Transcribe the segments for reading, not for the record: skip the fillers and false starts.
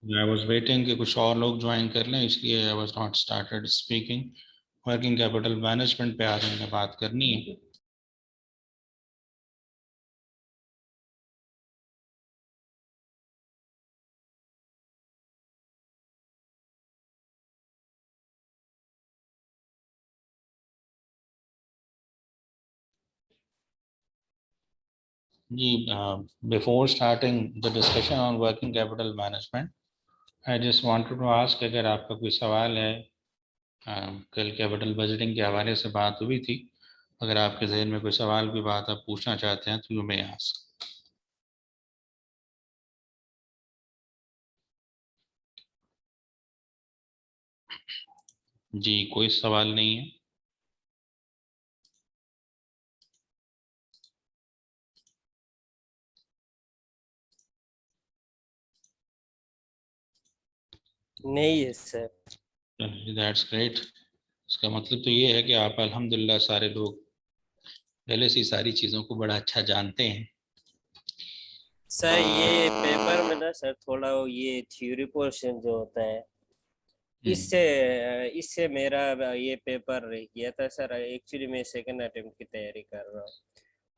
I was waiting कि कुछ और लोग ज्वाइन कर लें, इसलिए I was not started speaking. Working capital management पे आज हमने बात करनी है। जी, before starting the discussion on working capital management, I just wanted to ask, अगर आपका कोई सवाल है। कल कैपिटल बजटिंग के हवाले से बात हुई थी, अगर आपके जहन में कोई सवाल की बात आप पूछना चाहते हैं तो यू मे आस्क। जी, कोई सवाल नहीं है। नहीं है सर। That's great. इसका मतलब तो ये है कि आप अल्हम्दुलिल्लाह सारे लोग पहले से ही सारी चीज़ों को बड़ा अच्छा जानते हैं। सर ये पेपर में ना सर थोड़ा ये थ्योरी पोर्शन जो होता है, हम्म। इससे इससे मेरा ये पेपर रह गया था सर। एक्चुअली मैं सेकंड अटेम्प्ट की तैयारी कर रहा हूँ।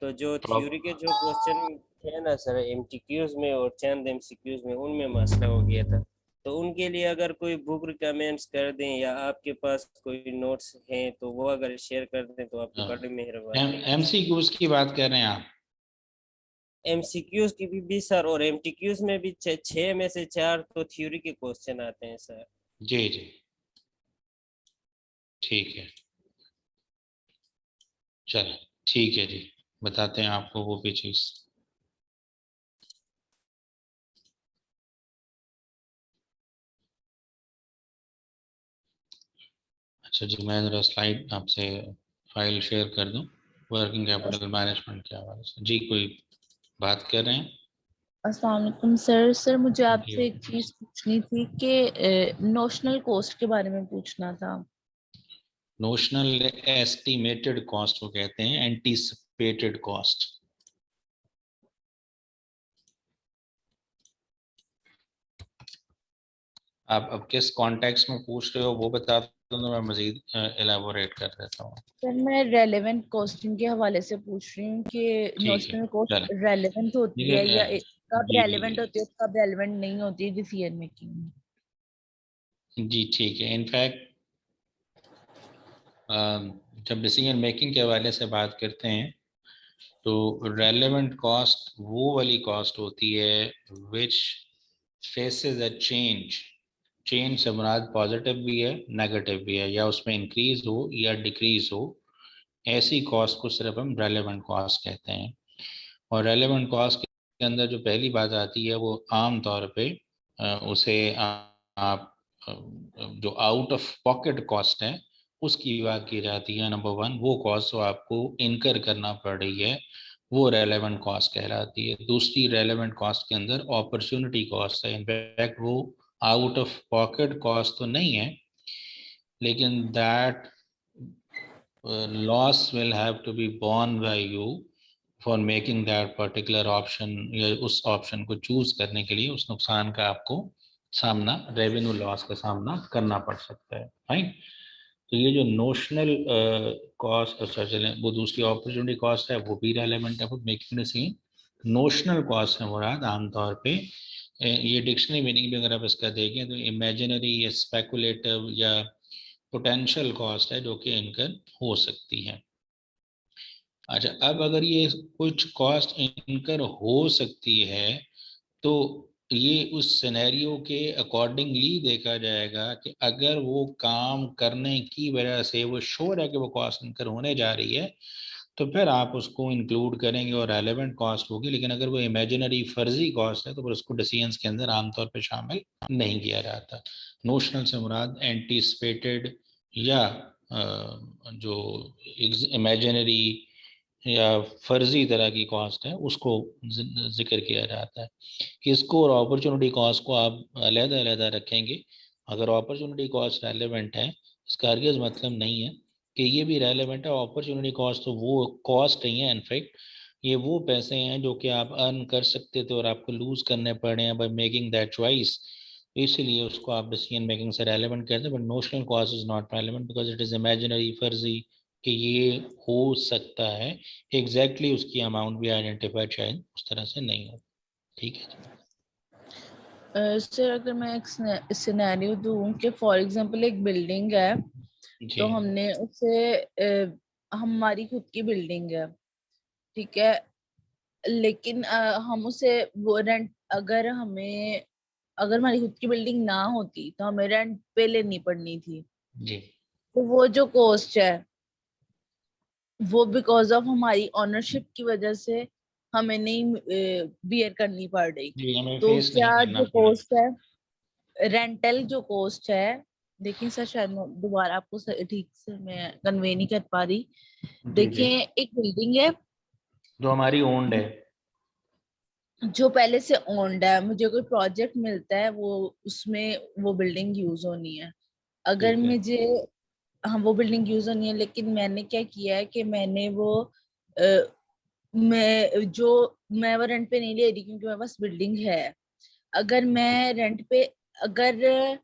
तो जो थ्योरी के जो क्वेश्चन थे ना सर एमटीक्यूज में और चंद एमसीक्यूज में, उनमें मसला हो गया था। तो उनके लिए अगर कोई बुक रिकमेंड्स कर दें या आपके पास कोई नोट्स हैं तो वो अगर शेयर कर दें तो आपकी बड़ी मेहरबानी रहेगी एम सर। सी क्यूज की बात कर रहे हैं आप? एमसीक्यूज की भी सर, और एमटीक्यूज में भी छः में से चार तो थ्योरी के क्वेश्चन आते हैं सर। जी जी, ठीक है। चलो, ठीक है जी, बताते हैं आपको वो भी चीज़। अच्छा जी, मैं ज़रा स्लाइड आपसे फाइल शेयर कर दूं वर्किंग कैपिटल मैनेजमेंट के हवाले से। जी, कोई बात कर रहे हैं? अस्सलाम वालेकुम सर। सर मुझे जी, आपसे एक चीज पूछनी थी कि नोशनल कॉस्ट के बारे में पूछना था। नोशनल एस्टिमेटेड कॉस्ट को कहते हैं, एंटीसिपेटेड कॉस्ट। आप अब किस कॉन्टेक्स्ट में पूछ रहे हो वो बता दो तो मैं मजीद एलाबोरेट कर देता हूँ। सर मैं रेलेवेंट कॉस्टिंग के हवाले से पूछ रही हूँ कि ठीक है, नोशनल कॉस्ट चलो। रेलेवेंट होती है देखिए, या कब जी रेलेवेंट होती है कब रेलेवेंट नहीं होती है डिसीजन मेकिंग में। जी, ठीक है। इनफैक्ट जब डिसीजन मेकिंग के हवाले से बात करते हैं तो रेलेवेंट कॉस्ट वो वाली कॉस्ट होती है विच फेसेस अ चेंज। चेंज से मुराद पॉजिटिव भी है, नेगेटिव भी है, या उसमें इंक्रीज हो या डिक्रीज हो, ऐसी कॉस्ट को सिर्फ हम रेलेवेंट कॉस्ट कहते हैं। और रेलेवेंट कॉस्ट के अंदर जो पहली बात आती है वो आम तौर पे उसे आप जो आउट ऑफ पॉकेट कॉस्ट है उसकी बात की जाती है। नंबर वन, वो कॉस्ट जो आपको इनकर करना पड़ रही है वो रेलेवेंट कॉस्ट कहलाती है। दूसरी रेलेवेंट कॉस्ट के अंदर अपॉर्चुनिटी कॉस्ट है। इनफैक्ट वो आउट ऑफ पॉकेट कॉस्ट तो नहीं है, लेकिन that loss will have to be borne by you for making that particular option, या उस ऑप्शन को चूज करने के लिए उस नुकसान का आपको सामना, रेवेन्यू लॉस का सामना करना पड़ सकता है, राइट। तो ये जो नोशनल कॉस्ट, अच्छा चलें, वो दूसरी अपॉर्चुनिटी कॉस्ट है, वो भी रेलेवेंट है for making the same. Notional cost है मुराद आमतौर पे ये डिक्शनरी मीनिंग भी अगर आप इसका देखें तो इमेजिनरी या स्पेकुलेटिव या पोटेंशियल कॉस्ट है जो कि इनकर हो सकती है। अच्छा, अब अगर ये कुछ कॉस्ट इनकर हो सकती है तो ये उस सिनेरियो के अकॉर्डिंगली देखा जाएगा कि अगर वो काम करने की वजह से वो श्योर है कि वो कॉस्ट इनकर होने जा रही है तो फिर आप उसको इंक्लूड करेंगे और रेलेवेंट कॉस्ट होगी। लेकिन अगर वो इमेजिनरी फर्जी कॉस्ट है तो फिर उसको डिसीजंस के अंदर आमतौर पर शामिल नहीं किया जाता। नोशनल से मुराद एंटीसिपेटेड या जो इमेजिनरी या फर्जी तरह की कॉस्ट है उसको जिक्र किया जाता है। इसको और अपॉर्चुनिटी कॉस्ट को आप अलहदा अलहदा रखेंगे। अगर अपॉर्चुनिटी कॉस्ट रेलेवेंट है, इसका हरगिज़ मतलब नहीं है कि ये भी रेलेवेंट है। अपॉर्चुनिटी कॉस्ट तो वो कॉस्ट नहीं है, इनफैक्ट ये वो पैसे हैं जो कि आप अर्न कर सकते थे और आपको लूज करने पड़े हैं बाय मेकिंग दैट चॉइस। इसलिए उसको आप डिसीजन मेकिंग से रेलेवेंट कहते हैं, but notional cause is not relevant because it is imaginary, फर्जी कि ये हो सकता है। एग्जैक्टली उसकी अमाउंट भी आइडेंटिफाइड शायद उस तरह से नहीं हो। ठीक है सर अगर मैं एक सिनेरियो दूं कि फॉर एग्जांपल एक बिल्डिंग है, जी। तो हमने उसे हमारी खुद की बिल्डिंग है, ठीक है, लेकिन हम उसे वो रेंट, अगर हमारी खुद की बिल्डिंग ना होती तो हमें रेंट पे लेनी पड़नी थी। जी तो वो जो कॉस्ट है वो बिकॉज ऑफ हमारी ओनरशिप की वजह से हमें नहीं बियर करनी पड़ रही। जी हमें तो फेस नहीं क्या करना जो पड़ा। कॉस्ट है, रेंटल जो कॉस्ट है, देखिए सर शायद मैं दोबारा आपको ठीक से मैं कन्वे नहीं कर पा रही। जी जी देखिए एक बिल्डिंग है जो हमारी ओन्ड है। जो पहले से ओन्ड है, मुझे कोई प्रोजेक्ट मिलता है वो उसमें वो बिल्डिंग यूज होनी है। अगर ठीक है। मुझे, हाँ वो बिल्डिंग यूज होनी है, लेकिन मैंने क्या किया है कि मैंने वो मैं वो रेंट पे नहीं ले रही क्योंकि मेरे पास बिल्डिंग है। अगर मैं रेंट पे, अगर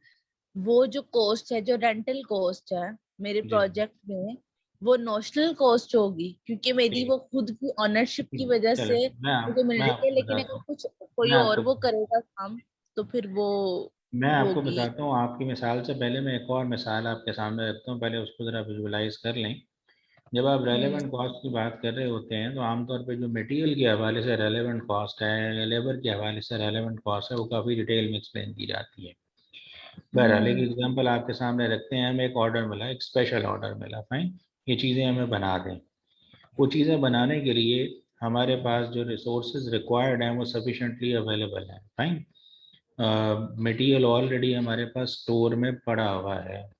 वो जो कॉस्ट है, जो रेंटल कॉस्ट है मेरे जी प्रोजेक्ट में, वो नॉशनल कॉस्ट होगी क्योंकि मेरी ठीक वो खुद की ओनरशिप की ठीक। वजह चलो से मुझे मिल मैं रही है। आपको लेकिन बताता अगर हूँ। कुछ कोई मैं और आपको वो करेगा काम तो फिर वो मैं आपको होगी। बताता हूँ आपकी मिसाल से पहले मैं एक और मिसाल आपके सामने रखता हूँ, पहले उसको ज़रा विजुअलाइज कर लें। जब आप हम्म। रेलेवेंट कॉस्ट की बात कर रहे होते हैं तो आमतौर पे जो मटेरियल के हवाले से रेलेवेंट कॉस्ट है या लेबर के हवाले से रेलेवेंट कॉस्ट है वो काफ़ी डिटेल में एक्सप्लेन की जाती है। बहरहाल एक हम्म। एग्जांपल आपके सामने रखते हैं, हमें एक ऑर्डर मिला, एक स्पेशल ऑर्डर मिला, फाइन, ये चीज़ें हमें बना दें। वो चीज़ें बनाने के लिए हमारे पास जो रिसोर्सेज रिक्वायर्ड हैं वो सफिशेंटली अवेलेबल हैं, फाइन। मटेरियल ऑलरेडी हमारे पास स्टोर में पड़ा हुआ है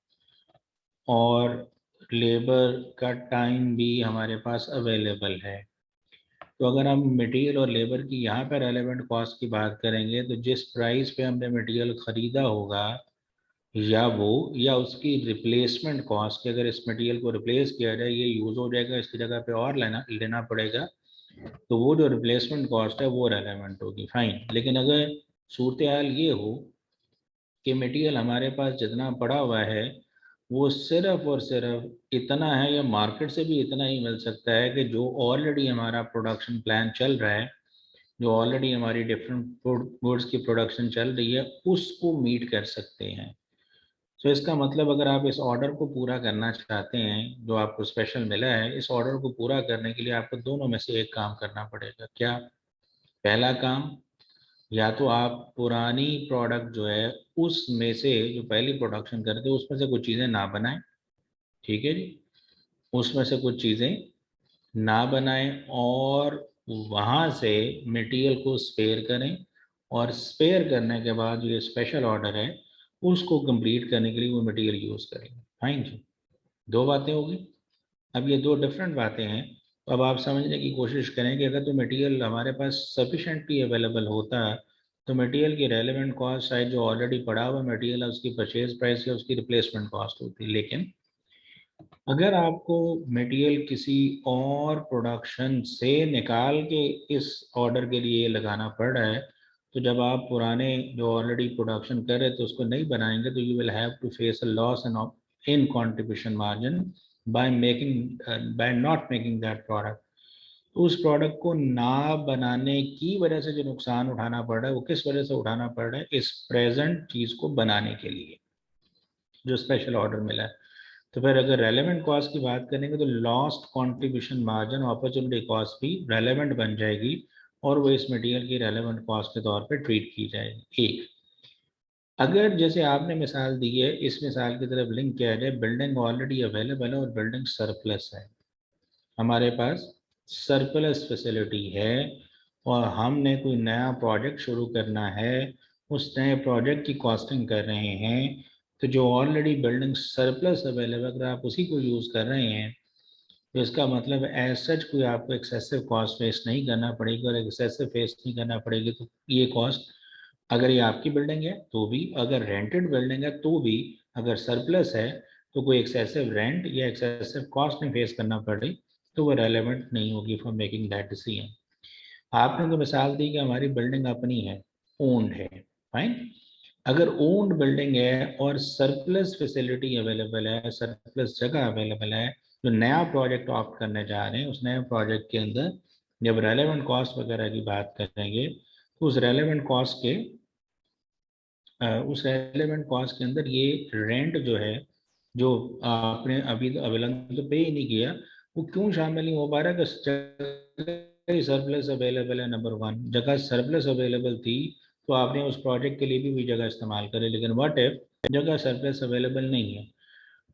और लेबर का टाइम भी हमारे पास अवेलेबल है। तो अगर हम मटेरियल और लेबर की यहाँ पर रेलेवेंट कॉस्ट की बात करेंगे तो जिस प्राइस पे हमने मटेरियल ख़रीदा होगा या उसकी रिप्लेसमेंट कॉस्ट, कि अगर इस मटेरियल को रिप्लेस किया जाए, ये यूज़ हो जाएगा, इसकी जगह पे और लेना लेना पड़ेगा, तो वो जो रिप्लेसमेंट कॉस्ट है वो रेलेवेंट होगी, फाइन। लेकिन अगर सूरत हाल ये हो कि मटेरियल हमारे पास जितना पड़ा हुआ है वो सिर्फ और सिर्फ इतना है या मार्केट से भी इतना ही मिल सकता है कि जो ऑलरेडी हमारा प्रोडक्शन प्लान चल रहा है, जो ऑलरेडी हमारी डिफरेंट गुड्स की प्रोडक्शन चल रही है, उसको मीट कर सकते हैं। तो इसका मतलब अगर आप इस ऑर्डर को पूरा करना चाहते हैं जो आपको स्पेशल मिला है, इस ऑर्डर को पूरा करने के लिए आपको दोनों में से एक काम करना पड़ेगा। क्या? पहला काम, या तो आप पुरानी प्रोडक्ट जो है उसमें से, जो पहली प्रोडक्शन करते हैं उसमें से कुछ चीज़ें ना बनाएं, ठीक है जी, उसमें से कुछ चीज़ें ना बनाएं और वहाँ से मटेरियल को स्पेयर करें, और स्पेयर करने के बाद जो ये स्पेशल ऑर्डर है उसको कंप्लीट करने के लिए वो मटेरियल यूज़ करेंगे, फाइन जी। दो बातें होगी। अब ये दो डिफरेंट बातें हैं, तो अब आप समझने की कोशिश करें कि अगर तो मटेरियल हमारे पास सफिशेंटली अवेलेबल होता तो मटेरियल की रेलेवेंट कॉस्ट शायद जो ऑलरेडी पड़ा हुआ मटेरियल है उसकी परचेज प्राइस या उसकी रिप्लेसमेंट कॉस्ट होती। लेकिन अगर आपको मटेरियल किसी और प्रोडक्शन से निकाल के इस ऑर्डर के लिए लगाना पड़ रहा है, तो जब आप पुराने जो ऑलरेडी प्रोडक्शन कर रहे थे उसको नहीं बनाएंगे तो you will have to face a loss in contribution margin by not making that product. तो उस प्रोडक्ट को ना बनाने की वजह से जो नुकसान उठाना पड़ रहा है वो किस वजह से उठाना पड़ रहा है? इस प्रेजेंट चीज़ को बनाने के लिए जो स्पेशल ऑर्डर मिला है। तो फिर अगर रेलेवेंट कॉस्ट की बात करेंगे तो lost contribution margin opportunity cost भी रेलेवेंट बन जाएगी और वो इस मटेरियल की रेलेवेंट कॉस्ट के तौर पे ट्रीट की जाएगी। एक, अगर जैसे आपने मिसाल दी है, इस मिसाल की तरफ लिंक किया जाए, बिल्डिंग ऑलरेडी अवेलेबल है और बिल्डिंग सरप्लस है, हमारे पास सरप्लस फैसिलिटी है और हमने कोई नया प्रोजेक्ट शुरू करना है, उस नए प्रोजेक्ट की कॉस्टिंग कर रहे हैं, तो जो ऑलरेडी बिल्डिंग सरप्लस अवेलेबल अगर आप उसी को यूज़ कर रहे हैं तो इसका मतलब एज सच कोई आपको एक्सेसिव कॉस्ट फेस नहीं करना पड़ेगी, और एक्सेसिव फेस नहीं करना पड़ेगी तो ये कॉस्ट, अगर ये आपकी बिल्डिंग है तो भी, अगर रेंटेड बिल्डिंग है तो भी, अगर सरप्लस है तो कोई एक्सेसिव रेंट या एक्सेसिव कॉस्ट नहीं फेस करना पड़े तो वो रेलेवेंट नहीं होगी फॉर मेकिंग दैट डिसीजन। आपने तो मिसाल दी कि हमारी बिल्डिंग अपनी है, ओन्ड है, फाइन। अगर ओन्ड बिल्डिंग है और सरप्लस फैसिलिटी अवेलेबल है, सरप्लस जगह अवेलेबल है, जो नया प्रोजेक्ट ऑप्ट करने जा रहे हैं, उस नए प्रोजेक्ट के अंदर जब रेलेवेंट कॉस्ट वगैरह की बात करेंगे तो उस रेलेवेंट कॉस्ट के अंदर ये रेंट जो है, जो आपने अभी अवेलेबल तो पे ही नहीं किया, वो क्यों शामिल नहीं हो पा रहा? कि सरप्लस अवेलेबल है, नंबर वन, जगह सरप्लस अवेलेबल थी तो आपने उस प्रोजेक्ट के लिए भी वही जगह इस्तेमाल करी। लेकिन व्हाट इफ जगह सरप्लस अवेलेबल नहीं है?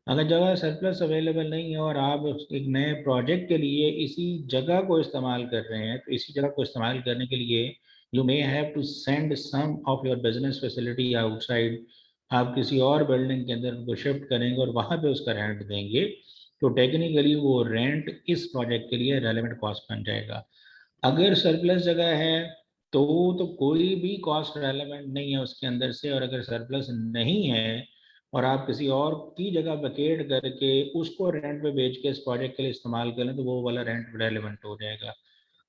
अगर जगह सरप्लस अवेलेबल नहीं है और आप एक नए प्रोजेक्ट के लिए इसी जगह को इस्तेमाल कर रहे हैं, तो इसी जगह को इस्तेमाल करने के लिए you may have to send some of your business facility outside. आप किसी और बिल्डिंग के अंदर उनको शिफ्ट करेंगे और वहाँ पे उसका रेंट देंगे, तो टेक्निकली वो रेंट इस प्रोजेक्ट के लिए रेलेवेंट कॉस्ट बन जाएगा। अगर सरप्लस जगह है तो कोई भी कॉस्ट रेलेवेंट नहीं है उसके अंदर से, और अगर सरप्लस नहीं है और आप किसी और की जगह वकेट करके उसको रेंट पे बेच के इस प्रोजेक्ट के लिए इस्तेमाल करें तो वो वाला रेंट रेलेवेंट हो जाएगा।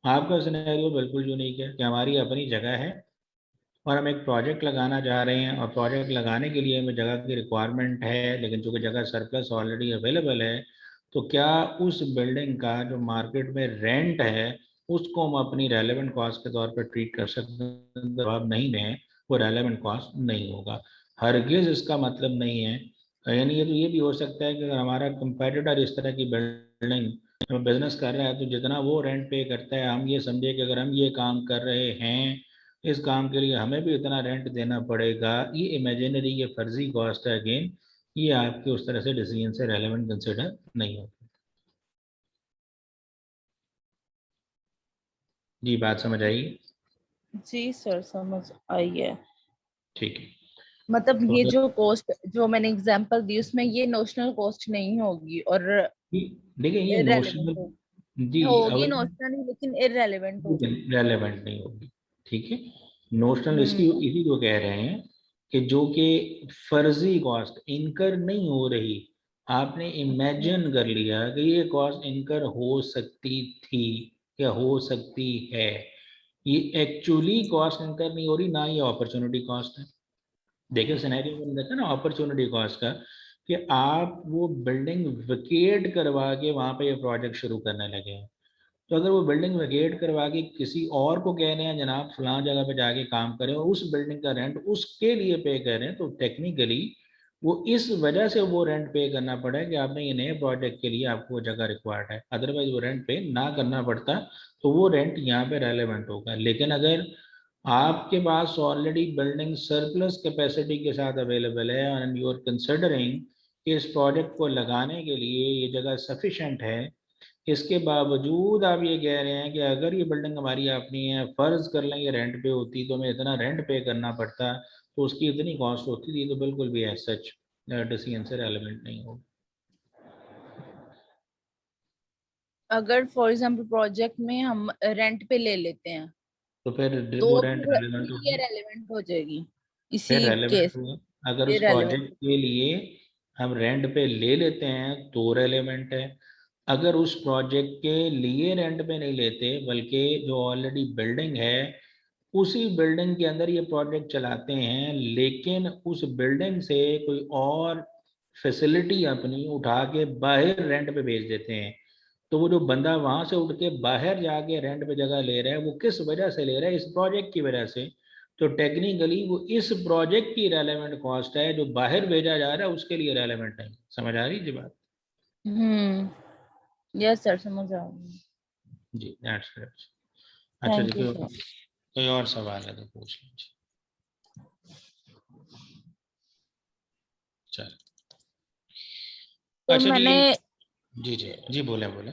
आपका सिनेरियो बिल्कुल यूनिक है कि हमारी अपनी जगह है और हम एक प्रोजेक्ट लगाना चाह रहे हैं, और प्रोजेक्ट लगाने के लिए हमें जगह की रिक्वायरमेंट है, लेकिन चूंकि जगह सरप्लस ऑलरेडी अवेलेबल है, तो क्या उस बिल्डिंग का जो मार्केट में रेंट है उसको हम अपनी रेलेवेंट कॉस्ट के तौर पर ट्रीट कर सकते हैं? जवाब नहीं है, वो रेलेवेंट कॉस्ट नहीं होगा। हरगिज इसका मतलब नहीं है, यानी ये तो ये भी हो सकता है कि अगर हमारा कंपेटिटर इस तरह की बिल्डिंग बिजनेस कर रहा है तो जितना वो रेंट पे करता है, हम ये समझे कि अगर हम ये काम कर रहे हैं इस काम के लिए हमें भी इतना रेंट देना पड़ेगा। ये इमेजिनरी, ये फर्जी कॉस्ट है। अगेन ये आपके उस तरह से डिसीजन से रेलेवेंट कंसिडर नहीं होता। जी बात समझ आई? जी सर समझ आई है। ठीक है। मतलब तो ये अगर जो कॉस्ट जो मैंने एग्जांपल दी उसमें ये नोशनल कॉस्ट नहीं होगी और देखिए ये इररेलेवेंट नोशनल, जी होगी, अगर नोशनल ही लेकिन इररेलेवेंट होगी। रेलेवेंट नहीं होगी, ठीक है। नोशनल इसकी हम्म। इसी को कह रहे हैं कि जो कि फर्जी कॉस्ट इनकर नहीं हो रही, आपने इमेजिन कर लिया कि ये कॉस्ट इनकर हो सकती थी या हो सकती है, ये एक्चुअली कॉस्ट इनकर नहीं हो रही, ना ये अपॉर्चुनिटी कॉस्ट है। देखिए सिनेरियो बन जाता है ना अपॉर्चुनिटी कॉस्ट का, कि आप वो बिल्डिंग वेकेट करवा के वहां पे ये प्रोजेक्ट शुरू करने लगे हैं। तो अगर वो बिल्डिंग वेकेट करवा के किसी और को कह रहे हैं जनाब फलां जगह पे जाके काम करें और उस बिल्डिंग का रेंट उसके लिए पे कर रहे हैं, तो टेक्निकली वो इस वजह से वो रेंट पे करना पड़ा है कि आपने ये नए प्रोजेक्ट के लिए आपको वो जगह रिक्वायर्ड है, अदरवाइज वो रेंट पे ना करना पड़ता तो वो रेंट यहाँ पे रेलेवेंट होगा। लेकिन अगर आपके पास ऑलरेडी बिल्डिंग सरप्लस कैपेसिटी के साथ अवेलेबल है एंड यू आर कंसिडरिंग कि इस प्रोजेक्ट को लगाने के लिए ये जगह सफिशेंट है, इसके बावजूद आप ये कह रहे हैं कि अगर ये बिल्डिंग हमारी अपनी है, फर्ज कर लें ये रेंट पे होती तो हमें इतना रेंट पे करना पड़ता, तो उसकी इतनी कॉस्ट होती थी, तो बिल्कुल भी एज सच डिसीजन से रेलेवेंट नहीं होगा। अगर फॉर एग्जांपल प्रोजेक्ट में हम रेंट पे ले लेते हैं तो फिर तो वो रेंट रेलेवेंट फिर ये होगी, रेलेवेंट हो जाएगी फिर इसी रेलेवेंट केस। होगा। अगर ये उस प्रोजेक्ट रेलेवेंट। के लिए हम रेंट पे ले लेते हैं तो रेलेवेंट है। अगर उस प्रोजेक्ट के लिए रेंट पे नहीं लेते बल्कि जो ऑलरेडी बिल्डिंग है उसी बिल्डिंग के अंदर ये प्रोजेक्ट चलाते हैं, लेकिन उस बिल्डिंग से कोई और फैसिलिटी अपनी उठा के बाहर रेंट पे भेज देते हैं, तो वो जो बंदा वहां से उठ के बाहर जाके रेंट पे जगह ले रहा है वो किस वजह से ले रहा है? इस प्रोजेक्ट की वजह से। तो टेक्निकली वो इस प्रोजेक्ट की रेलेवेंट कॉस्ट है, जो बाहर भेजा जा रहा है उसके लिए रेलेवेंट नहीं। समझ आ रही जी बात? यस सर समझ आ गई। जी दैट्स करेक्ट। अच्छा थैंक यू देखिए, सर। कोई और सवाल है तो पूछ लीजिए। चलो। तो अच्छा जी, मैंने जी जी जी बोले बोले।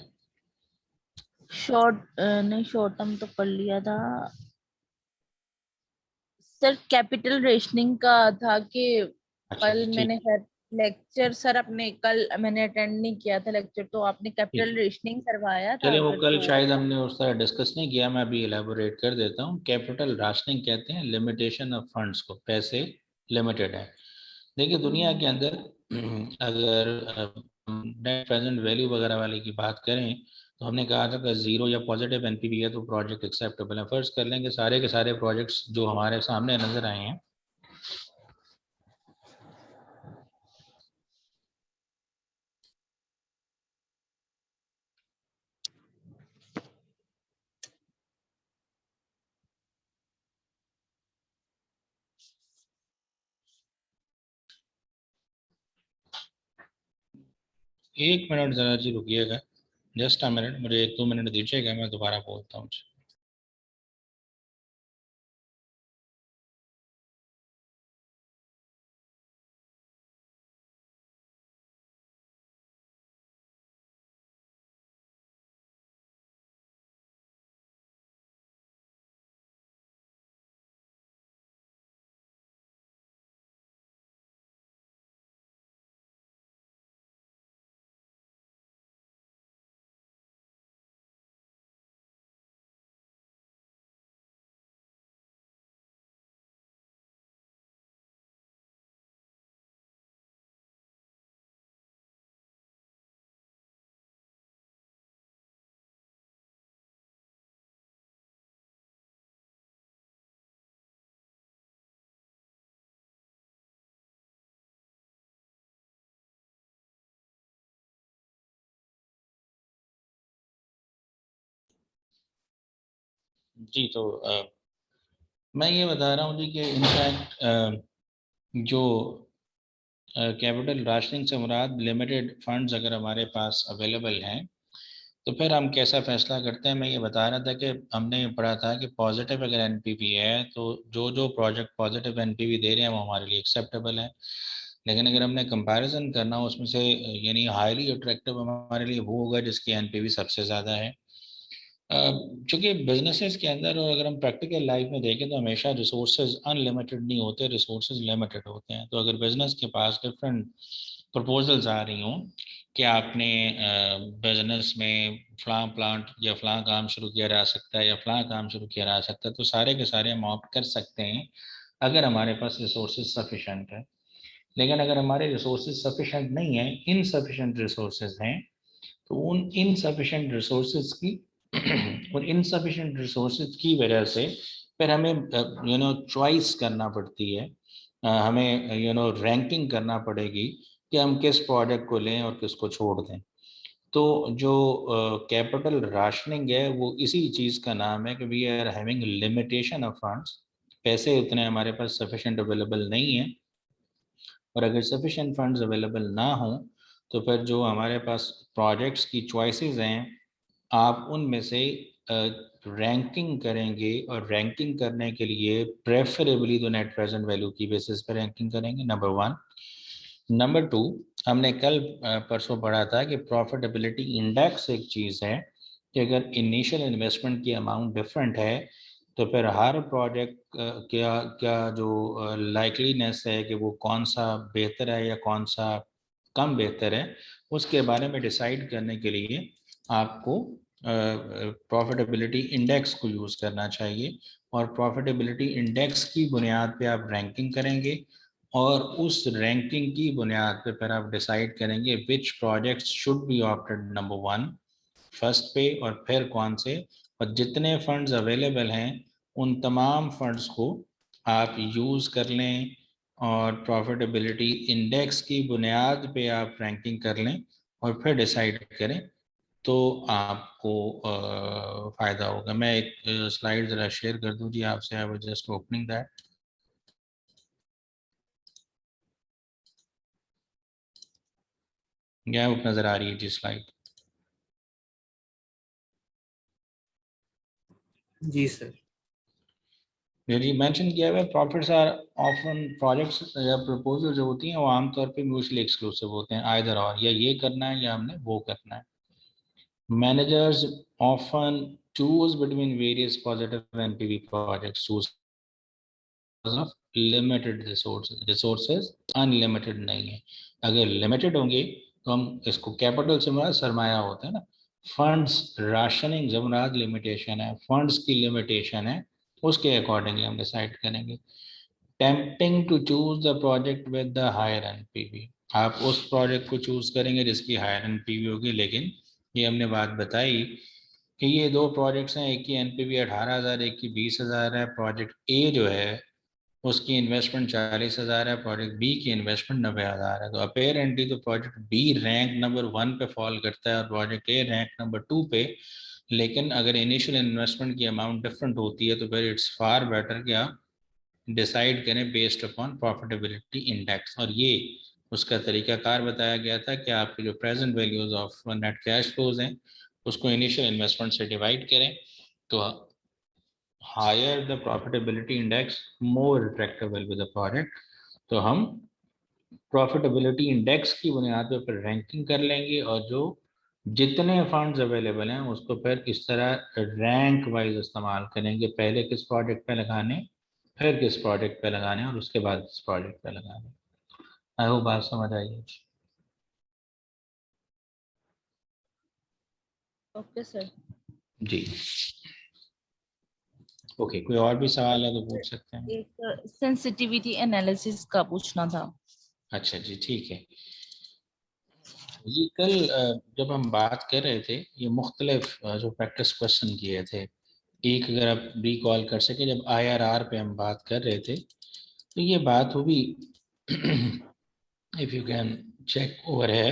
शॉर्ट नहीं शॉर्ट टर्म तो कर लिया था सर। कैपिटल रेशनिंग का था कि अच्छा कल जी ठीक। मैंने लेक्चर सर अपने कल मैंने अटेंड नहीं किया था लेक्चर, तो आपने ठीक, कैपिटल रेशनिंग करवाया था चलिए वो अगर कल तो। शायद हमने उस तरह डिस्कस नहीं किया, मैं अभी इलेबोरेट कर देता हूँ। कैपिटल राशनिंग कहते हैं लिमिटेशन ऑफ फंड्स को, पैसे लिमिटेड है। देखिए दुनिया हम्म। के अंदर अगर नेट प्रेजेंट वैल्यू वगैरह वाले की बात करें तो हमने कहा था कि जीरो या पॉजिटिव एनपीवी है तो प्रोजेक्ट एक्सेप्टेबल है। फर्ज कर लेंगे सारे के सारे प्रोजेक्ट्स जो हमारे सामने नजर आए हैं एक मिनट ज़रा जी रुकिएगा, जस्ट अ मिनट, मुझे 1-2 मिनट दीजिएगा, मैं दोबारा बोलता हूँ। जी तो मैं ये बता रहा हूँ जी कि इनफैक्ट जो कैपिटल राशनिंग से मुराद लिमिटेड फंड्स अगर हमारे पास अवेलेबल हैं तो फिर हम कैसा फैसला करते हैं। मैं ये बता रहा था कि हमने ये पढ़ा था कि पॉजिटिव अगर एनपीवी है तो जो जो प्रोजेक्ट पॉजिटिव एनपीवी दे रहे हैं वो हमारे लिए एक्सेप्टेबल है। लेकिन अगर हमने कंपैरिजन करना हो उसमें से, यानी हाईली अट्रैक्टिव हमारे लिए वो होगा जिसकी एनपीवी सबसे ज़्यादा है। चूँकि बिजनेसेस के अंदर और अगर हम प्रैक्टिकल लाइफ में देखें तो हमेशा रिसोर्सेज अनलिमिटेड नहीं होते, रिसोर्सेज लिमिटेड होते हैं। तो अगर बिजनेस के पास डिफरेंट प्रपोजल्स आ रही हों कि आपने बिजनेस में फ़लाँ प्लांट या फ़लाँ काम शुरू किया जा सकता है या फ़लाँ काम शुरू किया जा सकता है, तो सारे के सारे हम ऑप्ट कर सकते हैं अगर हमारे पास रिसोर्सेज सफिशेंट है। लेकिन अगर हमारे रिसोर्सेज सफिशेंट नहीं है, इनसफिशेंट रिसोर्सेज हैं, तो उन इनसफिशेंट रिसोर्सेज की और इनसफिशेंट रिसोर्सेज की वजह से फिर हमें चॉइस करना पड़ती है। हमें रैंकिंग करना पड़ेगी कि हम किस प्रोडक्ट को लें और किसको छोड़ दें। तो जो कैपिटल राशनिंग है वो इसी चीज़ का नाम है कि we are having limitation of funds. पैसे उतने हमारे पास सफिशेंट अवेलेबल नहीं है, और अगर सफिशेंट फंड्स अवेलेबल ना हो तो फिर जो हमारे पास प्रोजेक्ट्स की चॉइसेस हैं, आप उनमें से रैंकिंग करेंगे, और रैंकिंग करने के लिए प्रेफरेबली तो नेट प्रेजेंट वैल्यू की बेसिस पर रैंकिंग करेंगे, नंबर 1। नंबर 2, हमने कल परसों पढ़ा था कि प्रॉफिटेबिलिटी इंडेक्स एक चीज़ है कि अगर इनिशियल इन्वेस्टमेंट की अमाउंट डिफरेंट है तो फिर हर प्रोजेक्ट क्या क्या जो लाइकलीनेस है कि वो कौन सा बेहतर है या कौन सा कम बेहतर है, उसके बारे में डिसाइड करने के लिए आपको प्रॉफिटेबिलिटी इंडेक्स को यूज़ करना चाहिए। और प्रॉफिटेबिलिटी इंडेक्स की बुनियाद पे आप रैंकिंग करेंगे, और उस रैंकिंग की बुनियाद पे फिर आप डिसाइड करेंगे which projects should be opted number 1 first पे, और फिर कौन से, और जितने फंड्स अवेलेबल हैं उन तमाम फंड्स को आप यूज़ कर लें, और प्रॉफिटेबिलिटी इंडेक्स की बुनियाद पे आप रैंकिंग कर लें और फिर डिसाइड करें, तो आपको फ़ायदा होगा। मैं एक स्लाइड ज़रा शेयर कर दूँ जी आपसे, I was just opening that. क्या नज़र आ रही है जी स्लाइड? जी सर। जी मेंशन किया हुआ है, प्रॉफिट्स आर ऑफन, प्रोजेक्ट्स या प्रपोजल जो होती हैं वो आमतौर पे म्यूचुअली एक्सक्लूसिव होते हैं, आइदर और, या ये करना है या हमने वो करना है। Managers often choose between various positive NPV projects choose of limited resources unlimited नहीं है। अगर लिमिटेड होंगे तो हम इसको कैपिटल से हमारा सरमाया होता है ना, फंड्स राशनिंग जब मुराद लिमिटेशन है, फंड्स की लिमिटेशन है, उसके अकॉर्डिंगली हम डिसाइड करेंगे। Tempting to choose the project with the higher NPV, आप उस प्रोजेक्ट को चूज करेंगे जिसकी हायर एनपीवी होगी। लेकिन ये हमने बात बताई कि ये दो प्रोजेक्ट्स हैं, एक की एनपीवी 18,000, एक की 20,000 है। प्रोजेक्ट ए जो है उसकी इन्वेस्टमेंट 40,000 है, प्रोजेक्ट बी की इन्वेस्टमेंट 90,000 है। तो अपेरेंटली तो प्रोजेक्ट बी रैंक नंबर 1 पे फॉल करता है और प्रोजेक्ट ए रैंक नंबर 2 पे। लेकिन अगर इनिशियल इन्वेस्टमेंट की अमाउंट डिफरेंट होती है तो फिर इट्स फार बेटर कि आप डिसाइड करें बेस्ड अपॉन प्रॉफिटेबिलिटी इंडेक्स। और ये उसका तरीकाकार बताया गया था कि आपके जो present values of net cash flows हैं उसको इनिशियल इन्वेस्टमेंट से डिवाइड करें, तो higher the profitability index more attractive will be the project. तो हम प्रॉफिटेबिलिटी इंडेक्स की बुनियाद पर फिर रैंकिंग कर लेंगे, और जो जितने फंड्स अवेलेबल हैं उसको फिर इस तरह रैंक वाइज इस्तेमाल करेंगे, पहले किस प्रोजेक्ट पे लगाने, फिर किस प्रोजेक्ट पे लगाने, और उसके बाद किस प्रोजेक्ट पे लगाने। आई होप बात समझ आई। Okay sir. जी ओके, कोई और भी सवाल है तो पूछ सकते हैं। एक सेंसिटिविटी एनालिसिस का पूछना था। अच्छा जी, ठीक है। ये कल जब हम बात कर रहे थे, ये मुख्तलिफ जो प्रैक्टिस क्वेश्चन किए थे, एक अगर आप रिकॉल कर सके, जब IRR पे हम बात कर रहे थे तो ये बात हुई if you can check over है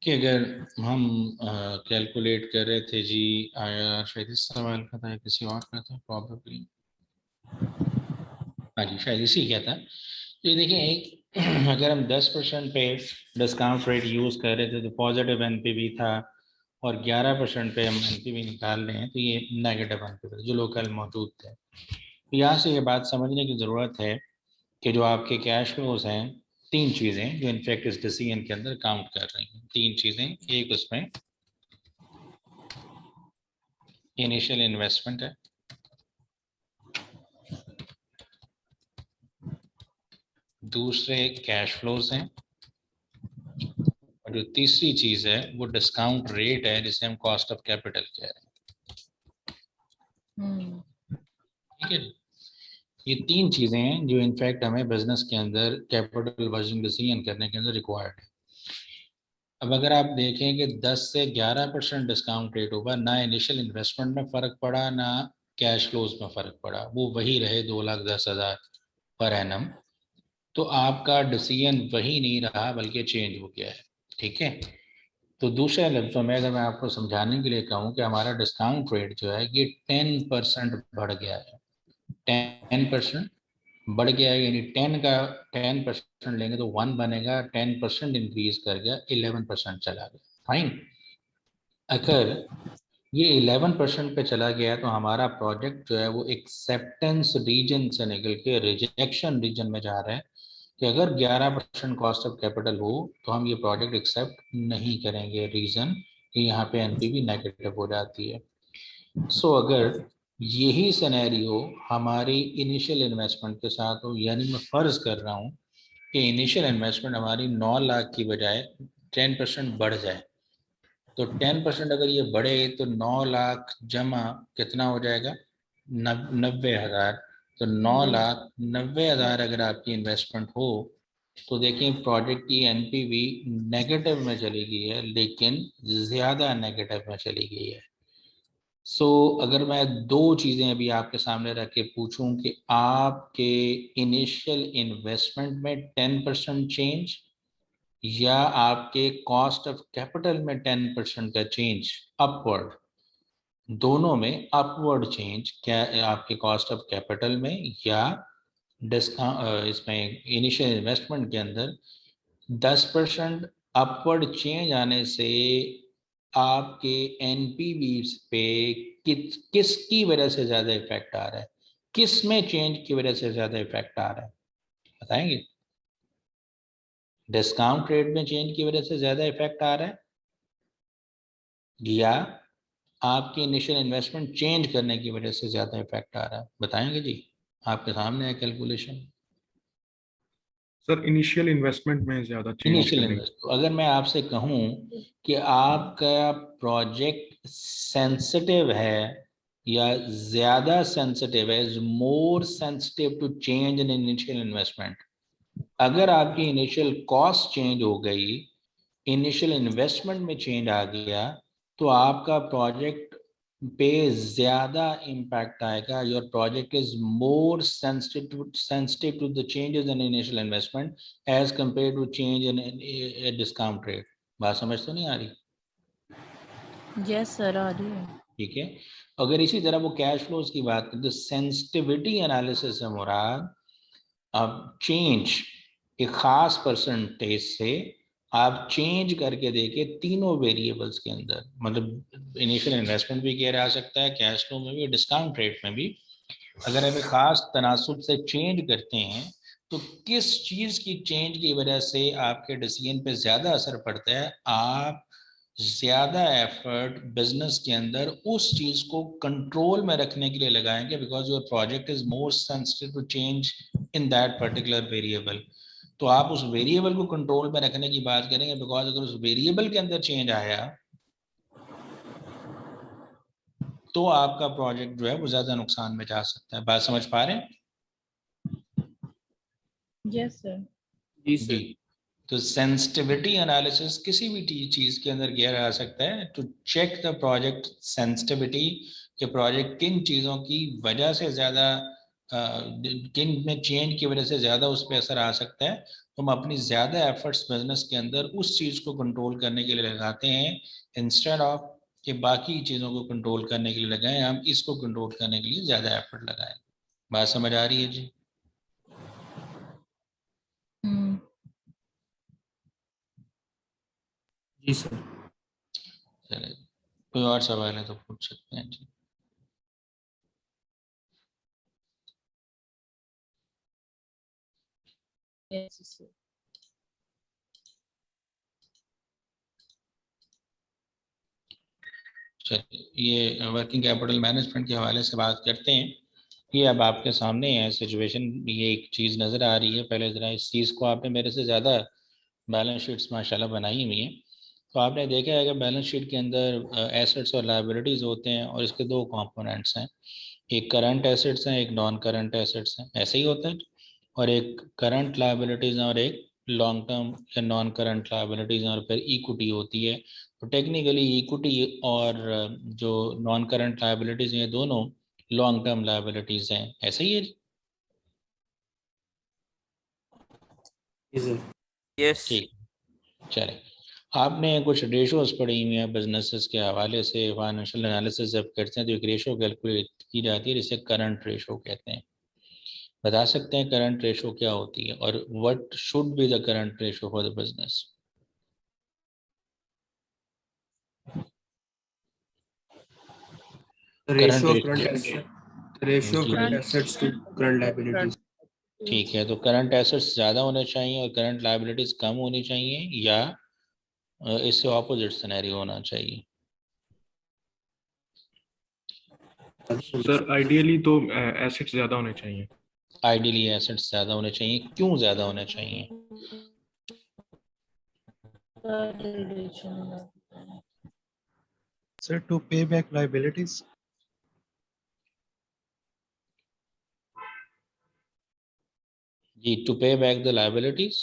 कि अगर हम कैलकुलेट कर रहे थे जी IRR, शायद इस सवाल का था या किसी और का था प्रॉब्लली, हाँ जी शायद इसी का था। तो ये देखिए, एक अगर हम 10% पे डिस्काउंट रेट यूज़ कर रहे थे तो पॉजिटिव NPV था, और 11% पे हम NPV निकाल रहे हैं तो ये नेगेटिव NPV जो लोकल मौजूद थे। तो यहाँ से ये बात समझने की ज़रूरत है कि जो आपके कैश फ्लोज हैं, तीन चीज़ें जो इनफैक्ट इस डिसीजन के अंदर काउंट कर रही हैं, तीन चीज़ें। एक उसमें इनिशियल इन्वेस्टमेंट है, दूसरे कैश फ्लोज हैं, और जो तीसरी चीज़ है वो डिस्काउंट रेट है जिसे हम कॉस्ट ऑफ कैपिटल कह रहे हैं। ठीक है, ये तीन चीज़ें हैं जो इनफैक्ट हमें बिजनेस के अंदर कैपिटल बजटिंग डिसीजन करने के अंदर रिक्वायर्ड है। अब अगर आप देखें कि 10 से 11% डिस्काउंट रेट होगा, ना इनिशियल इन्वेस्टमेंट में फ़र्क पड़ा ना कैश फ्लोज में फ़र्क पड़ा, वो वही रहे 2,10,000 पर एनम, तो आपका डिसीजन वही नहीं रहा बल्कि चेंज हो गया है। ठीक है, तो दूसरे लफ्ज़ों में अगर मैं आपको समझाने के लिए कहूँ कि हमारा डिस्काउंट रेट जो है ये 10% बढ़ गया है, 10% बढ़ गया है, यानी 10% लेंगे तो 1 बनेगा, 10% इंक्रीज कर गया, 11% चला गया। फाइन, अगर ये 11% पे चला गया तो हमारा प्रोजेक्ट जो है वो एक्सेप्टेंस रीजन से निकल के रिजेक्शन रीजन में जा रहा है, कि अगर 11% कॉस्ट ऑफ कैपिटल हो तो हम ये प्रोजेक्ट एक्सेप्ट नहीं करेंगे। रीज़न कि यहाँ पे NPV नेगेटिव हो जाती है। सो अगर यही सिनेरियो हमारी इनिशियल इन्वेस्टमेंट के साथ हो, यानी मैं फ़र्ज़ कर रहा हूँ कि इनिशियल इन्वेस्टमेंट हमारी 9 लाख की बजाय 10% बढ़ जाए, तो 10% अगर ये बढ़े तो 9 लाख जमा कितना हो जाएगा, 90,000। तो 9,90,000 अगर आपकी इन्वेस्टमेंट हो तो देखिए प्रोजेक्ट की NPV नेगेटिव में चली गई है, लेकिन ज़्यादा नेगेटिव में चली गई है। सो अगर मैं दो चीज़ें अभी आपके सामने रख के पूछूं कि आपके इनिशियल इन्वेस्टमेंट में 10% चेंज या आपके कॉस्ट ऑफ कैपिटल में 10% का चेंज अपवर्ड, दोनों में अपवर्ड चेंज क्या आपके कॉस्ट ऑफ कैपिटल में या डिस्काउंट इसमें इनिशियल इन्वेस्टमेंट के अंदर 10% अपवर्ड चेंज आने से आपके NPV पे किसकी वजह से ज़्यादा इफेक्ट आ रहा है, किस में चेंज की वजह से ज़्यादा इफेक्ट आ रहा है, बताएंगे? डिस्काउंट रेट में चेंज की वजह से ज़्यादा इफेक्ट आ रहा है या आपकी इनिशियल इन्वेस्टमेंट चेंज करने की वजह से ज़्यादा इफेक्ट आ रहा है, बताएंगे जी? आपके सामने है कैलकुलेशन। सर इनिशियल इन्वेस्टमेंट में ज्यादा चेंज इनिशियल करने इन्वेस्ट, अगर मैं आपसे कहूँ कि आपका प्रोजेक्ट सेंसिटिव है या ज़्यादा सेंसिटिव है, is more sensitive to change in initial investment, अगर आपकी इनिशियल कॉस्ट चेंज हो गई, इनिशियल इन्वेस्टमेंट में चेंज आ गया, तो आपका प्रोजेक्ट पे ज्यादा इम्पैक्ट आएगा। Your project is more sensitive to the changes in initial investment as compare to change in discount rate. बात समझ तो नहीं आ रही? यस सर, आ रही है। ठीक है, अगर इसी तरह वो कैश फ्लोज की बात करें तो सेंसिटिविटी एनालिसिस से मुराद अब चेंज एक खास परसेंटेज से आप चेंज करके देखिए तीनों वेरिएबल्स के अंदर, मतलब इनिशियल इन्वेस्टमेंट भी किया जा सकता है, कैश फ्लो में भी, डिस्काउंट रेट में भी। अगर आप एक खास तनासुब से चेंज करते हैं तो किस चीज की चेंज की वजह से आपके डिसीजन पे ज्यादा असर पड़ता है, आप ज्यादा एफर्ट बिजनेस के अंदर उस चीज को कंट्रोल में रखने के लिए लगाएंगे, because your project is more sensitive to change in that particular variable. तो आप उस वेरिएबल को कंट्रोल में रखने की बात करेंगे, बिकॉज अगर उस वेरिएबल के अंदर चेंज आया तो आपका प्रोजेक्ट जो है वो ज्यादा नुकसान में जा सकता है। बात समझ पा रहे हैं? Yes sir. जी जी। सर। तो सेंसिटिविटी एनालिसिस किसी भी चीज के अंदर किया जा सकता है to check the project sensitivity, कि प्रोजेक्ट किन चीजों की वजह से ज्यादा, किन में चेंज की वजह से ज्यादा उस पर असर आ सकता है। तो हम अपनी ज्यादा एफर्ट्स बिजनेस के अंदर उस चीज को कंट्रोल करने के लिए लगाते हैं, इंस्टेड ऑफ कि बाकी चीजों को कंट्रोल करने के लिए लगाएं, हम इसको कंट्रोल करने के लिए ज्यादा एफर्ट लगाएं। बात समझ आ रही है जी? जी सर। चले, कोई और सवाल है तो पूछ सकते हैं जी। Yes sir. चलिए, ये वर्किंग कैपिटल मैनेजमेंट के हवाले से बात करते हैं। ये अब आपके सामने है सिचुएशन, ये एक चीज़ नज़र आ रही है। पहले ज़रा इस चीज़ को, आपने मेरे से ज़्यादा बैलेंस शीट्स माशाल्लाह बनाई हुई हैं। तो आपने देखा है कि बैलेंस शीट के अंदर एसेट्स और लायबिलिटीज़ होते हैं, और इसके दो कंपोनेंट्स हैं। एक करंट एसेट्स हैं, एक नॉन करंट एसेट्स हैं, ऐसे ही होता है। और एक करंट लायबिलिटीज़ हैं और एक लॉन्ग टर्म या नॉन करंट लायबिलिटीज़ हैं, और फिर इक्विटी होती है। तो टेक्निकली इक्विटी और जो नॉन करंट लायबिलिटीज़ हैं, दोनों लॉन्ग टर्म लायबिलिटीज़ हैं, ऐसे ही है जी? जी सर। यस। ठीक, चले। आपने कुछ रेशोज पढ़ी हुई हैं बिजनेसेस के हवाले से, फाइनेंशियल एनालिसिस जब करते हैं तो एक रेशो कैलकुलेट की जाती है जिसे करंट रेशो कहते हैं। बता सकते हैं करंट रेशो क्या होती है, और what should be the current ratio for the business? Current ratio of current ratio asset, ratio of जी करंट जी, एसेट्स टू करंट लायबिलिटीज। ठीक है। तो करंट एसेट्स ज़्यादा होने चाहिए और करंट लायबिलिटीज कम होनी चाहिए, या इससे ऑपोजिट सिनेरियो होना चाहिए? सर आइडियली तो एसेट्स ज्यादा होने चाहिए। आइडियली एसेट्स ज़्यादा होने चाहिए, क्यों ज़्यादा होने चाहिए? Sir, to pay back liabilities. जी, to pay back the liabilities.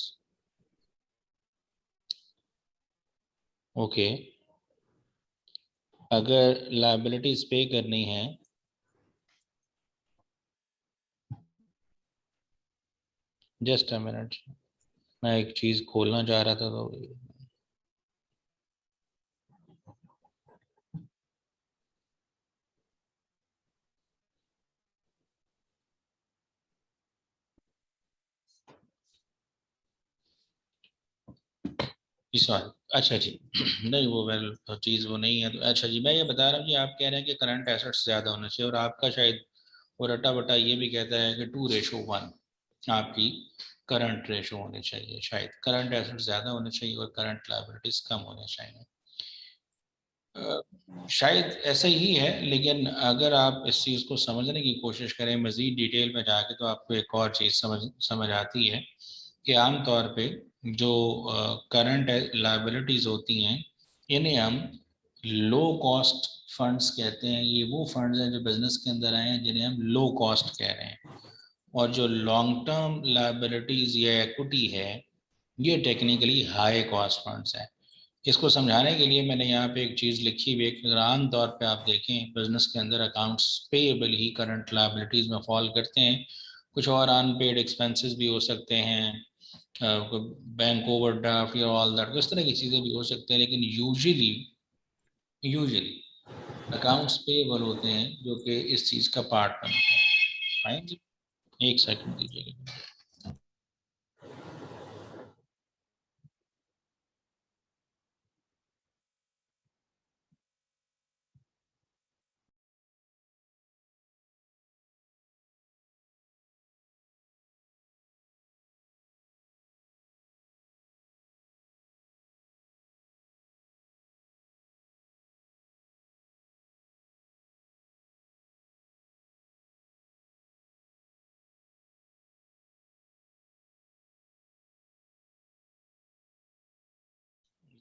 Okay, अगर लायबिलिटीज पे करनी है, जस्ट अ मिनट, मैं एक चीज़ खोलना चाह रहा था तो इस बार, अच्छा जी। नहीं, वो वेल चीज़ वो नहीं है तो अच्छा जी, मैं ये बता रहा हूँ कि आप कह रहे हैं कि करंट एसेट्स ज़्यादा होना चाहिए, और आपका शायद वो रटा बटा ये भी कहता है कि 2:1 आपकी करंट रेशो होनी चाहिए। शायद करंट एसेट्स ज़्यादा होने चाहिए और करंट लायबिलिटीज कम होने चाहिए। शायद ऐसा ही है, लेकिन अगर आप इस चीज़ को समझने की कोशिश करें मज़ीद डिटेल में जाके, तो आपको एक और चीज़ समझ आती है कि आम तौर पे जो करंट लायबिलिटीज़ होती हैं, इन्हें हम लो कॉस्ट फंड्स कहते हैं। ये वो फंड्स हैं जो बिजनेस के अंदर आए हैं, जिन्हें हम लो कॉस्ट कह रहे हैं। और जो लॉन्ग टर्म लायबिलिटीज़ या एक्विटी है, ये टेक्निकली हाई कॉस्ट फंड्स हैं। इसको समझाने के लिए मैंने यहाँ पे एक चीज़ लिखी हुई है कि अगर आम तौर पे आप देखें बिजनेस के अंदर अकाउंट्स पेएबल ही करंट लायबिलिटीज में फॉल करते हैं। कुछ और अनपेड एक्सपेंसेस भी हो सकते हैं, बैंक ओवरड्राफ्ट या ऑल दैट, इस तरह की चीज़ें भी हो सकते हैं, लेकिन यूजुअली अकाउंट्स पेएबल होते हैं जो कि इस चीज़ का पार्ट बनते हैं। फाइन जी, एक सेकंड दीजिएगा।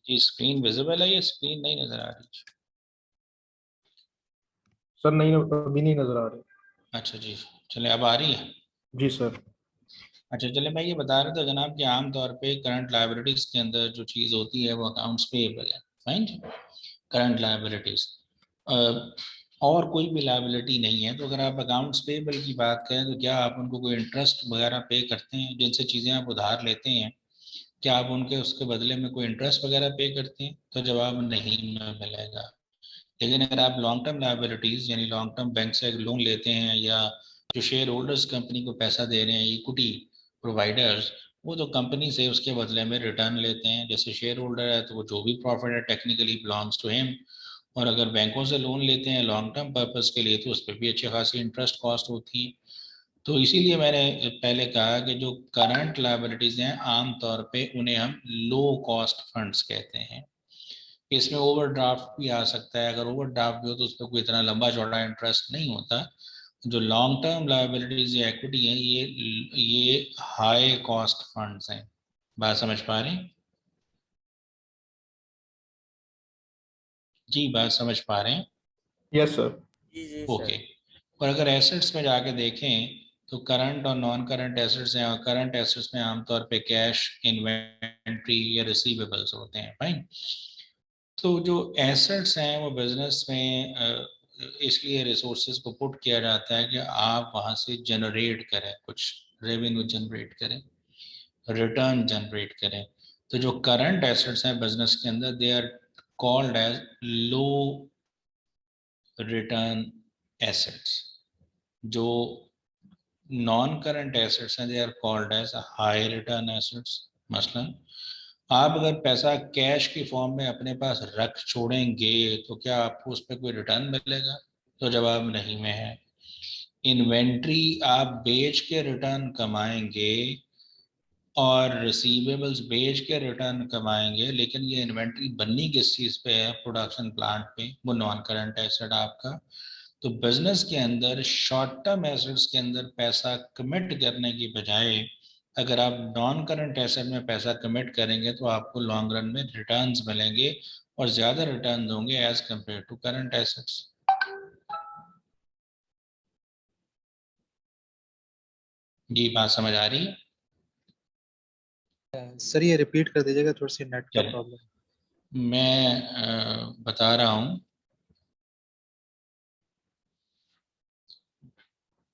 जी स्क्रीन विजिबल है, ये स्क्रीन नहीं नजर आ रही? सर नहीं, अभी नहीं नजर आ रही। अच्छा जी, चले अब आ रही है। जी सर। अच्छा चले, मैं ये बता रहा था जनाब कि आमतौर पे करंट लायबिलिटीज के अंदर जो चीज़ होती है वो अकाउंट्स पेएबल है। फाइन जी, करंट लायबिलिटीज और कोई भी लायबिलिटी नहीं है। तो अगर आप अकाउंट्स पेएबल की बात करें तो क्या आप उनको कोई इंटरेस्ट वगैरह पे करते हैं? जिनसे चीज़ें आप उधार लेते हैं, क्या आप उनके उसके बदले में कोई इंटरेस्ट वगैरह पे करते हैं? तो जवाब नहीं में मिलेगा। लेकिन अगर आप लॉन्ग टर्म लायबिलिटीज यानी लॉन्ग टर्म बैंक से लोन लेते हैं, या जो शेयर होल्डर्स कंपनी को पैसा दे रहे हैं, इक्विटी प्रोवाइडर्स, वो तो कंपनी से उसके बदले में रिटर्न लेते हैं। जैसे शेयर होल्डर है तो वो जो भी प्रॉफिट है टेक्निकली बिलोंग्स टू हिम। और अगर बैंकों से लोन लेते हैं लॉन्ग टर्म पर्पस के लिए तो उस पर भी अच्छी खासी इंटरेस्ट कॉस्ट होती है। तो इसीलिए मैंने पहले कहा कि जो करंट लायबिलिटीज हैं आमतौर पे उन्हें हम लो कॉस्ट फंड्स कहते हैं। इसमें ओवरड्राफ्ट भी आ सकता है, अगर ओवरड्राफ्ट भी हो तो उस पर कोई इतना लंबा चौड़ा इंटरेस्ट नहीं होता। जो लॉन्ग टर्म लायबिलिटीज या इक्विटी है, ये हाई कॉस्ट फंड्स हैं। बात समझ पा रहे हैं जी? बात समझ पा रहे हैं? Yes sir. जी जी ओके। सर। और अगर एसेट्स में जाके देखें तो करंट और नॉन करंट एसेट्स हैं, और करंट एसेट्स में आमतौर पे कैश, इन्वेंट्री या रिसीवेबल्स होते हैं। फाइन। तो जो एसेट्स हैं वो बिजनेस में इसलिए रिसोर्सेज को पुट किया जाता है कि आप वहाँ से जनरेट करें, कुछ रेवेन्यू जनरेट करें, रिटर्न जनरेट करें। तो जो करंट एसेट्स हैं बिजनेस के अंदर, they are called as low return assets. जो नॉन करंट एसेट्स हैं, they are called as high return assets. मसलन आप अगर पैसा कैश की फॉर्म में अपने पास रख छोड़ेंगे तो क्या आपको उस पर कोई रिटर्न मिलेगा? तो जवाब नहीं में है। इन्वेंट्री आप बेच के रिटर्न कमाएंगे और रिसीवेबल्स बेच के रिटर्न कमाएंगे, लेकिन ये इन्वेंट्री बननी किस चीज़ पे है? प्रोडक्शन प्लांट पे। वो नॉन करंट एसेट आपका। तो बिजनेस के अंदर शॉर्ट टर्म एसेट्स के अंदर पैसा कमिट करने की बजाय अगर आप नॉन करंट एसेट में पैसा कमिट करेंगे तो आपको लॉन्ग रन में रिटर्न्स मिलेंगे, और ज़्यादा रिटर्न्स होंगे as compare to current assets. जी बात समझ आ रही है? सर ये रिपीट कर दीजिएगा, थोड़ी सी नेट का चलिए प्रॉब्लम। मैं बता रहा हूँ।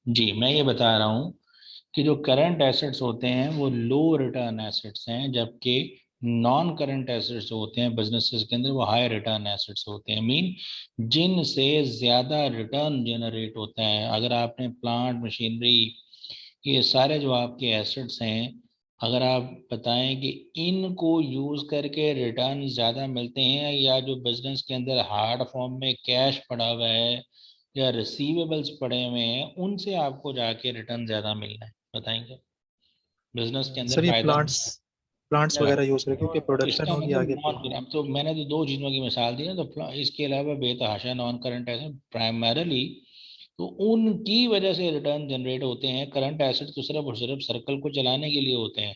जी मैं ये बता रहा हूँ कि जो करंट एसेट्स होते हैं वो लो रिटर्न एसेट्स हैं, जबकि नॉन करंट एसेट्स जो होते हैं बिजनेसेस के अंदर वो हाई रिटर्न एसेट्स होते हैं। मीन जिनसे ज़्यादा रिटर्न जनरेट होता है। अगर आपने प्लांट मशीनरी, ये सारे जो आपके एसेट्स हैं, अगर आप बताएं कि इनको यूज़ करके रिटर्न ज़्यादा मिलते हैं, या जो बिजनेस के अंदर हार्ड फॉर्म में कैश पड़ा हुआ है या रिसीवेबल्स पड़े हुए हैं, उनसे आपको जाके रिटर्न ज़्यादा मिलना है, बताएंगे? बिजनेस के अंदर सर ये फायदा प्लांट्स प्लांट्स क्या? वगैरह यूज करें क्योंकि प्रोडक्शन इसका होगी मतलब आगे फिर। नॉन, अब तो मैंने तो दो चीज़ों की मिसाल दी ना, तो इसके अलावा बेतहाशा नॉन करंट एसेट प्राइमरली तो उनकी वजह से रिटर्न जनरेट होते हैं। करंट एसेट तो सिर्फ और सिर्फ सर्कल को चलाने के लिए होते हैं।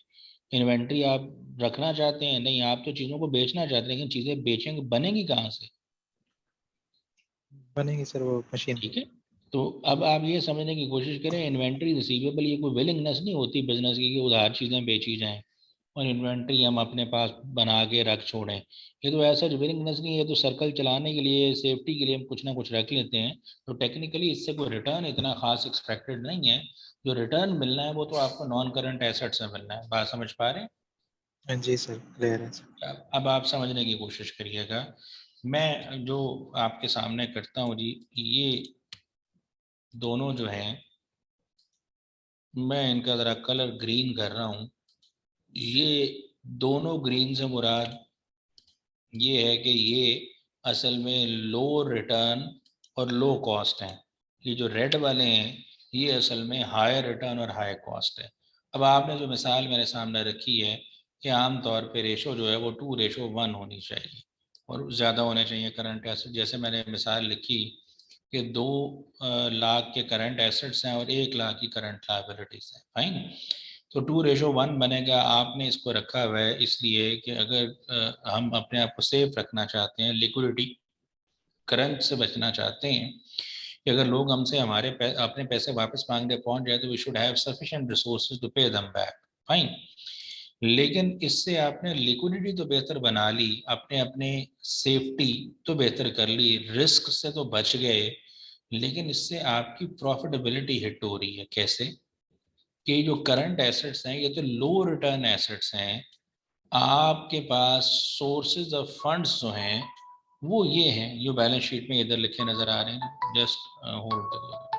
इन्वेंट्री आप रखना चाहते हैं नहीं, आप तो चीज़ों को बेचना चाहते हैं, लेकिन चीज़ें बेचेंगे बनेंगी कहाँ से? बनेगी सर वो मशीन। ठीक है। तो अब आप ये समझने की कोशिश करें, इन्वेंट्री रिसीवेबल ये कोई विलिंगनेस नहीं होती बिजनेस की कि उधार चीज़ें बेची जाएं और इन्वेंट्री हम अपने पास बना के रख छोड़ें। ये तो ऐसा विलिंगनेस नहीं है, तो सर्कल चलाने के लिए, सेफ्टी के लिए हम कुछ ना कुछ रख लेते हैं। तो टेक्निकली इससे कोई रिटर्न इतना खास एक्सपेक्टेड नहीं है। जो रिटर्न मिलना है वो तो आपको नॉन करंट एसेट से मिलना है। बात समझ पा रहे हैं? हाँ जी सर, क्लियर है सर। अब आप समझने की कोशिश करिएगा। मैं जो आपके सामने करता हूँ जी, ये दोनों जो हैं, मैं इनका ज़रा कलर ग्रीन कर रहा हूँ। ये दोनों ग्रीन से मुराद ये है कि ये असल में लो रिटर्न और लो कॉस्ट हैं। ये जो रेड वाले हैं ये असल में हाई रिटर्न और हाई कॉस्ट है। अब आपने जो मिसाल मेरे सामने रखी है कि आम तौर पे रेशो जो है वो 2:1 होनी चाहिए, और ज़्यादा होने चाहिए करंट एसेट। जैसे मैंने मिसाल लिखी कि 2 लाख के करंट एसेट्स हैं और 1 लाख की करंट लायबिलिटीज हैं। फाइन। तो 2:1 बनेगा। आपने इसको रखा हुआ है इसलिए कि अगर हम अपने आप को सेफ रखना चाहते हैं, लिक्विडिटी करंट से बचना चाहते हैं कि अगर लोग हमसे अपने पैसे वापस मांगने पहुंच जाए तो we should have sufficient resources to pay them back, fine. लेकिन इससे आपने लिक्विडिटी तो बेहतर बना ली, अपने अपने सेफ्टी तो बेहतर कर ली, रिस्क से तो बच गए, लेकिन इससे आपकी प्रॉफिटेबिलिटी हिट हो रही है। कैसे? कि जो करंट एसेट्स हैं ये तो लो रिटर्न एसेट्स हैं, आपके पास सोर्सेज ऑफ फंड्स जो हैं वो ये हैं जो बैलेंस शीट में इधर लिखे नजर आ रहे हैं। Just hold.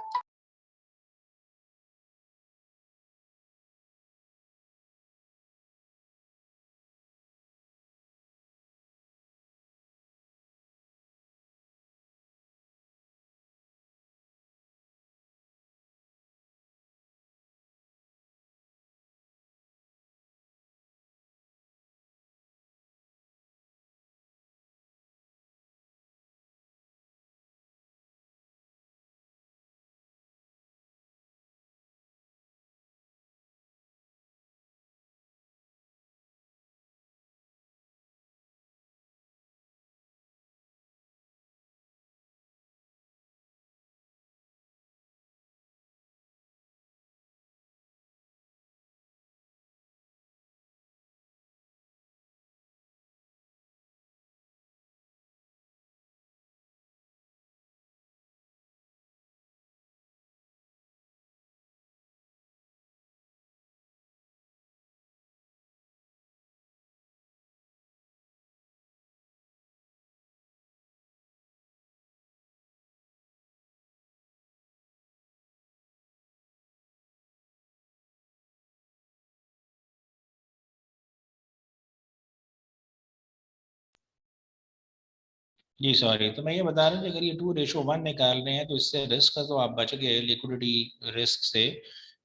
जी सॉरी, तो मैं ये बता रहा हूँ कि अगर ये 2:1 निकाल रहे हैं तो इससे रिस्क का तो आप बच गए, लिक्विडिटी रिस्क से,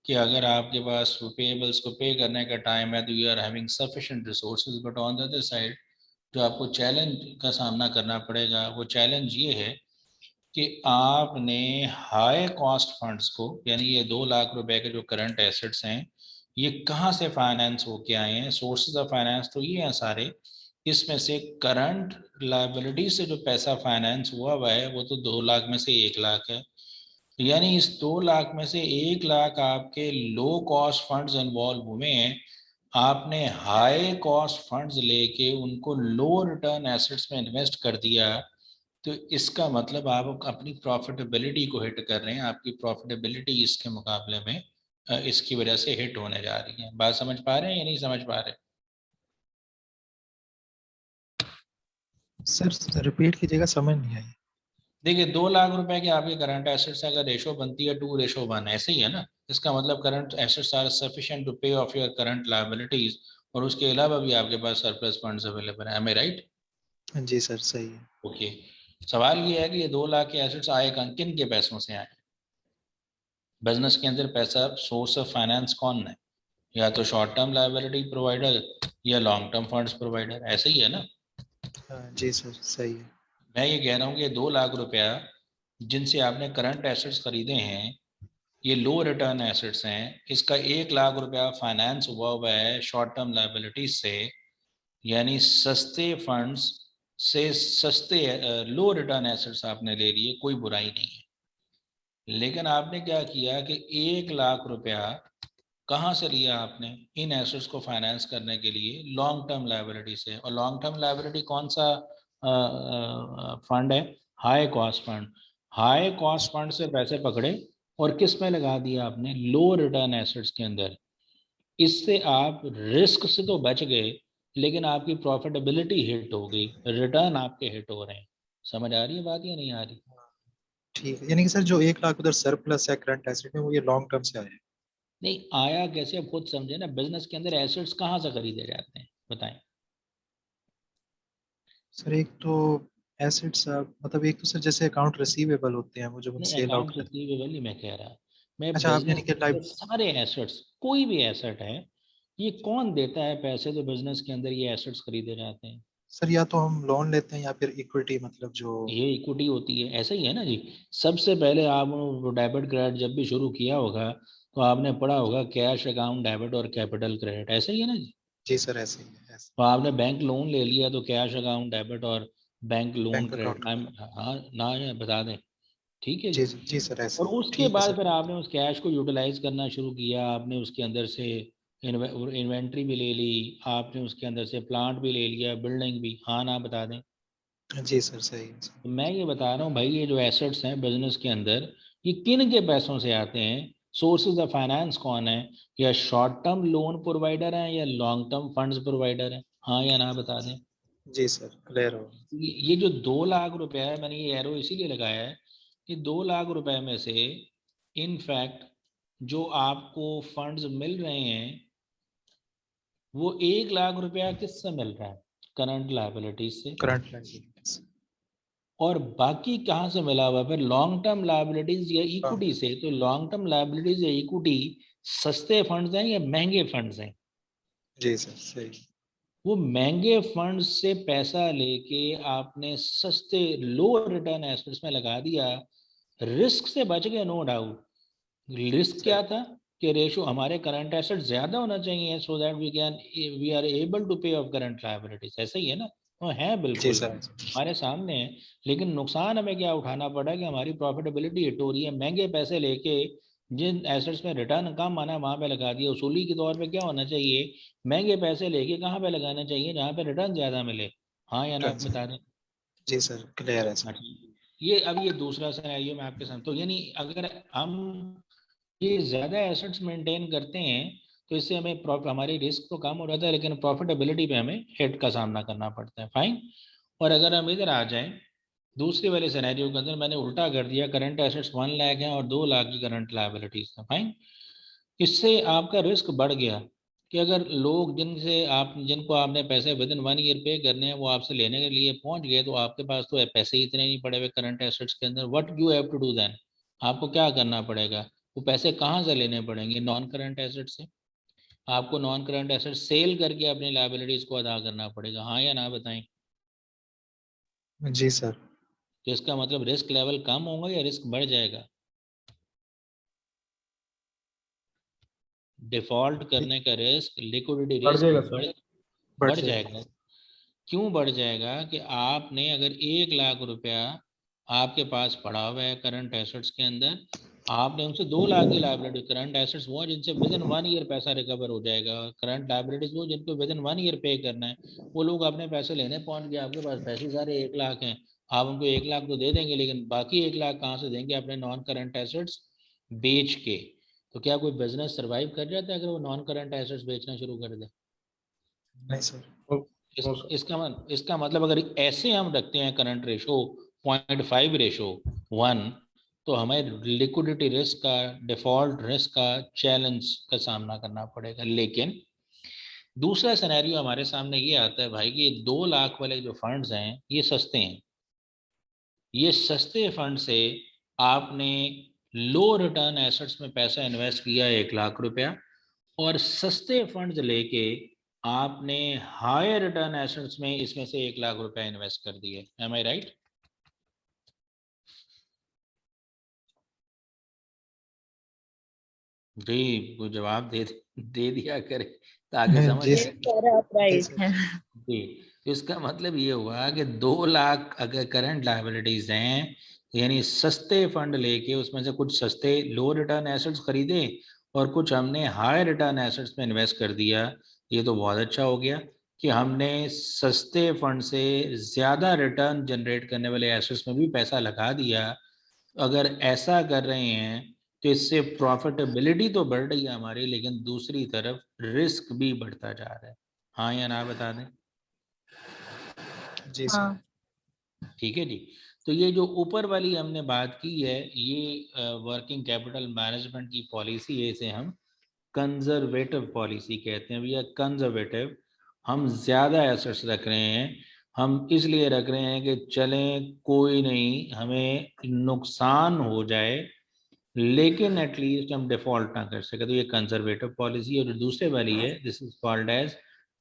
कि अगर आपके पास पेएबल्स को पे करने का टाइम है तो you are having sufficient resources. But on the other side जो आपको चैलेंज का सामना करना पड़ेगा वो चैलेंज ये है कि आपने हाई कॉस्ट फंड्स को, यानी ये 2 लाख रुपए के जो करंट एसेट्स हैं ये कहाँ से फाइनेंस होके आए हैं, सोर्सेज ऑफ फाइनेंस तो ये हैं सारे, इसमें से करंट लायबिलिटी से जो पैसा फाइनेंस हुआ हुआ है वो तो 2 लाख में से 1 लाख है। यानी इस 2 लाख में से 1 लाख आपके लो कॉस्ट फंड्स इन्वॉल्व हुए हैं, आपने हाई कॉस्ट फंड्स लेके उनको लो रिटर्न एसेट्स में इन्वेस्ट कर दिया। तो इसका मतलब आप अपनी प्रॉफिटेबिलिटी को हिट कर रहे हैं, आपकी प्रॉफिटेबिलिटी इसके मुकाबले में इसकी वजह से हिट होने जा रही है। बात समझ पा रहे हैं या नहीं समझ पा रहे? सर रिपीट कीजिएगा, समझ नहीं आई। देखिए 2 लाख रुपए के आपके करंट एसेट्स अगर रेशो बनती है 2:1, ऐसे ही है ना। इसका मतलब current assets are sufficient to pay off your current liabilities, और उसके अलावा भी आपके पास सरप्लस फंड्स अवेलेबल है। Am I right? जी सर सही है। ओके। सवाल ये है कि ये 2 लाख के एसेट्स आए किन के पैसों से आए? बिजनेस के अंदर पैसा सोर्स ऑफ फाइनेंस कौन है? या तो शॉर्ट टर्म लायबिलिटी प्रोवाइडर या लॉन्ग टर्म फंड्स प्रोवाइडर, ऐसे ही है ना। जी सर सही है। मैं ये कह रहा हूँ कि 2 लाख रुपया जिनसे आपने करंट एसेट्स खरीदे हैं ये लो रिटर्न एसेट्स हैं, इसका 1 लाख रुपया फाइनेंस हुआ है शॉर्ट टर्म लायबिलिटी से, यानी सस्ते फंड्स से सस्ते लो रिटर्न एसेट्स आपने ले लिए, कोई बुराई नहीं है। लेकिन आपने क्या किया कि 1 लाख रुपया कहाँ से लिया आपने इन एसेट्स को फाइनेंस करने के लिए? लॉन्ग टर्म लायबिलिटी से। और लॉन्ग टर्म लायबिलिटी कौन सा फंड है? High cost fund. High cost fund से पैसे पकड़े और किस में लगा दिया आपने? लो रिटर्न एसेट्स के अंदर। इससे आप रिस्क से तो बच गए, लेकिन आपकी प्रॉफिटेबिलिटी हिट हो गई, रिटर्न आपके हिट हो रहे हैं। समझ आ रही है बात या नहीं आ रही? ठीक है, यानी कि सर जो 1 लाख उधर सरप्लस है करंट एसेट में, वो ये लॉन्ग टर्म से आया है। नहीं आया कैसे, अब खुद समझे ना। बिजनेस के अंदर एसेट्स कहाँ से खरीदे जाते हैं बताएं? सर एक तो एसेट्स मतलब एक तो सर जैसे अकाउंट रिसीवेबल होते हैं वो जो हम नहीं सेल आउट अकाउंट करते रिसीवेबल नहीं मैं कह रहा, मैं हैं। अच्छा आप यानी बिजनेस कि के अंदर लाइव। सारे एसेट्स, कोई भी एसेट है, ये कौन देता है पैसे तो बिजनेस के अंदर ये एसेट्स खरीदे जाते हैं? सर या तो हम लोन लेते हैं या फिर इक्विटी, मतलब जो ये इक्विटी होती है, ऐसा ही है ना जी। सबसे पहले आप डेबिट क्रेडिट जब भी शुरू किया होगा तो आपने पढ़ा होगा कैश अकाउंट डेबिट और कैपिटल क्रेडिट, ऐसा ही है ना जी। जी सर ऐसे ही है, ऐसे तो आपने बैंक लोन ले लिया तो कैश अकाउंट डेबिट और bank loan bank credit, account. नाम हाँ ना या बता दें, ठीक है जी जी। जी जी सर ऐसे और ही, उसके ठीक है बाद सर। फिर आपने उस कैश को यूटिलाइज करना शुरू किया, आपने उसके अंदर से इन्वेंट्री भी ले ली, आपने उसके अंदर से प्लांट भी ले लिया, बिल्डिंग भी, हाँ ना बता दें। जी सर सही है सर। तो मैं ये बता रहा हूँ भाई, ये जो एसेट्स हैं बिजनेस के अंदर, ये किन के पैसों से आते हैं, सोर्सेज ऑफ फाइनेंस कौन है, या शॉर्ट टर्म लोन प्रोवाइडर हैं या लॉन्ग टर्म फंड्स प्रोवाइडर हैं, हाँ या ना बता दें। जी सर क्लियर हो। ये जो 2 लाख रुपया है, मैंने ये एरो इसीलिए लगाया है कि 2 लाख रुपए में से इनफैक्ट जो आपको फंड्स मिल रहे हैं वो 1 लाख रुपया किससे मिल रहा है, करंट लायबिलिटीज से, करंट लायबिलिटीज। और बाकी कहाँ से मिला हुआ है फिर, लॉन्ग टर्म लायबिलिटीज या हाँ इक्विटी से। तो लॉन्ग टर्म लायबिलिटीज या इक्विटी सस्ते फंड्स हैं या महंगे फंड्स हैं? जी सर सही। वो महंगे फंड्स से पैसा लेके आपने सस्ते लो रिटर्न एसेट्स में लगा दिया, रिस्क से बच गए नो डाउट। रिस्क सही। क्या था कि रेशो हमारे करंट एसेट ज्यादा होना चाहिए so that we are able to pay off current liabilities, ऐसा ही है ना। वो है जी बिल्कुल सर हमारे सामने है। लेकिन नुकसान हमें क्या उठाना पड़ा कि हमारी प्रॉफिटेबिलिटी हिट हो रही है, महंगे पैसे लेके जिन एसेट्स में रिटर्न कम आना वहां पे लगा दिया। उसूली के तौर पे क्या होना चाहिए, महंगे पैसे लेके कहाँ पे लगाना चाहिए जहाँ पे रिटर्न ज्यादा मिले, हाँ या ना बता दें। जी सर क्लियर है हाँ, सर। ठीक है। ये अब ये दूसरा सिनेरियो मैं आपके साथ, तो यानी अगर हम ये ज़्यादा एसेट्स मेंटेन करते हैं तो इससे हमें हमारी रिस्क तो कम हो जाता है लेकिन प्रॉफिटेबिलिटी पे हमें हिट का सामना करना पड़ता है, फाइन। और अगर हम इधर आ जाएं दूसरे वाले सिनेरियो के अंदर, मैंने उल्टा कर दिया, करंट एसेट्स 1 लाख हैं और 2 लाख की करंट लायबिलिटीज है, फाइन। इससे आपका रिस्क बढ़ गया कि अगर लोग जिनको आपने पैसे विद इन 1 ईयर पे करने हैं वो आपसे लेने के लिए पहुंच गए तो आपके पास तो पैसे ही इतने नहीं पड़े हुए करंट एसेट्स के अंदर, what you have to do then, आपको क्या करना पड़ेगा, वो पैसे कहाँ से लेने पड़ेंगे, नॉन करंट एसेट से। आपको नॉन करंट एसेट सेल करके अपनी लायबिलिटीज को अदा करना पड़ेगा, हाँ या ना बताएं। जी सर। तो इसका मतलब रिस्क लेवल कम होगा या रिस्क बढ़ जाएगा, डिफॉल्ट करने का रिस्क, लिक्विडिटी बढ़ रिस्क जाएगा बढ़ सर। बढ़ बढ़ जाएगा। जाएगा। क्यों बढ़ जाएगा कि आपने अगर 1 लाख रुपया आपके पास पड़ा हुआ है करंट एसेट्स के अंदर, आपने उनसे 2 लाख की लाइबिलिटी, करंट एसेट्स वो हैं जिनसे विद इन 1 ईयर पैसा रिकवर हो जाएगा, करंट लाइबिलिटीज वो जिनको विद इन 1 ईयर पे करना है। वो लोग अपने पैसे लेने पहुंच गए, आपके पास पैसे सारे 1 लाख हैं, आप उनको 1 लाख तो दे देंगे लेकिन बाकी 1 लाख कहाँ से देंगे, अपने नॉन करंट एसेट्स बेच के। तो क्या कोई बिजनेस सर्वाइव कर जाता है अगर वो नॉन करंट एसेट्स बेचना शुरू कर दे? नहीं सर। No sir. इसका मतलब अगर ऐसे हम रखते हैं करंट रेशो 0.5 रेशो 1, तो हमें लिक्विडिटी रिस्क का, डिफॉल्ट रिस्क का, चैलेंज का सामना करना पड़ेगा। लेकिन दूसरा सिनेरियो हमारे सामने ये आता है भाई कि 2 लाख वाले जो फंड्स हैं ये सस्ते हैं, ये सस्ते फंड से आपने लो रिटर्न एसेट्स में पैसा इन्वेस्ट किया 1 लाख रुपया, और सस्ते फंड्स लेके आपने हायर रिटर्न एसेट्स में इसमें से 1 लाख रुपया इन्वेस्ट कर दिए, एम आई राइट? जी, वो जवाब दे दिया करे ताकि समझ जी ये आए। सारा जी प्राइस सर। है। जी, तो इसका मतलब ये हुआ कि 2 लाख अगर करंट लायबिलिटीज हैं, यानी सस्ते फंड लेके उसमें से कुछ सस्ते लो रिटर्न एसेट्स खरीदे और कुछ हमने हाई रिटर्न एसेट्स में इन्वेस्ट कर दिया। ये तो बहुत अच्छा हो गया कि हमने सस्ते फंड से ज़्यादा रिटर्न जनरेट करने वाले एसेट्स में भी पैसा लगा दिया। अगर ऐसा कर रहे हैं तो इससे प्रॉफिटेबिलिटी तो बढ़ रही है हमारी, लेकिन दूसरी तरफ रिस्क भी बढ़ता जा रहा है, हाँ या ना बता दें। जी सर। हाँ ठीक है जी। तो ये जो ऊपर वाली हमने बात की है ये वर्किंग कैपिटल मैनेजमेंट की पॉलिसी है, इसे हम कंजर्वेटिव पॉलिसी कहते हैं भैया, कंजर्वेटिव। हम ज़्यादा एसेट्स रख रहे हैं, हम इसलिए रख रहे हैं कि चलें कोई नहीं, हमें नुकसान हो जाए लेकिन एटलीस्ट हम डिफॉल्ट ना कर सके, तो ये कंजर्वेटिव पॉलिसी है। और जो दूसरे वाली है this is called as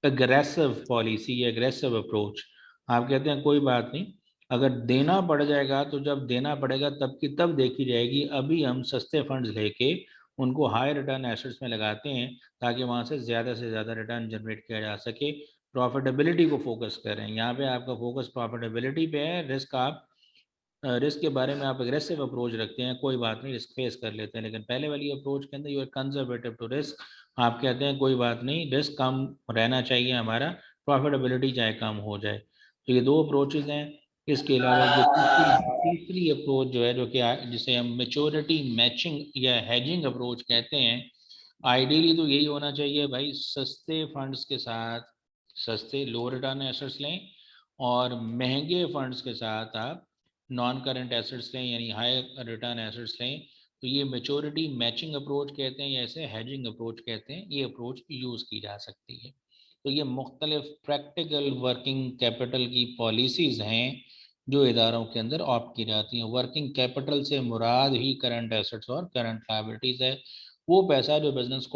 aggressive policy, aggressive approach. आप कहते हैं कोई बात नहीं, अगर देना पड़ जाएगा तो जब देना पड़ेगा तब की तब देखी जाएगी, अभी हम सस्ते फंड्स लेके उनको हाई रिटर्न एसेट्स में लगाते हैं ताकि वहां से ज़्यादा रिटर्न जनरेट किया जा सके। प्रॉफिटेबिलिटी को फोकस कर रहे हैं, यहाँ पे आपका फोकस प्रॉफिटेबिलिटी पे है। रिस्क आप रिस्क के बारे में आप एग्रेसिव अप्रोच रखते हैं, कोई बात नहीं, रिस्क फेस कर लेते हैं, लेकिन पहले वाली अप्रोच के अंदर you are conservative to risk. आप कहते हैं कोई बात नहीं, रिस्क कम रहना चाहिए हमारा, प्रॉफिटेबिलिटी चाहे कम हो जाए। तो ये दो अप्रोचेज हैं। इसके अलावा जो तीसरी अप्रोच जो है, जो कि जिसे हम मेच्योरिटी मैचिंग या हेजिंग अप्रोच कहते हैं, आइडियली तो यही होना चाहिए भाई, सस्ते फंड्स के साथ सस्ते लो रिटर्न एसेट्स लें और महंगे फंड्स के साथ आप नॉन करंट एसेट्स लें, यानी हाई रिटर्न एसेट्स लें। तो ये मेच्योरिटी मैचिंग अप्रोच कहते हैं या इसे हेजिंग अप्रोच कहते हैं, ये अप्रोच यूज़ की जा सकती है। तो ये मुख्तलिफ प्रैक्टिकल वर्किंग कैपिटल की पॉलिसीज़ हैं जो इदारों के अंदर ऑप्ट की जाती हैं। वर्किंग कैपिटल से मुराद ही करंट एसेट्स और करंट लायबिलिटीज़ है, वो पैसा जो बिजनेस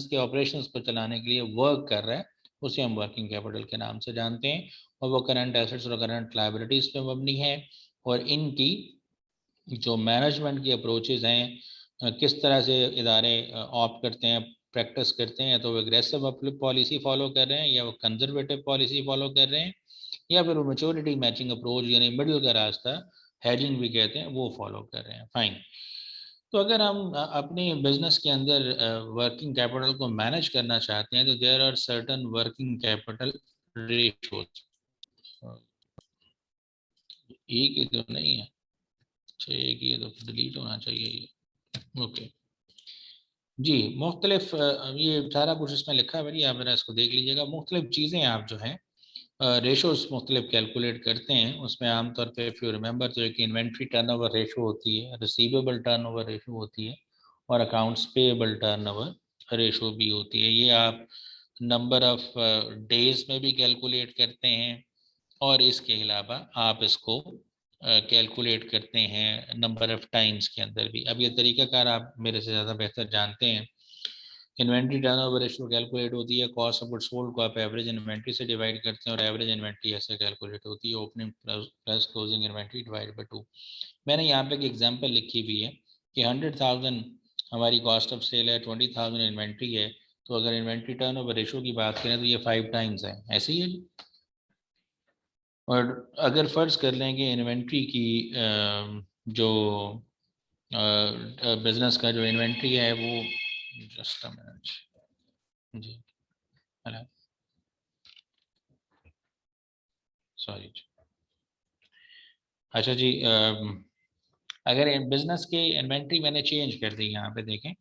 के ऑपरेशंस को चलाने के लिए वर्क कर रहा है, उसे हम वर्किंग कैपिटल के नाम से जानते हैं। और वो करंट एसेट्स और करंट लायबिलिटीज़ पे मबनी है। और इनकी जो मैनेजमेंट की अप्रोचेज हैं, किस तरह से इदारे ऑप्ट करते हैं, प्रैक्टिस करते हैं, तो वो एग्रेसिव पॉलिसी फॉलो कर रहे हैं या वो कंजर्वेटिव पॉलिसी फॉलो कर रहे हैं, या फिर वो मेच्योरिटी मैचिंग अप्रोच यानी मिडिल का रास्ता, हेजिंग भी कहते हैं, वो फॉलो कर रहे हैं। फाइन। तो अगर हम अपने बिजनेस के अंदर वर्किंग कैपिटल को मैनेज करना चाहते हैं तो there are certain working capital ratios. एक ही तो नहीं है, अच्छा एक ही है तो डिलीट होना चाहिए ये। ओके जी, मुख्तलिफ ये सारा कुछ इसमें लिखा है भाई, आप जरा इसको देख लीजिएगा। मुख्तलिफ चीज़ें आप जो हैं रेशोज मुख्तलिफ कैलकुलेट करते हैं। उसमें आमतौर पे इफ़ यू रिमेंबर तो एक इन्वेंट्री टर्नओवर रेशो होती है, रिसीवेबल टर्नओवर रेशो होती है, और अकाउंट्स पेएबल टर्नओवर रेशो भी होती है। ये आप नंबर ऑफ डेज में भी कैलकुलेट करते हैं, और इसके अलावा आप इसको कैलकुलेट करते हैं नंबर ऑफ टाइम्स के अंदर भी। अब ये तरीकाकार आप मेरे से ज़्यादा बेहतर जानते हैं। इन्वेंट्री टर्नओवर रेशियो कैलकुलेट होती है, कॉस्ट ऑफ गुड्स सोल्ड को आप एवरेज इन्वेंट्री से डिवाइड करते हैं, और एवरेज इन्वेंट्री ऐसे कैलकुलेट होती है, opening plus closing inventory divide by 2। मैंने यहाँ पे एक एग्जांपल लिखी हुई है कि 100,000 हमारी कॉस्ट ऑफ सेल है, 20,000 इन्वेंट्री है, तो अगर इन्वेंट्री टर्नओवर रेशियो की बात करें तो ये 5 टाइम्स है, ऐसे ही है जी। और अगर फर्ज कर लें कि इन्वेंट्री की जो बिजनेस का जो इन्वेंट्री है वो, जस्ट अ मिनट जी, हेलो सॉरी, अच्छा जी, अगर बिजनेस के इन्वेंट्री मैंने चेंज कर दी, यहाँ पे देखें,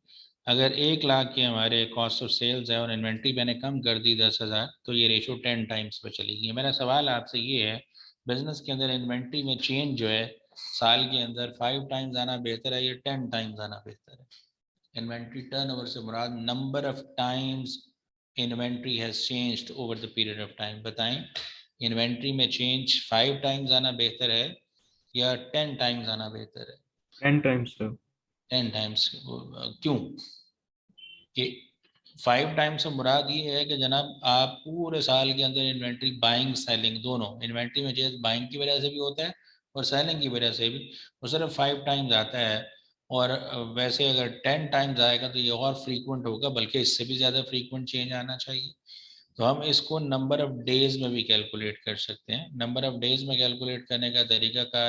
अगर 1 लाख के हमारे कॉस्ट ऑफ सेल्स है और इन्वेंट्री मैंने कम कर दी 10,000, तो ये रेशो 10 टाइम्स पे चली गई। मेरा सवाल आपसे ये है, बिजनेस के अंदर इन्वेंट्री में चेंज जो है साल के अंदर 5 टाइम्स आना बेहतर है या 10 टाइम्स आना बेहतर है? इन्वेंट्री टर्नओवर से मुराद number of times inventory has changed over the period of time. बताएं, इन्वेंट्री में चेंज 5 टाइम्स आना बेहतर है या 10 टाइम्स आना बेहतर है? 10 times, sir. 10 टाइम्स। क्यों? कि 5 टाइम्स से मुराद ये है कि जनाब आप पूरे साल के अंदर इन्वेंट्री बाइंग सेलिंग दोनों, इन्वेंट्री में चेंज बाइंग की वजह से भी होता है और सेलिंग की वजह से भी, वो सिर्फ 5 टाइम्स आता है। और वैसे अगर 10 टाइम्स आएगा तो ये और फ्रीक्वेंट होगा, बल्कि इससे भी ज़्यादा फ्रीक्वेंट चेंज आना चाहिए। तो हम इसको नंबर ऑफ डेज में भी कैलकुलेट कर सकते हैं। नंबर ऑफ डेज में कैलकुलेट करने का तरीका का,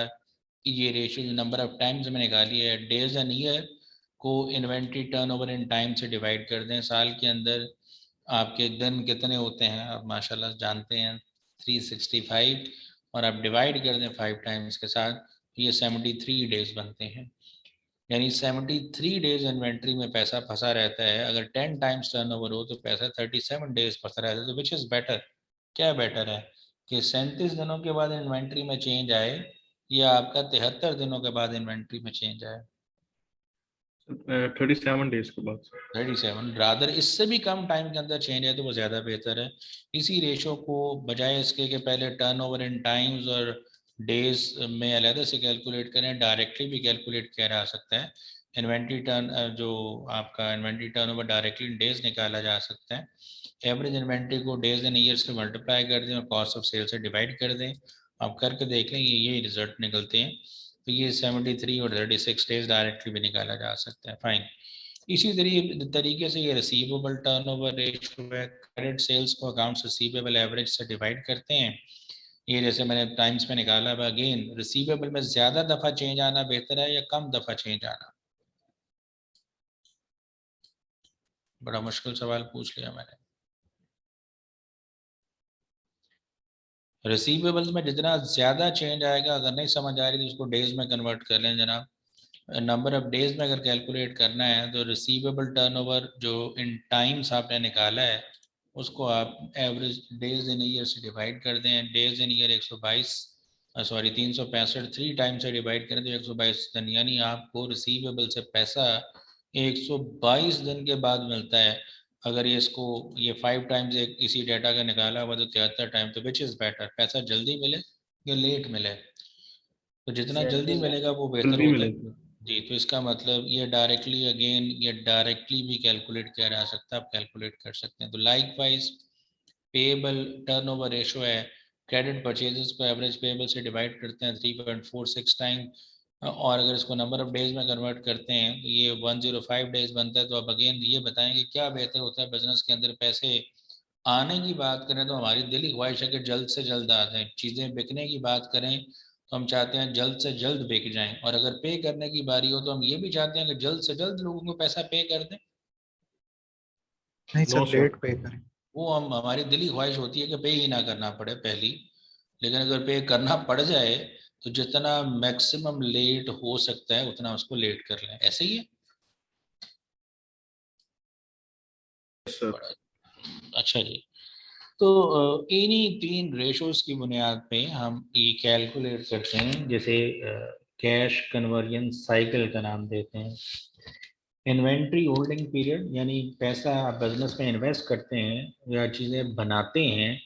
ये रेशियो जो नंबर ऑफ टाइम्स में निकाली है, डेज एंड ईयर को इन्वेंट्री टर्नओवर इन टाइम से डिवाइड कर दें। साल के अंदर आपके दिन कितने होते हैं आप माशाल्लाह जानते हैं, 365, और आप डिवाइड कर दें 5 टाइम्स के साथ, तो ये 73 डेज बनते हैं। यानी 73 डेज इन्वेंट्री में पैसा फंसा रहता है। अगर 10 टाइम्स टर्नओवर हो तो पैसा 37 डेज फंसा रहता है। तो विच इज़ बेटर, क्या बेटर है कि 37 दिनों के बाद इन्वेंट्री में चेंज आए या आपका 73 दिनों के बाद इन्वेंट्री में चेंज आए? 37 days के बाद। 37 रादर, इससे भी कम टाइम के अंदर चेंज है तो वो ज़्यादा बेहतर है। इसी रेशो को बजाय इसके कि पहले टर्नओवर इन टाइम्स और डेज में अलग से कैलकुलेट करें, डायरेक्टली भी कैलकुलेट किया जा सकता है। इन्वेंट्री टर्न जो आपका इन्वेंट्री टर्नओवर डायरेक्टली डेज निकाला जा सकता है। एवरेज इन्वेंट्री को डेज इन ईयर से मल्टीप्लाई कर दें और कॉस्ट ऑफ सेल से डिवाइड कर दें। आप करके देख लें, ये रिजल्ट निकलते हैं। तो ये 73 और 36 डेज डायरेक्टली भी निकाला जा सकता है। फाइन। इसी तरीके से ये रिसीवेबल टर्नओवर रेशियो है। क्रेडिट सेल्स को अकाउंट्स रिसीवेबल एवरेज से डिवाइड करते हैं। ये जैसे मैंने टाइम्स में निकाला है, अगेन रिसीवेबल में ज़्यादा दफ़ा चेंज आना बेहतर है या कम दफ़ा चेंज आना? बड़ा मुश्किल सवाल पूछ लिया मैंने। रिसीवेबल्स में जितना ज़्यादा चेंज आएगा, अगर नहीं समझ आ रही तो उसको डेज में कन्वर्ट कर लें जनाब। नंबर ऑफ डेज में अगर कैलकुलेट करना है तो रिसीवेबल टर्नओवर जो इन टाइम्स आपने निकाला है उसको आप एवरेज डेज इन ईयर से डिवाइड कर दें। Days in year 122 sorry 365 3 time से डिवाइड करें तो 122 दिन, यानी आपको रिसीवेबल से पैसा 122 दिन के बाद मिलता है। अगर ये इसको ये 5 टाइम्स एक इसी डाटा का निकाला हुआ तो 73 टाइम, तो विच इज़ बेटर, पैसा जल्दी मिले या लेट मिले? तो जितना जल्दी मिलेगा वो बेहतर जल्दी होता मिलेगा। है जी। तो इसका मतलब ये डायरेक्टली, अगेन ये डायरेक्टली भी कैलकुलेट किया जा सकता है, आप कैलकुलेट कर सकते हैं। तो like wise payable turnover ratio है, क्रेडिट परचेजेस को एवरेज पेएबल से डिवाइड करते हैं 3.46 टाइम, और अगर इसको नंबर ऑफ डेज में कन्वर्ट करते हैं तो ये 105 डेज बनता है। तो अब अगेन ये बताएं कि क्या बेहतर होता है बिजनेस के अंदर? पैसे आने की बात करें तो हमारी दिली ख्वाहिश है कि जल्द से जल्द आ जाए। चीज़ें बिकने की बात करें तो हम चाहते हैं जल्द से जल्द बिक जाएं, और अगर पे करने की बारी हो तो हम ये भी चाहते हैं कि जल्द से जल्द लोगों को पैसा पे कर दें। नहीं नो सर, सर। लेट पे करें। वो हम हमारी दिली ख्वाहिश होती है कि पे ही ना करना पड़े पहली, लेकिन अगर पे करना पड़ जाए तो जितना मैक्सिमम लेट हो सकता है उतना उसको लेट कर लें। ऐसे ही है। सर बड़ा अच्छा जी। तो इन्हीं 3 रेशोज की बुनियाद पे हम ये कैलकुलेट करते हैं, जैसे कैश कन्वर्जन साइकिल का नाम देते हैं। इन्वेंट्री होल्डिंग पीरियड, यानी पैसा आप बिजनेस में इन्वेस्ट करते हैं या चीज़ें बनाते हैं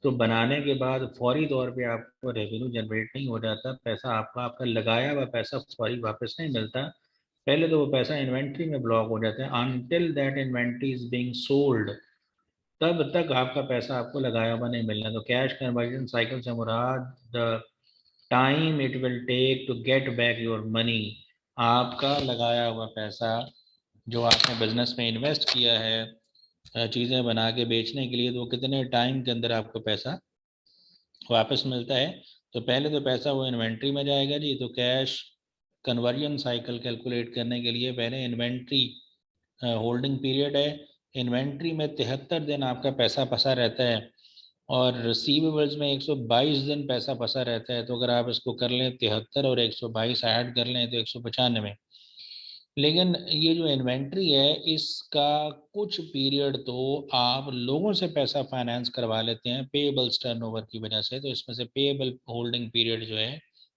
तो बनाने के बाद फौरी तौर पे आपको रेवेन्यू जनरेट नहीं हो जाता, पैसा आपका आपका लगाया हुआ पैसा फौरी वापस नहीं मिलता। पहले तो वो पैसा इन्वेंट्री में ब्लॉक हो जाता है until that inventory is being sold, तब तक आपका पैसा आपको लगाया हुआ नहीं मिलना। तो कैश कन्वर्जन साइकिल से मुराद the time it will take to get back your money, आपका लगाया हुआ पैसा जो आपने बिजनेस में इन्वेस्ट किया है चीज़ें बना के बेचने के लिए, तो कितने टाइम के अंदर आपको पैसा वापस मिलता है। तो पहले तो पैसा वो इन्वेंट्री में जाएगा जी। तो कैश कन्वर्जन साइकिल कैलकुलेट करने के लिए पहले इन्वेंट्री होल्डिंग पीरियड है, इन्वेंट्री में 73 दिन आपका पैसा फंसा रहता है और रिसीवेबल्स में 122 दिन पैसा फंसा रहता है। तो अगर आप इसको कर लें 73 और 122 ऐड कर लें तो 195। लेकिन ये जो इन्वेंट्री है इसका कुछ पीरियड तो आप लोगों से पैसा फाइनेंस करवा लेते हैं पेएबल्स टर्नओवर की वजह से। तो इसमें से पेएबल होल्डिंग पीरियड जो है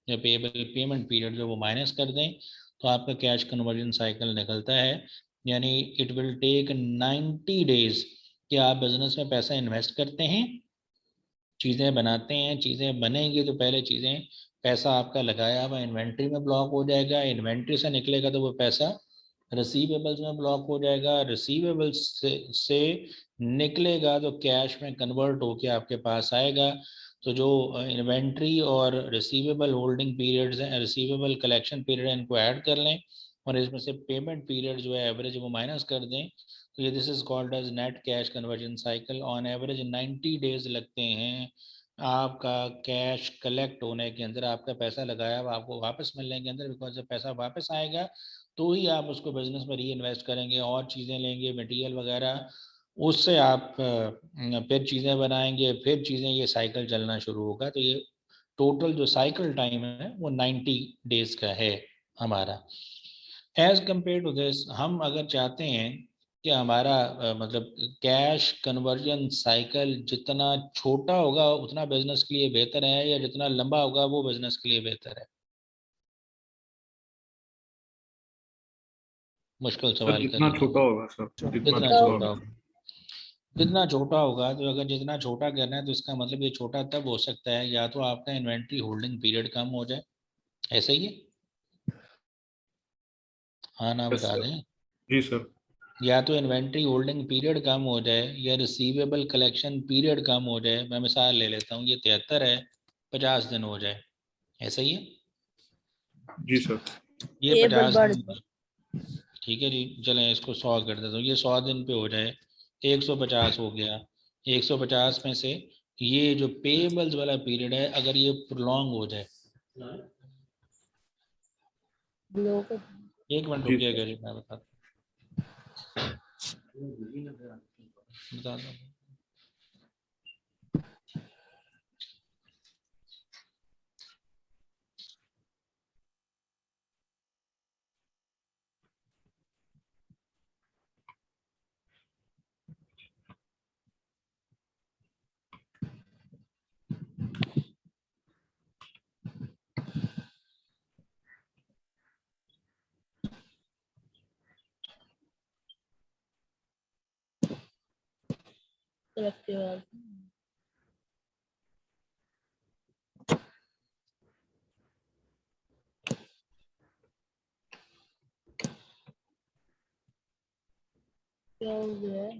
या पेएबल पेमेंट पीरियड जो वो माइनस कर दें तो आपका कैश कन्वर्जन साइकिल निकलता है। यानी इट विल टेक 90 डेज कि आप बिजनेस में पैसा इन्वेस्ट करते हैं, चीज़ें बनाते हैं, चीज़ें बनेंगी तो पहले चीज़ें पैसा आपका लगाया हुआ इन्वेंट्री में ब्लॉक हो जाएगा, इन्वेंट्री से निकलेगा तो वो पैसा रिसीवेबल्स में ब्लॉक हो जाएगा, रिसीवेबल्स से निकलेगा तो कैश में कन्वर्ट होके आपके पास आएगा। तो जो इन्वेंट्री और रिसीवेबल होल्डिंग पीरियड्स हैं, रिसीवेबल कलेक्शन पीरियड है, इनको ऐड कर लें और इसमें से पेमेंट पीरियड जो है एवरेज वो माइनस कर दें। तो ये this is called as net cash conversion cycle. On average 90 days लगते हैं आपका कैश कलेक्ट होने के अंदर, आपका पैसा लगाया हुआ आपको वापस मिलने के अंदर। बिकॉज जब पैसा वापस आएगा तो ही आप उसको बिजनेस में री इन्वेस्ट करेंगे और चीज़ें लेंगे मटेरियल वगैरह, उससे आप फिर चीज़ें बनाएंगे, फिर चीज़ें, ये साइकिल चलना शुरू होगा। तो ये टोटल जो साइकिल टाइम है वो 90 डेज का है हमारा। एज कम्पेयर टू दिस, हम अगर चाहते हैं कि हमारा मतलब कैश कन्वर्जन साइकिल जितना छोटा होगा उतना बिजनेस के लिए बेहतर है या जितना लंबा होगा वो बिजनेस के लिए बेहतर है? मुश्किल सर सवाल कर जितना लिया। छोटा होगा सर, जितना जितना छोटा छोटा होगा। होगा, जितना छोटा होगा। तो अगर जितना छोटा करना है तो इसका मतलब ये छोटा तब हो सकता है या तो आपका इन्वेंट्री होल्डिंग पीरियड कम हो जाए, ऐसे ही है, हाँ ना Yes, बता sir. दें। जी सर। या तो इन्वेंट्री होल्डिंग पीरियड कम हो जाए या रिसीवेबल कलेक्शन पीरियड कम हो जाए। मैं मिसाल ले लेता हूँ, ये 73 है, 50 दिन हो जाए, ऐसा ही है। जी सर। ये ये 50 बड़बड़ दिन, ठीक है जी, चलें इसको 100 कर देता हूँ, ये 100 दिन पे हो जाए, 150 हो गया। 150 में से ये जो पेबल्स वाला पीरियड है अगर ये प्रोलॉन्ग हो जाए, लोग। एक मिनट जी रुकिएगा सर। जी, मैं बता बता दूँ। कलेक्टिव क्या हो गया है?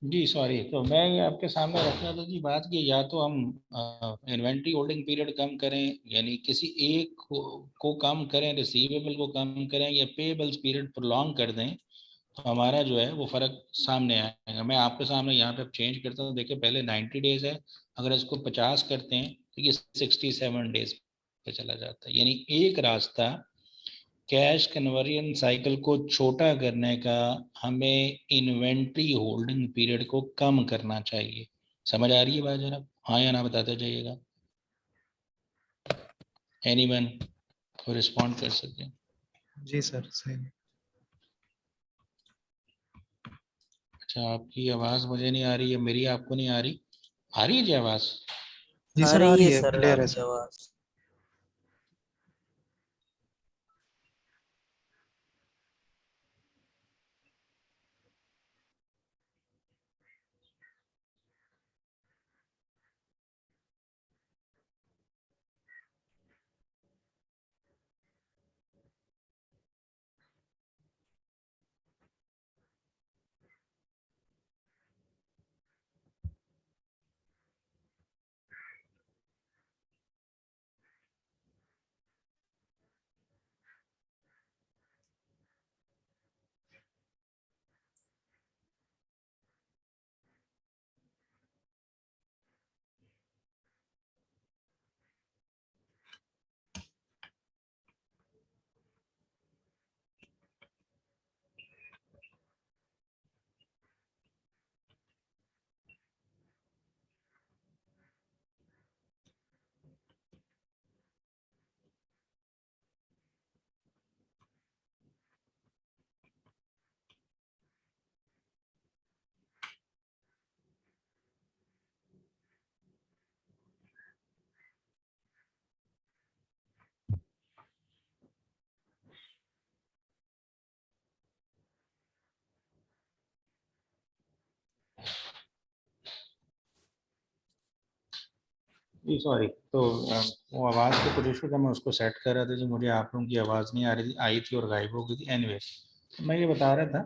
जी सॉरी, तो मैं ये आपके सामने रख रहा था जी बात की, या तो हम इन्वेंट्री होल्डिंग पीरियड कम करें, यानी किसी एक को कम करें, रिसीवेबल को कम करें, या पेबल्स पीरियड प्रोलॉन्ग कर दें, तो हमारा जो है वो फर्क सामने आएगा। मैं आपके सामने यहाँ पे चेंज करता हूँ। देखिए पहले 90 डेज है, अगर इसको 50 करते हैं तो ये 67 डेज पे चला जाता है। यानी एक रास्ता कैश कन्वर्जन साइकिल को छोटा करने का, हमें इन्वेंट्री होल्डिंग पीरियड को कम करना चाहिए। समझ आ रही है बात जनाब? हाँ या ना बताते जाइएगा। एनीवन? वो रिस्पॉन्ड कर सकें। जी सर सही। अच्छा, आपकी आवाज़ मुझे नहीं आ रही है, मेरी आपको नहीं आ रही है जी आवाज़? जी आ सर आ रही रही है है, सर क्लियर है आपकी सर। आवाज। जी सॉरी, तो वो आवाज़ के कुछ इशू था, मैं उसको सेट कर रहा था जी, मुझे आप लोगों की आवाज़ नहीं आ रही थी, आई थी और गायब हो गई थी। एनीवे, तो मैं ये बता रहा था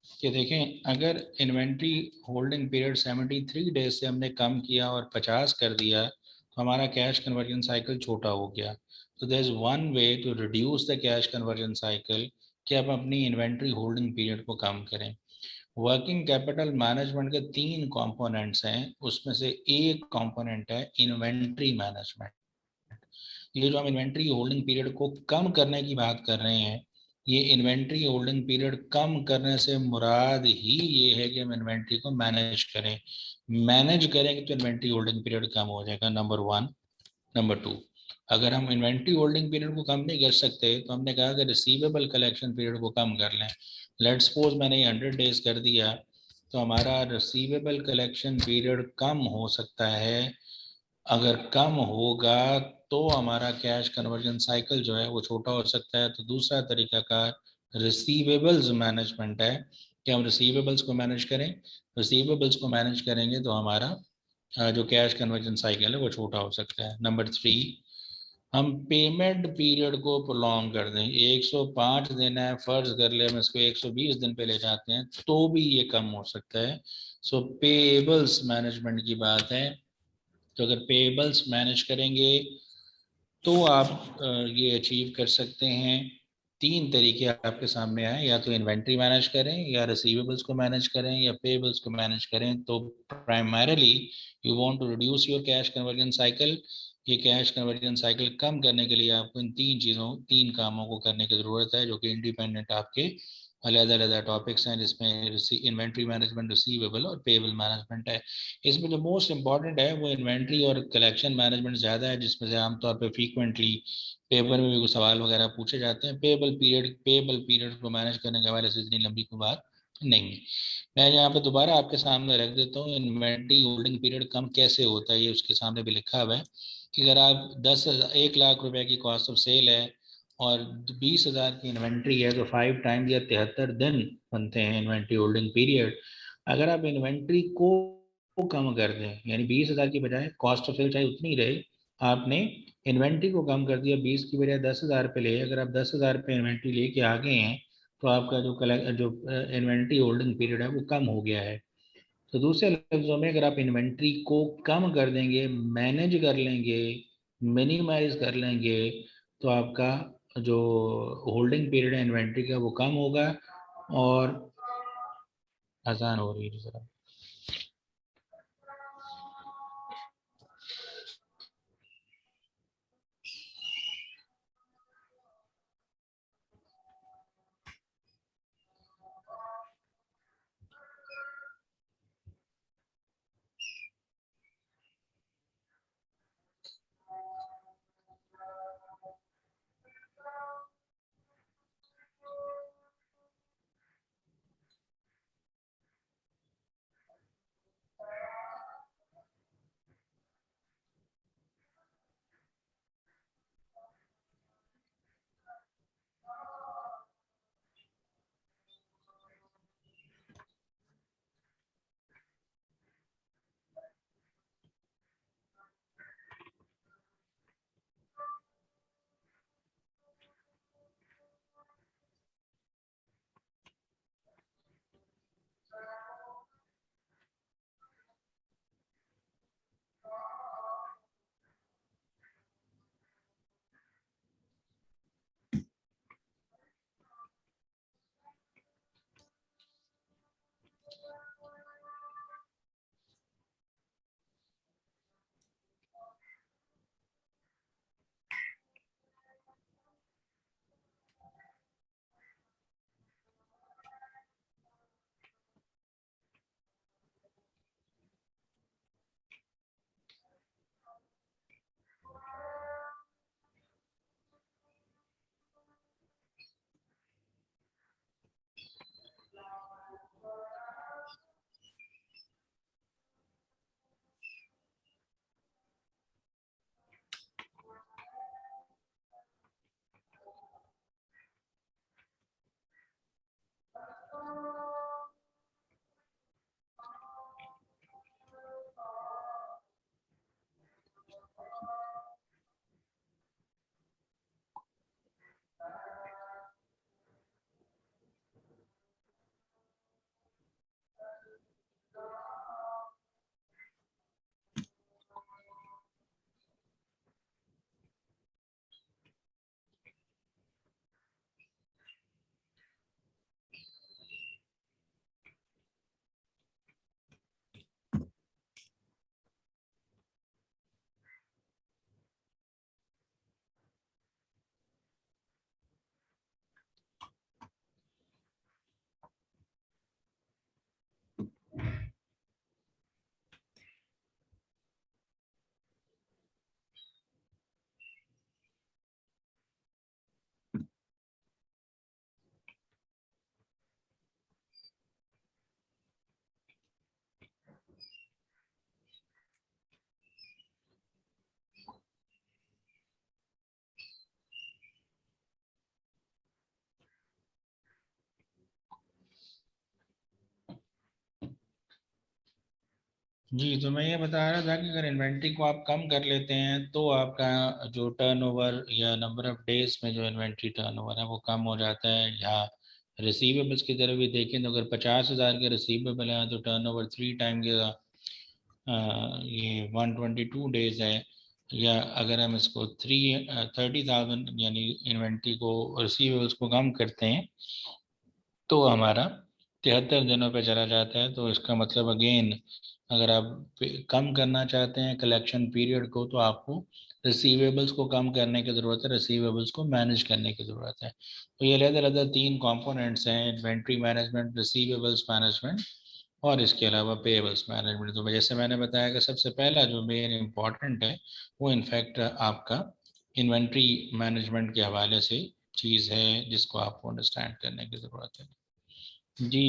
कि देखें, अगर इन्वेंट्री होल्डिंग पीरियड 73 डेज से हमने कम किया और 50 कर दिया तो हमारा कैश कन्वर्जन साइकिल छोटा हो गया। तो there is one way to reduce the cash conversion cycle कि आप अपनी इन्वेंट्री होल्डिंग पीरियड को कम करें। वर्किंग कैपिटल मैनेजमेंट के 3 कंपोनेंट्स हैं, उसमें से एक कंपोनेंट है इन्वेंट्री मैनेजमेंट। ये जो हम इन्वेंट्री होल्डिंग पीरियड को कम करने की बात कर रहे हैं, ये इन्वेंट्री होल्डिंग पीरियड कम करने से मुराद ही ये है कि हम इन्वेंट्री को मैनेज करें। मैनेज करेंगे तो इन्वेंट्री होल्डिंग पीरियड कम हो जाएगा, नंबर 1। नंबर 2, अगर हम इन्वेंट्री होल्डिंग पीरियड को कम नहीं कर सकते तो हमने कहा कि रिसीवेबल कलेक्शन पीरियड को कम कर लें। लेट्स सपोज मैंने 100 डेज कर दिया, तो हमारा रिसीवेबल कलेक्शन पीरियड कम हो सकता है। अगर कम होगा तो हमारा कैश कन्वर्जन साइकिल जो है वो छोटा हो सकता है। तो दूसरा तरीकाकार रिसीवेबल्स मैनेजमेंट है कि हम रिसीवेबल्स को मैनेज करें। रिसीवेबल्स को मैनेज करेंगे तो हमारा जो कैश कन्वर्जन साइकिल है वो छोटा हो सकता है। नंबर 3, हम पेमेंट पीरियड को प्रोलॉन्ग कर दें। 105 दिन है, फर्ज कर ले हम इसको 120 दिन पे ले जाते हैं तो भी ये कम हो सकता है। सो पेएबल्स मैनेजमेंट की बात है। तो अगर पेएबल्स मैनेज करेंगे तो आप ये अचीव कर सकते हैं। 3 तरीके आपके सामने आए, या तो इन्वेंट्री मैनेज करें, या रिसीवेबल्स को मैनेज करें, या पेएबल्स को मैनेज करें। तो primarily you want to reduce your cash conversion cycle. ये कैश कन्वर्जन साइकिल कम करने के लिए आपको इन 3 कामों को करने की ज़रूरत है, जो कि इंडिपेंडेंट आपके अलग अलग टॉपिक्स हैं, जिसमें इन्वेंट्री मैनेजमेंट, रिसीवेबल और पेएबल मैनेजमेंट है। इसमें जो मोस्ट इंपॉर्टेंट है वो इन्वेंट्री और कलेक्शन मैनेजमेंट ज़्यादा है, जिसमें से आमतौर पे फ्रीक्वेंटली पेपर में भी कुछ सवाल वगैरह पूछे जाते हैं। पेएबल पीरियड को मैनेज करने के हवाले से इतनी लंबी कोई बात नहीं है। मैं यहाँ पे दोबारा आपके सामने रख देता हूँ, इन्वेंट्री होल्डिंग पीरियड कम कैसे होता है, ये उसके सामने भी लिखा हुआ है कि अगर आप 1 लाख रुपए की कॉस्ट ऑफ सेल है और 20,000 की इन्वेंट्री है, तो 5 टाइम या 73 दिन बनते हैं इन्वेंट्री होल्डिंग पीरियड। अगर आप इन्वेंट्री को कम कर दें, यानी 20,000 की बजाय कॉस्ट ऑफ सेल चाहे उतनी रहे, आपने इन्वेंट्री को कम कर दिया, 20 की बजाय 10,000 पे ले, अगर आप 10,000 पे इन्वेंट्री लेके आ गए हैं तो आपका जो इन्वेंट्री होल्डिंग पीरियड है वो कम हो गया है। तो दूसरे लफ्जों में, अगर आप इन्वेंट्री को कम कर देंगे, मैनेज कर लेंगे, मिनिमाइज कर लेंगे, तो आपका जो होल्डिंग पीरियड है इन्वेंट्री का वो कम होगा। और आसान हो रही है जरा। जी, तो मैं ये बता रहा था कि अगर इन्वेंट्री को आप कम कर लेते हैं तो आपका जो टर्नओवर या नंबर ऑफ डेज में जो इन्वेंट्री टर्नओवर है वो कम हो जाता है। या रिसीवेबल्स की तरफ भी देखें तो अगर 50,000 के रिसीवेबल हैं तो टर्नओवर 3 टाइम के ये 122 डेज है। या अगर हम इसको 30,000 यानी इन्वेंट्री को रिसीवेबल्स को कम करते हैं तो हमारा 73 दिनों पे चला जाता है। तो इसका मतलब अगेन अगर आप कम करना चाहते हैं कलेक्शन पीरियड को तो आपको रिसीवेबल्स को कम करने की ज़रूरत है, रिसीवेबल्स को मैनेज करने की ज़रूरत है। तो ये अलग-अलग 3 कंपोनेंट्स हैं, इन्वेंट्री मैनेजमेंट, रिसीवेबल्स मैनेजमेंट और इसके अलावा पेएबल्स मैनेजमेंट। तो जैसे मैंने बताया कि सबसे पहला जो मेन इम्पॉर्टेंट है वो इनफैक्ट आपका इन्वेंट्री मैनेजमेंट के हवाले से चीज़ है जिसको आपको अंडरस्टैंड करने की ज़रूरत है। जी,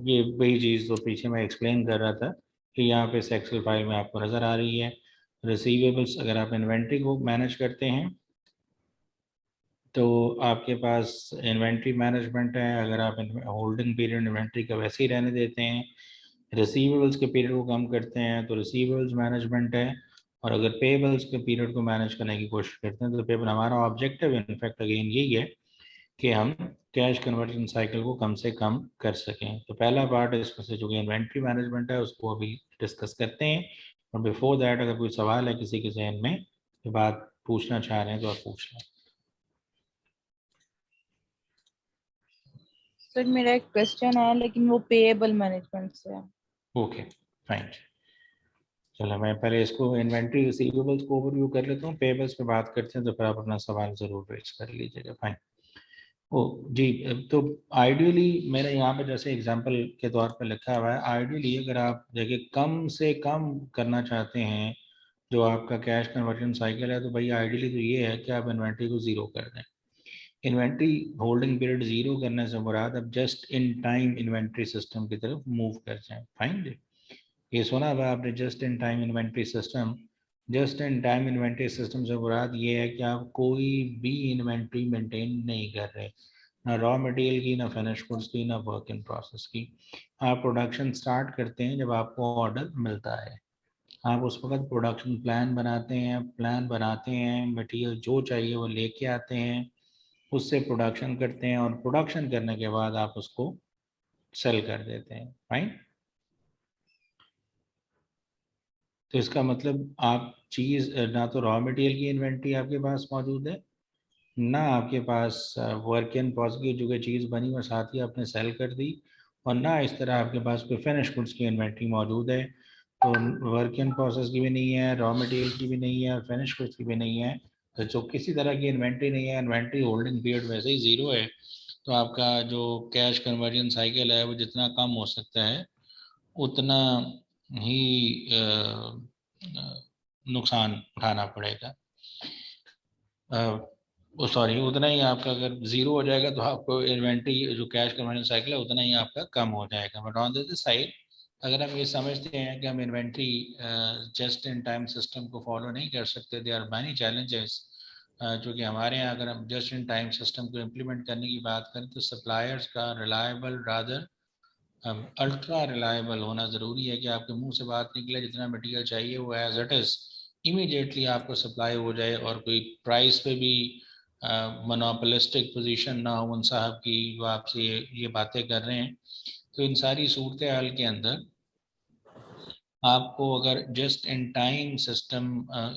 ये वही चीज़ तो पीछे मैं एक्सप्लेन कर रहा था कि यहाँ पे इस एक्सेल फाइल में आपको नज़र आ रही है। रिसीवेबल्स अगर आप इन्वेंट्री को मैनेज करते हैं तो आपके पास इन्वेंट्री मैनेजमेंट है। अगर आप होल्डिंग पीरियड इन्वेंट्री का वैसे ही रहने देते हैं, रिसीवेबल्स के पीरियड को कम करते हैं तो रिसीवेबल्स मैनेजमेंट है। और अगर पेबल्स के पीरियड को मैनेज करने की कोशिश करते हैं तो पेबल हमारा ऑब्जेक्टिव इनफैक्ट अगेन यही है कि हम कैश कन्वर्जन साइकिल को कम से कम कर सकें। तो पहला पार्ट इसमें से जो कि इन्वेंट्री मैनेजमेंट है उसको अभी डिस्कस करते हैं। और बिफोर दैट अगर कोई सवाल है किसी के जहन में ये बात पूछना चाह रहे हैं तो आप पूछ लें। सर मेरा एक क्वेश्चन है लेकिन वो पेएबल मैनेजमेंट से है। ओके फाइन, चलो मैं पहले इसको इन्वेंट्री रिसीवेबल्स को ओवरव्यू कर लेता हूँ, पेबल्स पे बात करते हैं तो फिर आप अपना सवाल ज़रूर रेज कर लीजिएगा। फाइन। ओ जी, तो आइडियली मैंने यहाँ पे जैसे एग्जांपल के तौर पे लिखा हुआ है, आइडियली अगर आप देखिए कम से कम करना चाहते हैं जो आपका कैश कन्वर्जन साइकिल है तो भाई आइडियली तो ये है कि आप इन्वेंट्री को ज़ीरो कर दें। इन्वेंट्री होल्डिंग पीरियड ज़ीरो करने से मुराद अब just in time inventory system की तरफ मूव कर जाएं। फाइन जी, ये सुना हुआ आपने just in time inventory system. Just in time inventory system से मुराद ये है कि आप कोई भी इन्वेंट्री मेंटेन नहीं कर रहे, ना रॉ मटेरियल की, ना फिनिश गुड्स की, ना वर्क इन प्रोसेस की। आप प्रोडक्शन स्टार्ट करते हैं जब आपको ऑर्डर मिलता है, आप उस वक्त प्रोडक्शन प्लान बनाते हैं, मटेरियल जो चाहिए वो लेके आते हैं, उससे प्रोडक्शन करते हैं और प्रोडक्शन करने के बाद आप उसको सेल कर देते हैं। राइट, तो इसका मतलब आप चीज़ ना तो रॉ मटेरियल की इन्वेंट्री आपके पास मौजूद है, ना आपके पास वर्क इन प्रोसेस की जो कि चीज़ बनी और साथ ही आपने सेल कर दी, और ना इस तरह आपके पास कोई फिनिश गुड्स की इन्वेंट्री मौजूद है। तो वर्क इन प्रोसेस की भी नहीं है, रॉ मटेरियल की भी नहीं है और फिनिश गुड्स की भी नहीं है। तो जो किसी तरह की इन्वेंट्री नहीं है, इन्वेंट्री होल्डिंग पीरियड वैसे ही ज़ीरो है। तो आपका जो कैश कन्वर्जन साइकिल है वो जितना कम हो सकता है उतना ही नुकसान उठाना पड़ेगा। सॉरी, उतना ही आपका अगर ज़ीरो हो जाएगा तो आपको इन्वेंट्री जो कैश कन्वर्जन साइकिल है उतना ही आपका कम हो जाएगा। बट ऑन द साइड अगर हम ये समझते हैं कि हम inventory just in time system को फॉलो नहीं कर सकते, दे आर मैनी चैलेंजेस जो कि हमारे यहाँ अगर हम जस्ट इन टाइम सिस्टम को इम्प्लीमेंट करने की बात करें तो सप्लायर्स का रिलायबल रादर अल्ट्रा रिलायबल होना ज़रूरी है कि आपके मुंह से बात निकले जितना मटेरियल चाहिए वो एज इट इज़ इमीडिएटली आपको सप्लाई हो जाए और कोई प्राइस पे भी मोनोपोलिस्टिक पोजीशन ना हो उन साहब की जो आपसे ये बातें कर रहे हैं। तो इन सारी सूरत हाल के अंदर आपको अगर just in time system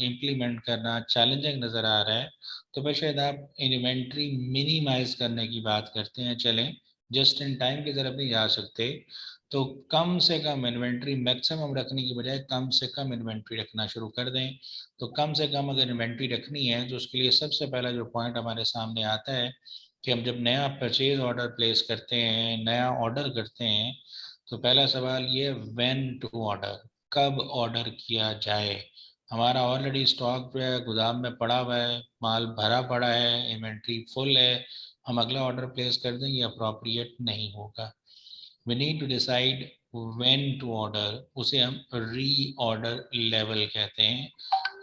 implement करना चैलेंजिंग नज़र आ रहा है तो फिर शायद आप इन्वेंट्री मिनिमाइज करने की बात करते हैं। चलें, जस्ट इन टाइम की तरफ नहीं जा सकते तो कम से कम इन्वेंट्री मैक्सिमम रखने की बजाय कम से कम इन्वेंट्री रखना शुरू कर दें। तो कम से कम अगर इन्वेंट्री रखनी है तो उसके लिए सबसे पहला जो पॉइंट हमारे सामने आता है कि हम जब नया परचेज ऑर्डर प्लेस करते हैं, नया ऑर्डर करते हैं, तो पहला सवाल ये व्हेन टू ऑर्डर, कब ऑर्डर किया जाए। हमारा ऑलरेडी स्टॉक जो है गोदाम में पड़ा हुआ है, माल भरा पड़ा है, इन्वेंट्री फुल है, हम अगला ऑर्डर प्लेस कर दें ये अप्रोप्रिएट नहीं होगा। We need to decide when to order, उसे हम री ऑर्डर लेवल कहते हैं।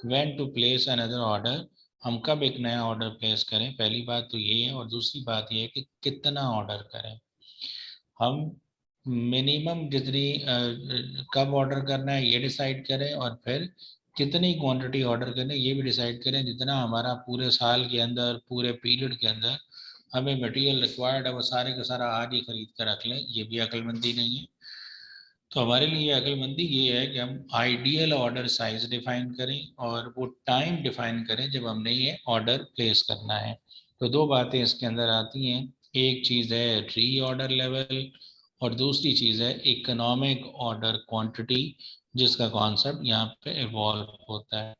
When to place another order, हम कब एक नया ऑर्डर प्लेस करें, पहली बात तो ये है। और दूसरी बात ये है कि कितना ऑर्डर करें। हम मिनिमम जितनी कब ऑर्डर करना है ये डिसाइड करें, और फिर कितनी क्वांटिटी ऑर्डर करें ये भी डिसाइड करें, जितना हमारा पूरे साल के अंदर, पूरे पीरियड के अंदर हमें मटेरियल रिक्वायर्ड है वो सारे का सारा आज ही खरीद कर रख लें। ये भी अक्लमंदी नहीं है। तो हमारे लिए अक्लमंदी ये है कि हम आइडियल ऑर्डर साइज डिफाइन करें और वो टाइम डिफाइन करें जब हमने ये ऑर्डर प्लेस करना है। तो दो बातें इसके अंदर आती हैं, एक चीज़ है री ऑर्डर लेवल और दूसरी चीज़ है इकोनॉमिक ऑर्डर क्वांटिटी, जिसका कॉन्सेप्ट यहाँ पे इवॉल्व होता है।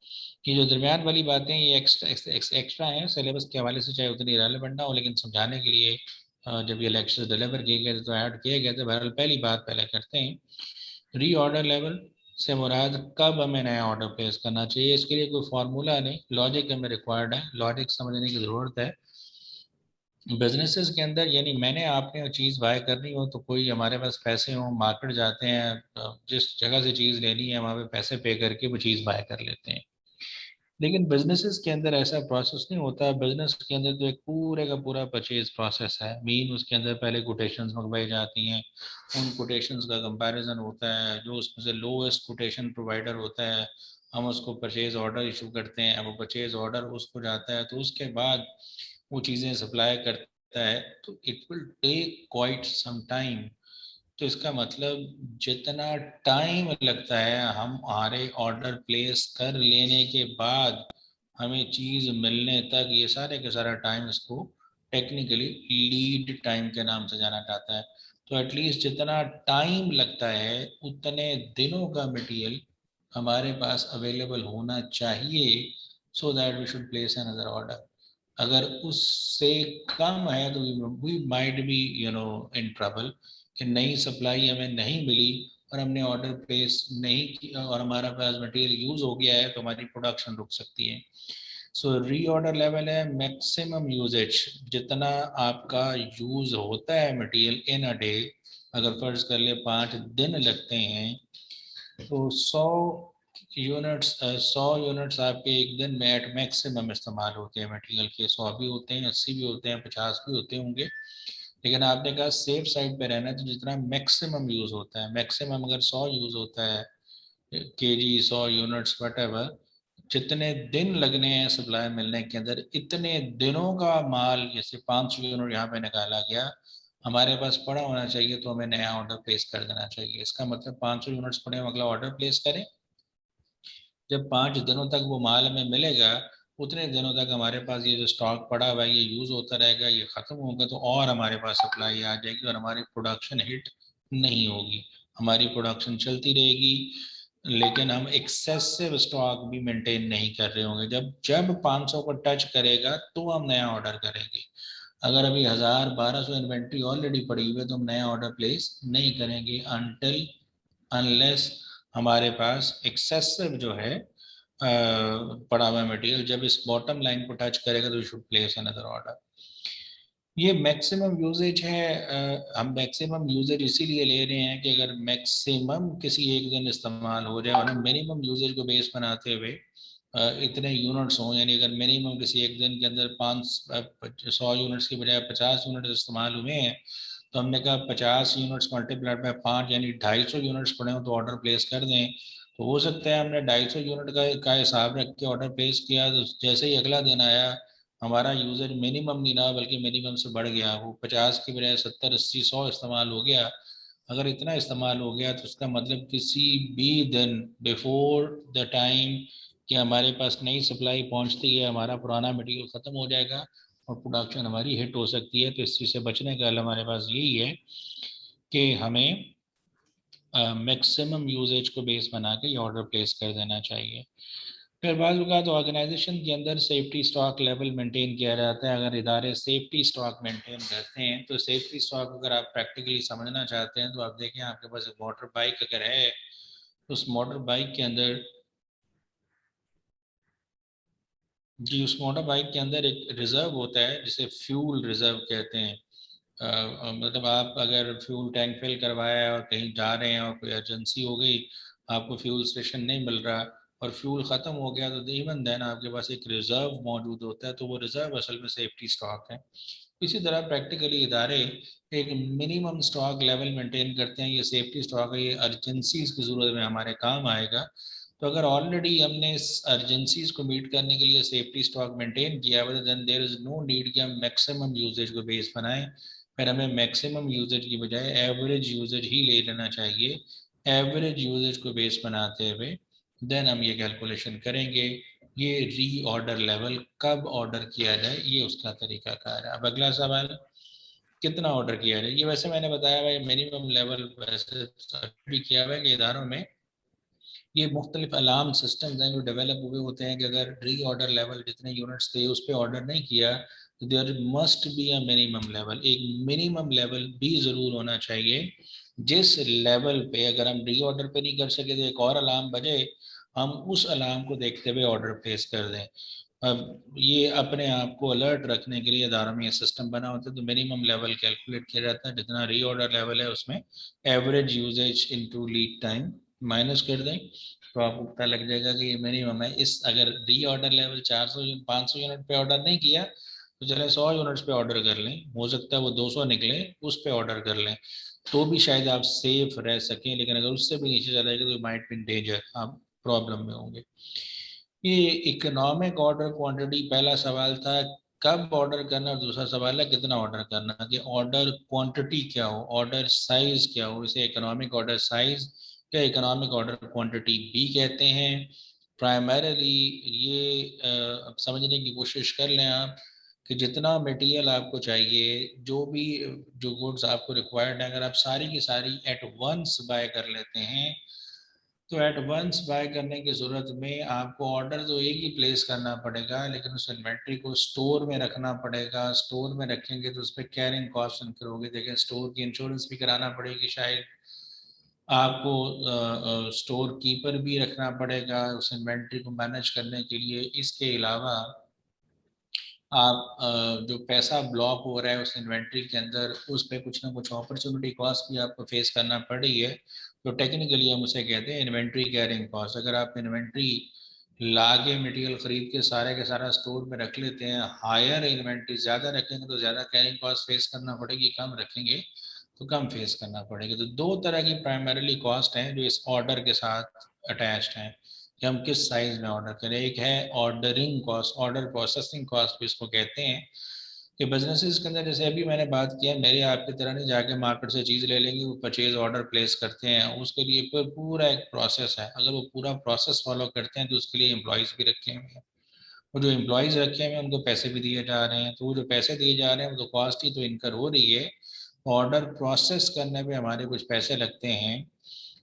ये जो दरमियान वाली बातें ये एक्स्ट्रा हैं सिलेबस के हवाले से, चाहे उतनी रेलेवेंट ना हो, लेकिन समझाने के लिए जब ये लेक्चर डिलीवर किए गए तो ऐड किए गए थे। बहरहाल पहली बात पहले करते हैं, री ऑर्डर लेवल से मुराद कब हमें नया ऑर्डर प्लेस करना चाहिए। इसके लिए कोई फार्मूला नहीं, लॉजिक हमें रिक्वायर्ड है, लॉजिक समझने की ज़रूरत है। बिजनेसेस के अंदर यानी मैंने आपने चीज़ बाय करनी हो तो कोई हमारे पास पैसे हों, मार्केट जाते हैं, जिस जगह से चीज़ लेनी है वहाँ पे पैसे पे करके वो चीज़ बाय कर लेते हैं। लेकिन बिजनेसेस के अंदर ऐसा प्रोसेस नहीं होता। बिजनेस के अंदर तो एक पूरे का पूरा परचेज प्रोसेस है। मीन उसके अंदर पहले कोटेशंस मंगवाई जाती हैं, उन कोटेशंस का कंपैरिजन होता है, जो उसमें से लोएस्ट कोटेशन प्रोवाइडर होता है हम उसको परचेज ऑर्डर इशू करते हैं। अब वो परचेज ऑर्डर उसको जाता है तो उसके बाद वो चीज़ें सप्लाई करता है, तो it will take quite some time. तो इसका मतलब जितना टाइम लगता है हम हमारे ऑर्डर प्लेस कर लेने के बाद हमें चीज़ मिलने तक, ये सारे का सारा टाइम इसको टेक्निकली लीड टाइम के नाम से जाना जाता है। तो एटलीस्ट जितना टाइम लगता है उतने दिनों का मटेरियल हमारे पास अवेलेबल होना चाहिए, so that we should place another order. अगर उससे कम है तो we might be in trouble कि नई सप्लाई हमें नहीं मिली और हमने ऑर्डर प्लेस नहीं किया और हमारा पास मटेरियल यूज़ हो गया है तो हमारी प्रोडक्शन रुक सकती है। सो री ऑर्डर लेवल है मैक्सिमम यूजेज, जितना आपका यूज़ होता है मटेरियल इन अ डे। अगर फर्ज कर ले 5 दिन लगते हैं तो 100 यूनिट्स, 100 यूनिट्स आपके एक दिन में एट मैक्सिमम इस्तेमाल होते हैं मटेरियल के। 100 भी होते हैं, 80 भी होते हैं, 50 भी होते होंगे, लेकिन आपने कहा सेफ साइड पे रहना है तो जितना मैक्सिमम यूज़ होता है, मैक्सिमम अगर 100 यूज़ होता है केजी, 100 यूनिट्स वट एवर, जितने दिन लगने हैं सप्लाई मिलने के अंदर इतने दिनों का माल, जैसे 500 यूनिट यहाँ पे निकाला गया हमारे पास पड़ा होना चाहिए, तो हमें नया ऑर्डर प्लेस कर देना चाहिए। इसका मतलब 500 यूनिट्स पड़े, अगला ऑर्डर प्लेस करें। जब 5 दिनों तक वो माल हमें मिलेगा उतने दिनों तक हमारे पास ये जो स्टॉक पड़ा हुआ है ये यूज़ होता रहेगा, ये ख़त्म होगा तो और हमारे पास सप्लाई आ जाएगी और हमारी प्रोडक्शन हिट नहीं होगी, हमारी प्रोडक्शन चलती रहेगी। लेकिन हम एक्सेसिव स्टॉक भी मेंटेन नहीं कर रहे होंगे। जब जब 500 को टच करेगा तो हम नया ऑर्डर करेंगे। अगर अभी 1000-1200 इन्वेंट्री ऑलरेडी पड़ी हुई है तो हम नया ऑर्डर प्लेस नहीं करेंगे अनटिल अनलेस हमारे पास एक्सेसिव जो है पड़ा हुआ मटेरियल जब इस बॉटम लाइन को टच करेगा तो शुड प्लेस अनदर ऑर्डर। ये मैक्सिमम यूजेज है। हम मैक्सिमम यूजेज इसीलिए ले रहे हैं कि अगर मैक्सिमम किसी एक दिन इस्तेमाल हो जाए और हम मिनिमम यूजेज को बेस बनाते हुए इतने यूनिट्स हों, यानी अगर मिनिमम किसी एक दिन के अंदर 100 यूनिट्स की बजाय 50 यूनिट्स इस्तेमाल हुए हैं तो हमने कहा 50 यूनिट्स मल्टीप्लाइड बाय 5 यानी 250 यूनिट्स पड़े हो तो ऑर्डर प्लेस कर दें। तो हो सकता है हमने 250 यूनिट का हिसाब रख के ऑर्डर प्लेस किया, तो जैसे ही अगला दिन आया हमारा यूजर मिनिमम नहीं रहा बल्कि मिनिमम से बढ़ गया, वो 50 की बजाय 70-80-100 इस्तेमाल हो गया। अगर इतना इस्तेमाल हो गया तो उसका मतलब किसी भी दिन बिफोर द टाइम कि हमारे पास नई सप्लाई पहुंचती है हमारा पुराना मटेरियल ख़त्म हो जाएगा और प्रोडक्शन हमारी हिट हो सकती है। तो इस चीज़ से बचने का हल हमारे पास यही है कि हमें मैक्सिमम यूजेज को बेस बना के ये ऑर्डर प्लेस कर देना चाहिए। फिर बाज़ औक़ात ऑर्गेनाइजेशन के अंदर सेफ्टी स्टॉक लेवल मेंटेन किया जाता है। अगर इदारे सेफ्टी स्टॉक मेंटेन करते हैं तो सेफ्टी स्टॉक अगर आप प्रैक्टिकली समझना चाहते हैं तो आप देखें आपके पास एक मोटर बाइक अगर है तो उस मोटर बाइक के अंदर जी उस मोटर बाइक के अंदर एक रिज़र्व होता है जिसे फ्यूल रिज़र्व कहते हैं। मतलब आप अगर फ्यूल टैंक फिल करवाया है और कहीं जा रहे हैं और कोई एजेंसी हो गई, आपको फ्यूल स्टेशन नहीं मिल रहा और फ्यूल ख़त्म हो गया तो इवन देन आपके पास एक रिज़र्व मौजूद होता है। तो वो रिज़र्व असल में सेफ्टी स्टॉक है। इसी तरह प्रैक्टिकली इदारे एक मिनिमम स्टॉक लेवल मेंटेन करते हैं। ये सेफ्टी स्टॉक है, ये अर्जेंसीज की ज़रूरत में हमारे काम आएगा। तो अगर ऑलरेडी हमने इस अर्जेंसीज को मीट करने के लिए सेफ्टी स्टॉक मेंटेन किया हुआ, then there is no need कि हम मैक्सिमम यूजेज को बेस बनाएं। फिर हमें मैक्सिमम यूजेज की बजाय एवरेज यूजेज ही ले लेना चाहिए। एवरेज यूजेज को बेस बनाते हुए देन हम ये कैलकुलेशन करेंगे ये री ऑर्डर लेवल कब ऑर्डर किया जाए, ये उसका तरीका कार है। अब अगला सवाल, कितना ऑर्डर किया जाए। ये वैसे मैंने बताया भाई मिनिमम लेवल वैसे भी किया हुआ है कि इदारों में ये मुख्तलिफ अलार्म सिस्टम हैं जो डेवलप हुए होते हैं कि अगर री ऑर्डर लेवल जितने यूनिट्स थे उस पर ऑर्डर नहीं किया तो there must be a minimum level, एक मिनिमम लेवल भी ज़रूर होना चाहिए जिस लेवल पे अगर हम री ऑर्डर पे नहीं कर सके तो एक और अलार्म बजे हम उस अलार्म को देखते हुए ऑर्डर प्लेस कर दें। अब ये अपने आप को अलर्ट रखने के लिए इदारों में ये सिस्टम बना होता है। तो मिनिमम लेवल कैलकुलेट किया जाता है, जितना री ऑर्डर लेवल है उसमें average usage into lead time minus कर दें तो आपको पता लग जाएगा कि ये मिनिमम है। इस अगर री ऑर्डर लेवल 400 500 यूनिट पे ऑर्डर नहीं किया तो चले 100 यूनिट्स पे ऑर्डर कर लें, हो सकता है वो 200 निकले, उस पे ऑर्डर कर लें तो भी शायद आप सेफ रह सकें। लेकिन अगर उससे भी नीचे चला जाएगा तो माइट बी इन डेंजर, आप प्रॉब्लम में होंगे। ये इकोनॉमिक ऑर्डर क्वांटिटी पहला सवाल था, कब ऑर्डर करना, और दूसरा सवाल है कितना ऑर्डर करना। कि ऑर्डर क्वांटिटी क्या हो, ऑर्डर साइज क्या हो, इसे इकोनॉमिक ऑर्डर साइज या इकोनॉमिक ऑर्डर क्वांटिटी भी कहते हैं। प्राइमरीली ये अब समझने की कोशिश कर लें आप कि जितना मटेरियल आपको चाहिए, जो भी जो गुड्स आपको रिक्वायर्ड है, अगर आप सारी की सारी एट वंस बाय कर लेते हैं तो एडवांस बाय करने की ज़रूरत में आपको ऑर्डर तो एक ही प्लेस करना पड़ेगा लेकिन उस इन्वेंट्री को स्टोर में रखना पड़ेगा। स्टोर में रखेंगे तो उस पर कैरिंग कॉस्ट इनकर होगी, देखिए स्टोर की इंश्योरेंस भी कराना पड़ेगी, शायद आपको स्टोर कीपर भी रखना पड़ेगा उस इन्वेंट्री को मैनेज करने के लिए। इसके अलावा आप जो पैसा ब्लॉक हो रहा है उस इन्वेंट्री के अंदर उस पर कुछ ना कुछ अपॉर्चुनिटी कॉस्ट भी आपको फेस करना पड़ रही है, तो टेक्निकली हम उसे कहते हैं इन्वेंट्री कैरिंग कॉस्ट। अगर आप इन्वेंट्री ला के मटेरियल खरीद के सारे का सारा स्टोर में रख लेते हैं, हायर इन्वेंट्री ज़्यादा रखेंगे तो ज़्यादा कैरिंग कॉस्ट फेस करना पड़ेगी, कम रखेंगे तो कम फेस करना पड़ेगा। तो दो तरह की प्राइमरीली कॉस्ट हैं जो इस ऑर्डर के साथ अटैच्ड हैं कि हम किस साइज में ऑर्डर करें। एक है ordering cost, order processing cost भी इसको कहते हैं। कि बिजनेसेस के अंदर जैसे अभी मैंने बात किया, मेरे आपकी तरह नहीं जाके मार्केट से चीज़ ले लेंगे, वो परचेज ऑर्डर प्लेस करते हैं, उसके लिए पूरा एक प्रोसेस है। अगर वो पूरा प्रोसेस फॉलो करते हैं तो उसके लिए एम्प्लॉयज़ भी रखे हुए हैं, वो जो एम्प्लॉयज़ रखे हुए हैं उनको पैसे भी दिए जा रहे हैं, तो वो जो पैसे दिए जा रहे हैं वो तो कॉस्ट ही तो इनकर हो रही है। ऑर्डर प्रोसेस करने पे हमारे कुछ पैसे लगते हैं।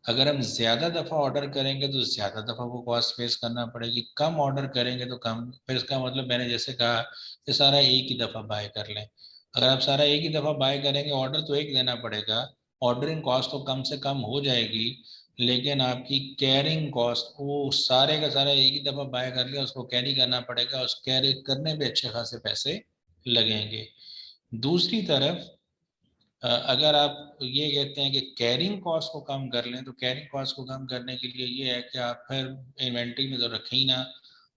अगर हम ज़्यादा दफ़ा ऑर्डर करेंगे तो ज़्यादा दफ़ा वो कॉस्ट फेस करना पड़ेगी, कम ऑर्डर करेंगे तो कम। फिर इसका मतलब मैंने जैसे कहा कि सारा एक ही दफ़ा बाय कर लें। अगर आप सारा एक ही दफ़ा बाय करेंगे, ऑर्डर तो एक देना पड़ेगा, ऑर्डरिंग कॉस्ट तो कम से कम हो जाएगी, लेकिन आपकी कैरिंग कॉस्ट वो सारे का सारा एक ही दफ़ा बाय कर लिया, उसको कैरी करना पड़ेगा, उस कैरी करने पे अच्छे खासे पैसे लगेंगे। दूसरी तरफ अगर आप ये कहते हैं कि कैरिंग कॉस्ट को कम कर लें, तो कैरिंग कॉस्ट को कम करने के लिए ये है कि आप फिर इन्वेंट्री में तो रखें ही ना,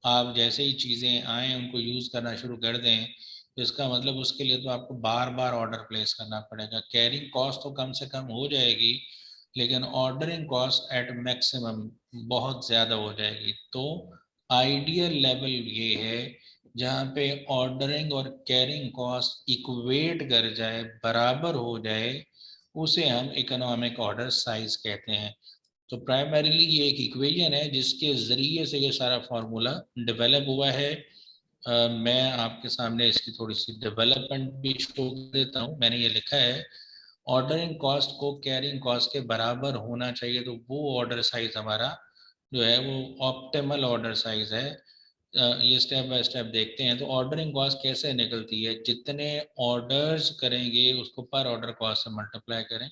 आप जैसे ही चीज़ें आएँ उनको यूज़ करना शुरू कर दें, तो इसका मतलब उसके लिए तो आपको बार बार ऑर्डर प्लेस करना पड़ेगा। कैरिंग कॉस्ट तो कम से कम हो जाएगी लेकिन ऑर्डरिंग कॉस्ट एट मैक्सिमम बहुत ज़्यादा हो जाएगी। तो आइडियल लेवल ये है जहाँ पे ऑर्डरिंग और कैरिंग कॉस्ट इक्वेट कर जाए, बराबर हो जाए, उसे हम इकोनॉमिक ऑर्डर साइज कहते हैं। तो प्राइमरीली ये एक इक्वेशन है जिसके ज़रिए से ये सारा फार्मूला डेवलप हुआ है। मैं आपके सामने इसकी थोड़ी सी डेवलपमेंट भी शो कर देता हूँ। मैंने ये लिखा है ऑर्डरिंग कॉस्ट को कैरिंग कॉस्ट के बराबर होना चाहिए, तो वो ऑर्डर साइज हमारा जो है वो ऑप्टिमल ऑर्डर साइज है। ये स्टेप बाय स्टेप देखते हैं। तो ऑर्डरिंग कॉस्ट कैसे निकलती है, जितने ऑर्डर्स करेंगे उसको पर ऑर्डर कॉस्ट से मल्टीप्लाई करें।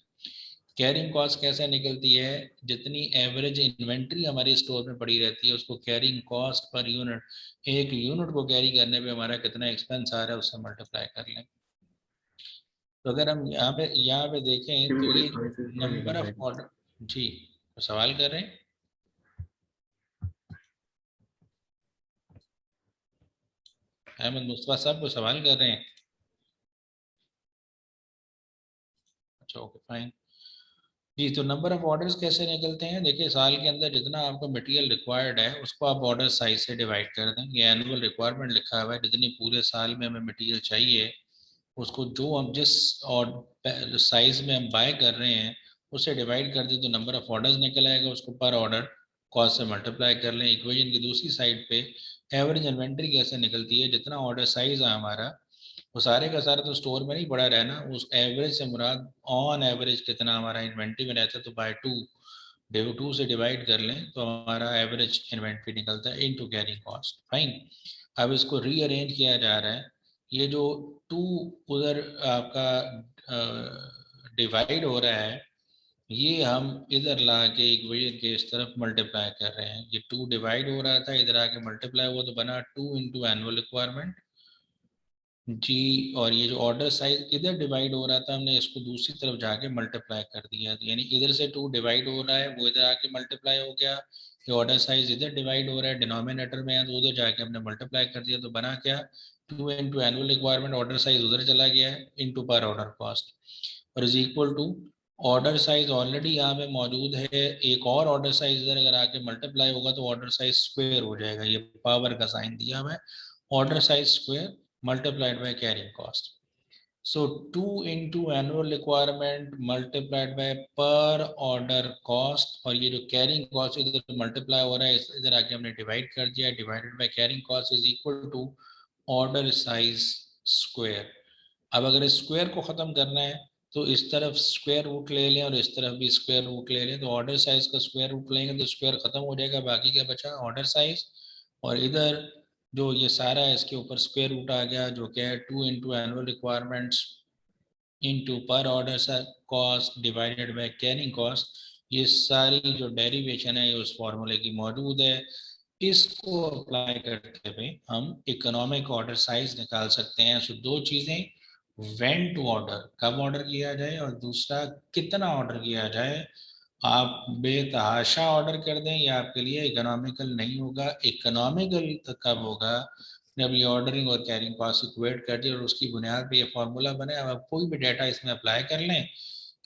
कैरिंग कॉस्ट कैसे निकलती है, जितनी एवरेज इन्वेंट्री हमारी स्टोर में पड़ी रहती है उसको कैरिंग कॉस्ट पर यूनिट, एक यूनिट को कैरी करने पे हमारा कितना एक्सपेंस आ रहा है उससे मल्टीप्लाई कर लें। तो अगर हम यहाँ पे देखें तो ये नंबर ऑफ ऑर्डर, जी तो सवाल कर रहे हैं। अहमद मुस्तफा साहब को सवाल कर रहे हैं। अच्छा ओके फाइन जी। तो नंबर ऑफ ऑर्डर्स कैसे निकलते हैं? देखिए साल के अंदर जितना आपको मटेरियल रिक्वायर्ड है उसको आप ऑर्डर साइज से डिवाइड कर दें। ये एनुअल रिक्वायरमेंट लिखा हुआ है, जितनी पूरे साल में हमें मटेरियल चाहिए उसको जो हम जिस और साइज में हम बाय कर रहे हैं उससे डिवाइड कर दें तो नंबर ऑफ ऑर्डर्स निकल आएगा। उसको पर ऑर्डर कॉस्ट से मल्टीप्लाई कर लें। इक्वेशन की दूसरी साइड पे एवरेज इन्वेंट्री कैसे निकलती है? जितना ऑर्डर साइज है हमारा वो सारे का सारा तो स्टोर में नहीं पड़ा रहना, उस एवरेज से मुराद ऑन एवरेज कितना हमारा इन्वेंट्री में रहता है तो बाय 2 से डिवाइड कर लें तो हमारा एवरेज इन्वेंट्री निकलता है इनटू कैरिंग कॉस्ट। फाइन। अब इसको रीअरेंज किया जा रहा है। ये जो 2 उधर आपका डिवाइड हो रहा है ये हम इधर ला के इक्वेशन के इस तरफ मल्टीप्लाई कर रहे हैं। ये 2 डिवाइड हो रहा था, इधर आके मल्टीप्लाई हुआ तो बना 2 इंटू एनुअल रिक्वायरमेंट जी। और ये जो ऑर्डर साइज इधर डिवाइड हो रहा था हमने इसको दूसरी तरफ जाके मल्टीप्लाई कर दिया, यानी इधर से 2 डिवाइड हो रहा है वो इधर आके मल्टीप्लाई हो गया। ये ऑर्डर साइज इधर डिवाइड हो रहा है डिनोमिनेटर में है तो उधर जाके हमने मल्टीप्लाई कर दिया तो बना क्या 2 into annual requirement, order size उधर चला गया है इंटू पर ऑर्डर कॉस्ट और is equal to order size already यहाँ पे मौजूद है। एक और ऑर्डर साइज इधर अगर आके मल्टीप्लाई होगा तो ऑर्डर साइज स्क्वायर हो जाएगा। ये पावर का साइन दिया हुआ है, order size square multiplied by carrying cost. So 2 into annual requirement multiplied by per order cost और ये जो carrying cost इधर multiply हो रहा है इधर आके हमने divide कर दिया, divided by carrying cost is equal to order size square। अब अगर स्क्वायर को ख़त्म करना है तो इस तरफ स्क्वायर रूट ले लें और इस तरफ भी स्क्वायर रूट ले लें तो ऑर्डर साइज का स्क्वायर रूट लेंगे तो स्क्वायर ख़त्म हो जाएगा, बाकी क्या बचा ऑर्डर साइज। और इधर जो ये सारा है इसके ऊपर स्क्वायर रूट आ गया जो क्या है 2 into annual requirements into per order cost divided by carrying cost. ये सारी जो डेरिवेशन है ये उस फॉर्मूले की मौजूद है। इसको अप्लाई करते हुए हम इकोनॉमिक ऑर्डर साइज निकाल सकते हैं। सो 2 चीज़ें, व्हेन टू ऑर्डर कब ऑर्डर किया जाए और दूसरा कितना ऑर्डर किया जाए। आप बेतहाशा ऑर्डर कर दें ये आपके लिए इकोनॉमिकल नहीं होगा। इकोनॉमिकल तो कब होगा जब ये ऑर्डरिंग और कैरिंग कॉस्ट इक्वेट कर दिए और उसकी बुनियाद पे ये फार्मूला बने। अब आप कोई भी डाटा इसमें अप्लाई कर लें,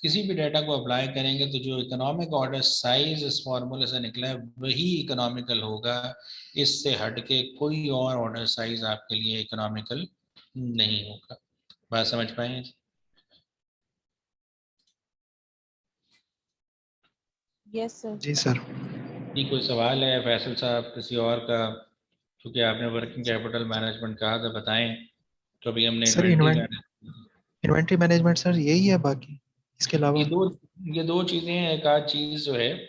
किसी भी डाटा को अप्लाई करेंगे तो जो इकोनॉमिक ऑर्डर साइज इस फार्मूले से निकला है वही इकोनॉमिकल होगा। इससे हटके कोई और ऑर्डर साइज आपके लिए इकोनॉमिकल नहीं होगा। बात समझ पाए? Yes sir. जी सर। जी कोई सवाल है फैसल साहब किसी और का? क्योंकि आपने वर्किंग कैपिटल मैनेजमेंट कहा था बताएं। तो अभी हमने सर इन्वेंट्री मैनेजमेंट सर यही है, बाकी इसके अलावा ये दो चीजें हैं। एक आध चीज जो है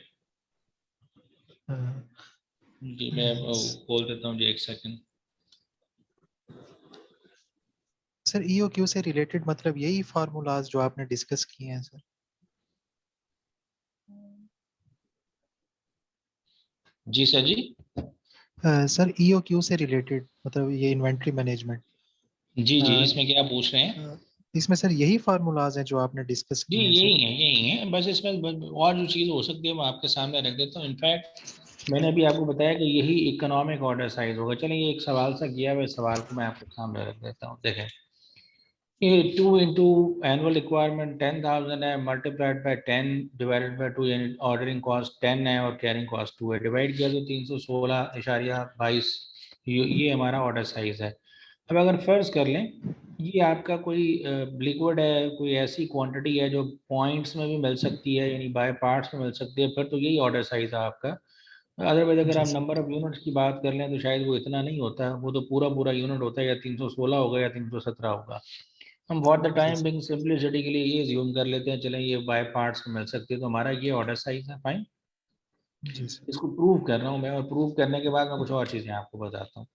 जी मैं बोल देता हूँ जी, एक सेकंड। सर ईओक्यू से रिलेटेड मतलब यही फार्मूलाज जो आपने डिस्कस किए हैं सर? जी सर जी। सर ईओक्यू से रिलेटेड मतलब ये इन्वेंट्री मैनेजमेंट जी जी इसमें क्या पूछ रहे हैं? इसमें सर यही फार्मूलाज हैं जो आपने डिस्कस जी किए हैं सर? यही है बस इसमें और जो चीज़ हो सकती है मैं आपके सामने रख देता हूँ। इनफैक्ट मैंने अभी आपको बताया कि यही इकोनॉमिक ऑर्डर साइज होगा। चलिए एक सवाल सा किया हुआ सवाल को मैं आपके सामने रख देता हूँ। देखें ये 2 इंटू एनुअल रिक्वायरमेंट 10,000 है मल्टीप्लाइड बाय 10 डिवाइडेड बाय 2 यानी ऑर्डरिंग कॉस्ट 10 है और कैरिंग कॉस्ट 2 है। डिवाइड किया तो 316.22 ये हमारा ऑर्डर साइज है। अब अगर फर्ज कर लें ये आपका कोई लिक्विड है, कोई ऐसी क्वांटिटी है जो पॉइंट्स में भी मिल सकती है यानी बाय पार्ट्स में मिल सकती है, फिर तो यही ऑर्डर साइज है आपका। अदरवाइज अगर आप नंबर ऑफ यूनिट्स की बात कर लें तो शायद वो इतना नहीं होता, वो तो पूरा पूरा यूनिट होता है या 316 होगा या 317 होगा। हम for the time being simplicity के लिए ये ज्यूम कर लेते हैं चलें ये बाय पार्ट्स में मिल सकती है तो हमारा ये ऑर्डर साइज है। फाइन। इसको प्रूव कर रहा हूँ मैं और प्रूव करने के बाद मैं कुछ और चीज़ें आपको बताता हूँ।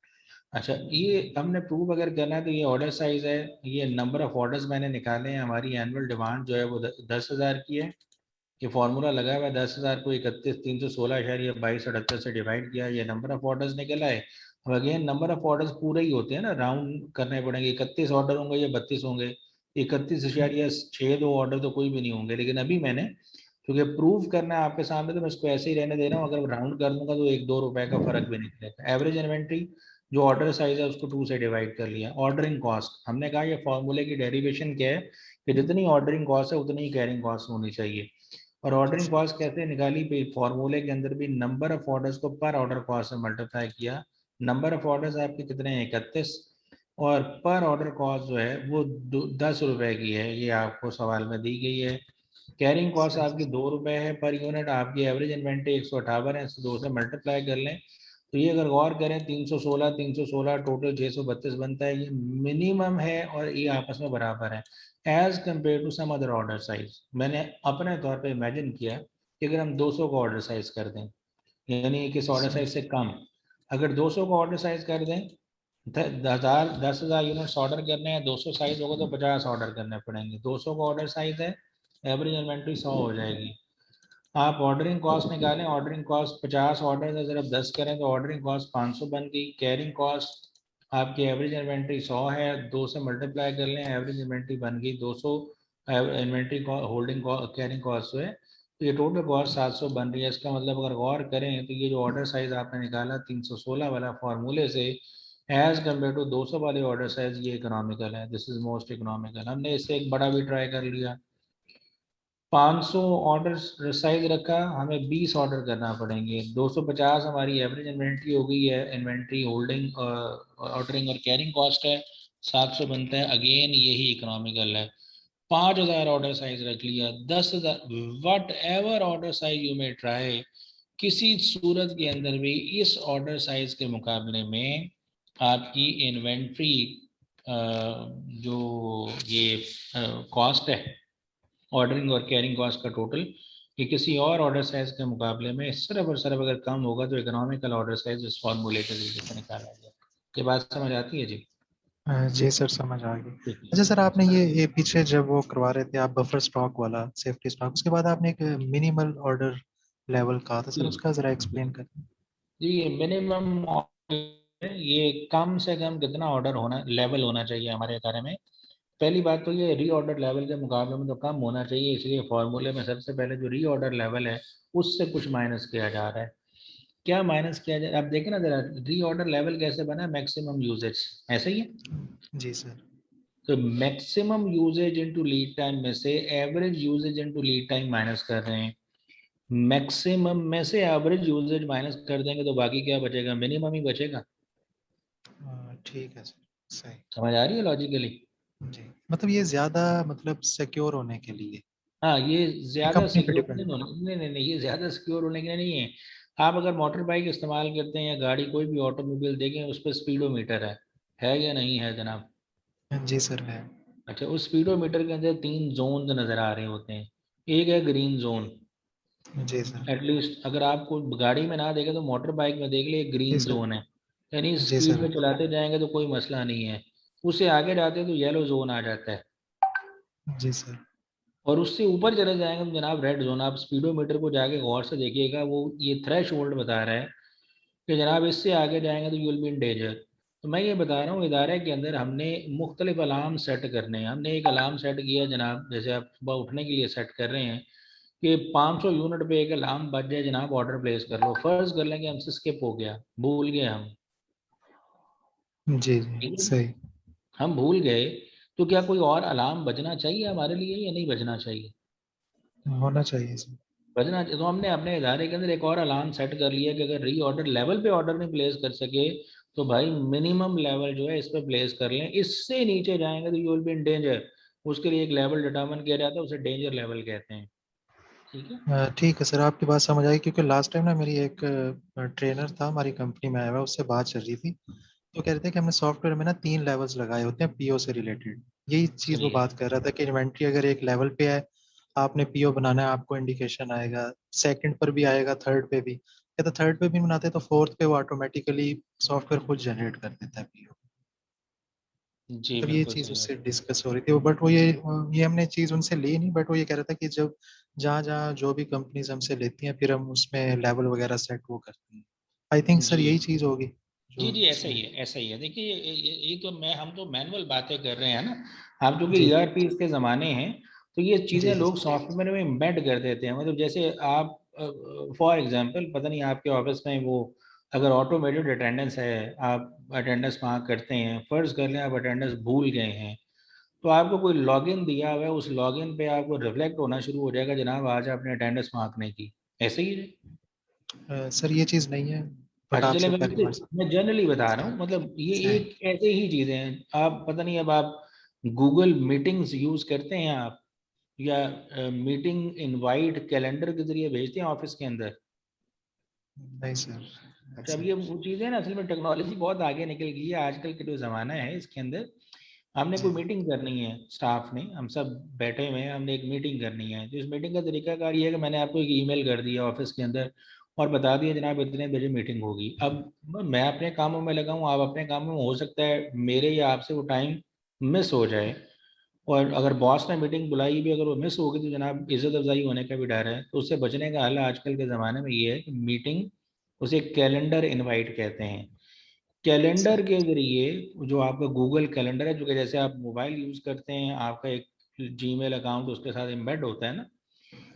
अच्छा ये हमने प्रूव अगर करना है तो ये ऑर्डर साइज है, ये नंबर ऑफ ऑर्डर्स मैंने निकाले हैं। हमारी एनुअल डिमांड जो है वो 10,000 की है। ये फार्मूला लगा हुआ है 10,000 को 31,316.22 से डिवाइड किया, ये नंबर ऑफ ऑर्डर्स निकला है। अब अगेन नंबर ऑफ ऑर्डर्स पूरे ही होते हैं ना, राउंड करने पड़ेंगे। 31 ऑर्डर होंगे या 32 होंगे, 31.62 ऑर्डर तो कोई भी नहीं होंगे। लेकिन अभी मैंने क्योंकि प्रूव करना है आपके सामने तो मैं इसको ऐसे ही रहने दे रहा हूँ। अगर राउंड कर दूंगा तो 1-2 रुपए का फर्क भी निकलेगा। एवरेज इन्वेंट्री जो ऑर्डर साइज है उसको 2 से डिवाइड कर लिया। ऑर्डरिंग कॉस्ट, हमने कहा ये फॉर्मूले की डेरिवेशन क्या है कि जितनी ऑर्डरिंग कॉस्ट है उतनी ही कैरिंग कॉस्ट होनी चाहिए। और ऑर्डरिंग कॉस्ट कैसे निकाली? फॉर्मूले के अंदर भी नंबर ऑफ ऑर्डर्स को पर ऑर्डर कॉस्ट से मल्टीप्लाई किया। नंबर ऑफ ऑर्डर्स आपके कितने हैं? 31, और पर ऑर्डर कॉस्ट जो है वो 10 रुपए की है, ये आपको सवाल में दी गई है। कैरिंग कॉस्ट आपकी 2 रुपए है पर यूनिट, आपकी एवरेज इन्वेंट्री 158 है, इसको 2 से मल्टीप्लाई कर लें तो ये अगर गौर करें 316 टोटल 632 बनता है, ये मिनिमम है और ये आपस में बराबर है as compare to some other order size. मैंने अपने तौर पे इमेजिन किया कि अगर हम 200 का ऑर्डर साइज कर दें, यानी किस ऑर्डर साइज से कम, अगर 200 का ऑर्डर साइज कर दें, 10,000 यूनिट्स ऑर्डर करने हैं, 200 साइज होगा तो 50 ऑर्डर करने पड़ेंगे। 200 का ऑर्डर साइज है, एवरेज इन्वेंट्री 100 हो जाएगी। आप ऑर्डरिंग कॉस्ट निकालें, ऑर्डरिंग कॉस्ट 50 ऑर्डर है, सिर्फ 10 करें तो ऑर्डरिंग कॉस्ट 500 बन गई। कैरिंग कॉस्ट आपकी एवरेज इन्वेंट्री 100 है, 2 से मल्टीप्लाई कर लें, एवरेज इन्वेंट्री बन गई 200। इन्वेंट्री होल्डिंग कैरिंग कॉस्ट जो है, तो ये टोटल कॉस्ट 700 बन रही है। इसका मतलब अगर गौर करें तो ये जो ऑर्डर साइज आपने निकाला 316 वाला फॉर्मूले से, एज कम्पेयर टू 200 वाले ऑर्डर साइज, ये इकोनॉमिकल है, दिस इज मोस्ट इकोनॉमिकल। हमने इससे एक बड़ा भी ट्राई कर लिया, 500 ऑर्डर साइज रखा, हमें 20 ऑर्डर करना पड़ेंगे। 250 हमारी एवरेज इन्वेंट्री हो गई है, इन्वेंट्री होल्डिंग ऑर्डरिंग और कैरिंग कॉस्ट है, 700 बनता है, अगेन यही इकोनॉमिकल है। 5000 ऑर्डर साइज रख लिया, 10,000, what ever order size you may try, किसी सूरत के अंदर भी इस ऑर्डर साइज के मुकाबले में आपकी इन्वेंट्री जो ये कॉस्ट है, ऑर्डरिंग और कैरिंग कॉस्ट का टोटल, कि किसी और ऑर्डर साइज के मुकाबले में सिर्फ और सिर्फ अगर कम होगा तो इकोनॉमिकल ऑर्डर साइज इस फॉर्मूले के जरिए से निकाला गया। ये बात समझ आती है जी? जी सर, समझ आ गई। ठीक है। अच्छा सर, आपने ये पीछे जब वो करवा रहे थे आप बफर स्टॉक वाला, सेफ्टी स्टॉक, उसके बाद आपने एक मिनिमल ऑर्डर लेवल कहा था सर, उसका जरा एक्सप्लेन करें। जी, ये मिनिमम, ये कम से कम कितना ऑर्डर होना लेवल होना चाहिए हमारे इदारे में। पहली बात तो ये रीऑर्डर लेवल के मुकाबले में तो कम होना चाहिए, इसलिए फॉर्मूले में सबसे पहले जो रीऑर्डर लेवल है उससे कुछ माइनस किया जा रहा है। क्या माइनस किया जाए? आप देखें ना जरा, रीऑर्डर लेवल कैसे बना? मैक्सिमम यूजेज, ऐसे ही है। जी सर। तो maximum usage into lead time में से average usage into lead time minus कर रहे हैं। मैक्सिमम में से एवरेज यूजेज माइनस कर देंगे तो बाकी क्या बचेगा? मिनिमम ही बचेगा। ठीक है सर, सही। समझ आ रही है लॉजिकली? जी, मतलब ये ज्यादा मतलब सिक्योर होने के लिए, हाँ, ये ये ज्यादा कंपनी पे सिक्योर डिपेंड। नहीं होने, नहीं, ये ज्यादा सिक्योर होने के लिए नहीं है। आप अगर मोटर बाइक इस्तेमाल करते हैं या गाड़ी कोई भी ऑटोमोबाइल देखें, उस पर स्पीडोमीटर है या नहीं है जनाब? जी सर, है। अच्छा, उस स्पीडोमीटर के अंदर 3 जोन नजर आ रहे होते हैं। एक है ग्रीन जोन, जी सर। एटलीस्ट अगर आपको गाड़ी में ना देखे तो मोटर बाइक में देख ले, जी ग्रीन सर। जोन है, यानी जी स्पीड सर। में चलाते जाएंगे तो कोई मसला नहीं है। उससे आगे जाते तो येलो जोन आ जाता है, जी सर। और उससे ऊपर चले जाएंगे तो जनाब रेड जोन। आप स्पीडोमीटर को जाके गौर से देखिएगा, वो ये थ्रेश होल्ड बता रहा है कि जनाब इससे आगे जाएंगे तो you will be in danger. तो मैं ये बता रहा हूँ, इदारे के अंदर हमने मुख्तलिफ अलार्म सेट करने हैं। हमने एक अलार्म सेट किया जनाब, जैसे आप सुबह उठने के लिए सेट कर रहे हैं कि 500 यूनिट पे एक अलार्म बज जाए जनाब, ऑर्डर प्लेस कर लो। फर्ज कर लेंगे हमसे स्किप हो गया, भूल गए हम, जी जी, ठीक है, सही। हम भूल गए, तो क्या कोई और अलार्म बजना चाहिए हमारे लिए या नहीं बजना चाहिए? होना चाहिए सर। बजना चाहिए। तो हमने अपने इदारे के अंदर एक और अलार्म सेट कर लिया कि अगर री ऑर्डर लेवल पे ऑर्डर नहीं प्लेस कर सके तो भाई मिनिमम लेवल जो है इस पे प्लेस कर लें, इससे नीचे जाएंगे तो you will be in danger. उसके लिए एक लेवल डिटरमिन किया जाता है, उसे डेंजर लेवल कहते हैं। ठीक है। ठीक है सर, आपकी बात समझ आई, क्योंकि लास्ट टाइम ना मेरी एक ट्रेनर था हमारी कंपनी में आया हुआ, उससे बात चल रही थी, तो कह रहे थे कि हमने सॉफ्टवेयर में ना 3 लेवल्स लगाए होते हैं पीओ से रिलेटेड। यही चीज़ वो सही है। बात कर रहा था कि इन्वेंट्री अगर एक लेवल पे है, आपने पीओ बनाना है, आपको इंडिकेशन आएगा, सेकंड पर भी आएगा, थर्ड पे भी, कहता थर्ड पे भी बनाते हैं तो फोर्थ पे वो ऑटोमेटिकली सॉफ्टवेयर खुद जनरेट कर देता है पीओ। जी मतलब ये बिल्कुल चीज़ सही उससे है। डिस्कस हो रही थी, बट वो ये हमने चीज़ उनसे ली नहीं, बट वो ये कह रहा था कि जब जहाँ जहाँ जो भी कंपनीज हमसे लेती हैं फिर हम उसमें लेवल वगैरह सेट वो करते हैं। आई थिंक सर जी यही चीज़ होगी जी जो जी, ऐसा इसमें। ही है, ऐसा ही है। देखिए ये तो हम तो मैनुअल बातें कर रहे हैं ना। आप जो कि जी ईआरपी के ज़माने हैं, तो ये जी चीज़ें जी लोग सॉफ्टवेयर में एम्बेड कर देते हैं। मतलब जैसे आप फॉर एग्जांपल, पता नहीं आपके ऑफिस में वो अगर ऑटोमेटेड अटेंडेंस है, आप अटेंडेंस वहाँ करते हैं, फर्ज कर लें आप अटेंडेंस भूल गए हैं, तो आपको कोई लॉगिन दिया हुआ है, उस लॉगिन पे आपको रिफ्लेक्ट होना शुरू हो जाएगा, जनाब आज आपने अटेंडेंस मार्कने की। ऐसे ही है। सर ये चीज़ नहीं है, बट अच्छा आप चले, सिर्फ रिमार्क। मैं जनरली बता रहा हूँ, मतलब ये सही। एक ऐसे ही चीजें हैं। आप पता नहीं, अब आप गूगल मीटिंग्स यूज करते हैं आप, या मीटिंग इनवाइट कैलेंडर के जरिए भेजते हैं ऑफिस के अंदर? नहीं सर। अच्छा, अब ये वो चीज़ है ना, असल में टेक्नोलॉजी बहुत आगे निकल गई है आजकल के जो ज़माना है, इसके अंदर हमने जी कोई मीटिंग करनी है, स्टाफ ने, हम सब बैठे हुए हैं, हमने एक मीटिंग करनी है, तो इस मीटिंग का तरीकाकार ये है कि मैंने आपको एक ईमेल कर दिया ऑफिस के अंदर और बता दिया जनाब इतने बजे मीटिंग होगी। अब मैं अपने कामों में लगा हूँ, आप अपने कामों में, हो सकता है मेरे या आपसे वो टाइम मिस हो जाए, और अगर बॉस ने मीटिंग बुलाई भी, अगर वो मिस होगी तो जनाब इज्जत अफजाई होने का भी डर है। तो उससे बचने का हल आजकल के ज़माने में ये है कि मीटिंग, उसे कैलेंडर इनवाइट कहते हैं। Calendar sir. के जरिए, जो आपका गूगल कैलेंडर है, जो कि जैसे आप मोबाइल यूज करते हैं, आपका एक जीमेल अकाउंट उसके साथ एम्बेड होता है ना,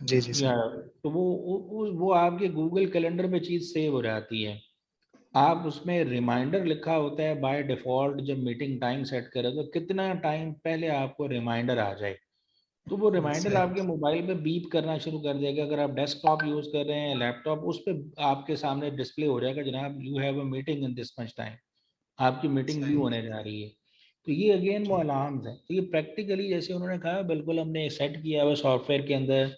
जी जी या सर। तो वो आपके गूगल कैलेंडर पे चीज सेव हो जाती है। आप उसमें रिमाइंडर लिखा होता है बाय डिफॉल्ट, जब मीटिंग टाइम सेट करें तो कितना टाइम पहले आपको रिमाइंडर आ जाए, तो वो रिमाइंडर सही। आपके मोबाइल पे बीप करना शुरू कर देगा। अगर आप डेस्कटॉप यूज कर रहे हैं, लैपटॉप, उस पर आपके सामने डिस्प्ले हो जाएगा जनाब you have a meeting in this much time, आपकी मीटिंग व्यू सही। होने जा रही है। तो ये अगेन वो अलार्म्स हैं। तो ये प्रैक्टिकली जैसे उन्होंने कहा, बिल्कुल हमने सेट किया हुआ सॉफ्टवेयर के अंदर